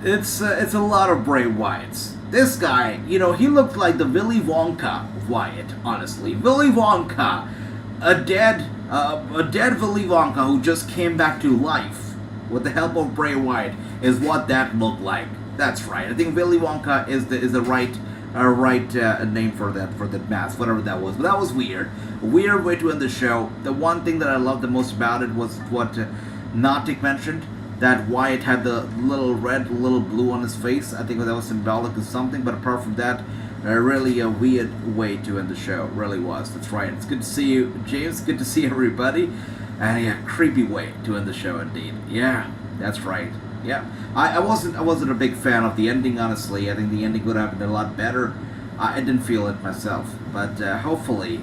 A: It's a lot of Bray Wyatts. This guy, you know, he looked like the Willy Wonka of Wyatt, honestly. Willy Wonka, a dead Willy Wonka who just came back to life with the help of Bray Wyatt is what that looked like. That's right. I think Willy Wonka is the right right name for that mask, whatever that was. But that was weird. A weird way to end the show. The one thing that I loved the most about it was what Natik mentioned, that Wyatt had the little red, little blue on his face. I think that was symbolic of something. But apart from that, really a weird way to end the show. It really was. That's right. It's good to see you, James. Good to see everybody. And yeah, creepy way to end the show indeed. Yeah, that's right. Yeah, I wasn't a big fan of the ending, honestly. I think the ending would have been a lot better. I didn't feel it myself, but hopefully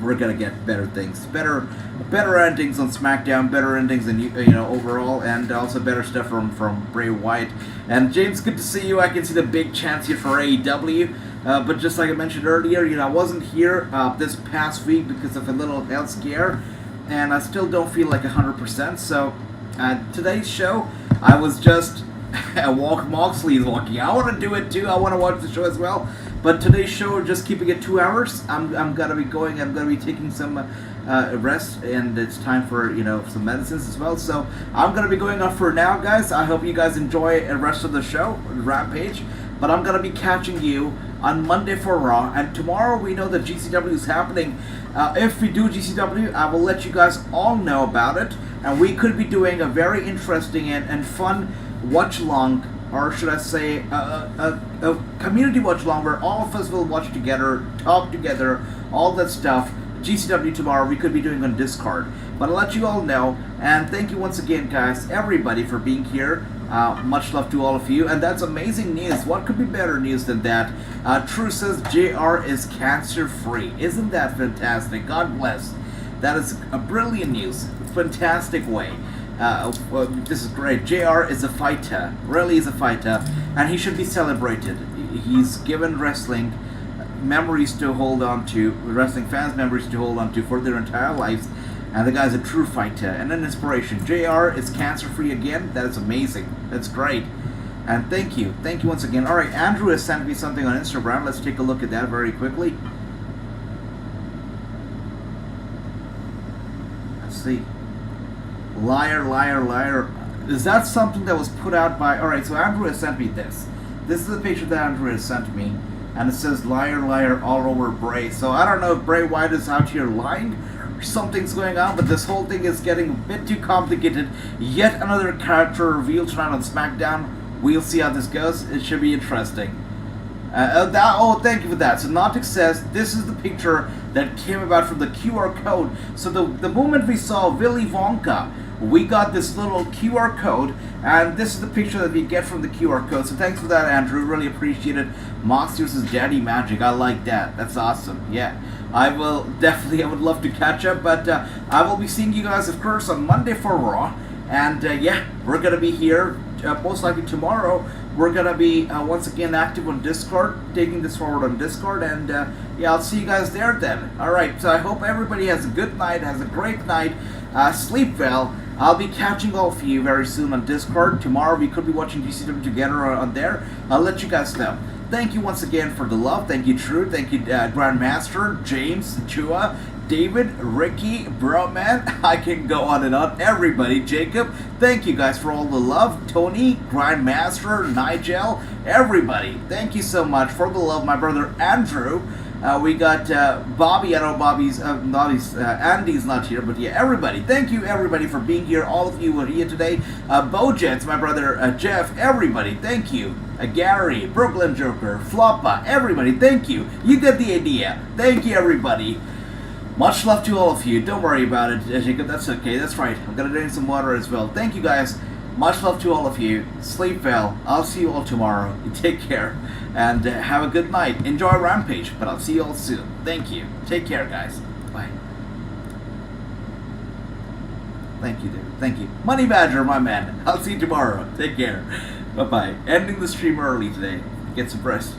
A: we're gonna get better things, better endings on SmackDown, better endings in overall, and also better stuff from Bray Wyatt. And James, good to see you. I can see the big chance here for AEW, but just like I mentioned earlier, I wasn't here this past week because of a little health scare, and I still don't feel like 100%. So today's show, I was just Moxley is walking. I want to do it too. I want to watch the show as well. But today's show, just keeping it 2 hours. I'm gonna be going. I'm gonna be taking some rest, and it's time for some medicines as well. So I'm gonna be going off for now, guys. I hope you guys enjoy the rest of the show, Rampage. But I'm gonna be catching you on Monday for Raw, and tomorrow we know that GCW is happening. If we do GCW, I will let you guys all know about it, and we could be doing a very interesting and fun watch-along, or should I say a community watch-along, where all of us will watch together, talk together, all that stuff. GCW tomorrow we could be doing on Discord, but I'll let you all know. And thank you once again, guys, everybody, for being here. Much love to all of you, and that's amazing news. What could be better news than that? True says JR is cancer-free. Isn't that fantastic? God bless. That is a brilliant news. Fantastic way. Well, this is great. JR is a fighter. Really is a fighter, and he should be celebrated. He's given wrestling memories to hold on to, wrestling fans memories to hold on to for their entire lives. And the guy's a true fighter and an inspiration. JR is cancer-free again. That is amazing. That's great. And thank you. Thank you once again. Alright, Andrew has sent me something on Instagram. Let's take a look at that very quickly. Let's see. Liar, liar, liar. Is that something that was put out by... Alright, so Andrew has sent me this. This is the picture that Andrew has sent me. And it says liar, liar all over Bray. So I don't know if Bray Wyatt is out here lying, something's going on, but this whole thing is getting a bit too complicated. Yet another character revealed tonight on SmackDown. We'll see how this goes. It should be interesting. Thank you for that. So Nautic says this is the picture that came about from the QR code. So the moment we saw Willy Wonka, we got this little QR code, and this is the picture that we get from the QR code. So thanks for that, Andrew. Really appreciate it. Monsters is Daddy Magic. I like that. That's awesome. Yeah. I would love to catch up, but I will be seeing you guys, of course, on Monday for Raw. And yeah, we're going to be here most likely tomorrow. We're going to be once again active on Discord, taking this forward on Discord. And yeah, I'll see you guys there then. Alright, so I hope everybody has a good night, has a great night. Sleep well. I'll be catching all of you very soon on Discord. Tomorrow we could be watching GCW together on there. I'll let you guys know. Thank you once again for the love. Thank you, True. Thank you, Grandmaster, James, Chua, David, Ricky, Broman. I can go on and on. Everybody, Jacob. Thank you guys for all the love. Tony, Grandmaster, Nigel, everybody. Thank you so much for the love. My brother Andrew. We got Bobby. I know Andy's not here, but yeah, everybody. Thank you, everybody, for being here. All of you were here today. Bojets, my brother Jeff, everybody. Thank you. Gary, Brooklyn Joker, Floppa, everybody. Thank you. You get the idea. Thank you, everybody. Much love to all of you. Don't worry about it, Jacob. That's okay. That's right. I'm gonna drink some water as well. Thank you, guys. Much love to all of you. Sleep well. I'll see you all tomorrow. Take care. And have a good night. Enjoy Rampage, but I'll see you all soon. Thank you. Take care, guys. Bye. Thank you, dude. Thank you. Money Badger, my man. I'll see you tomorrow. Take care. Bye-bye. Ending the stream early today. Get some rest.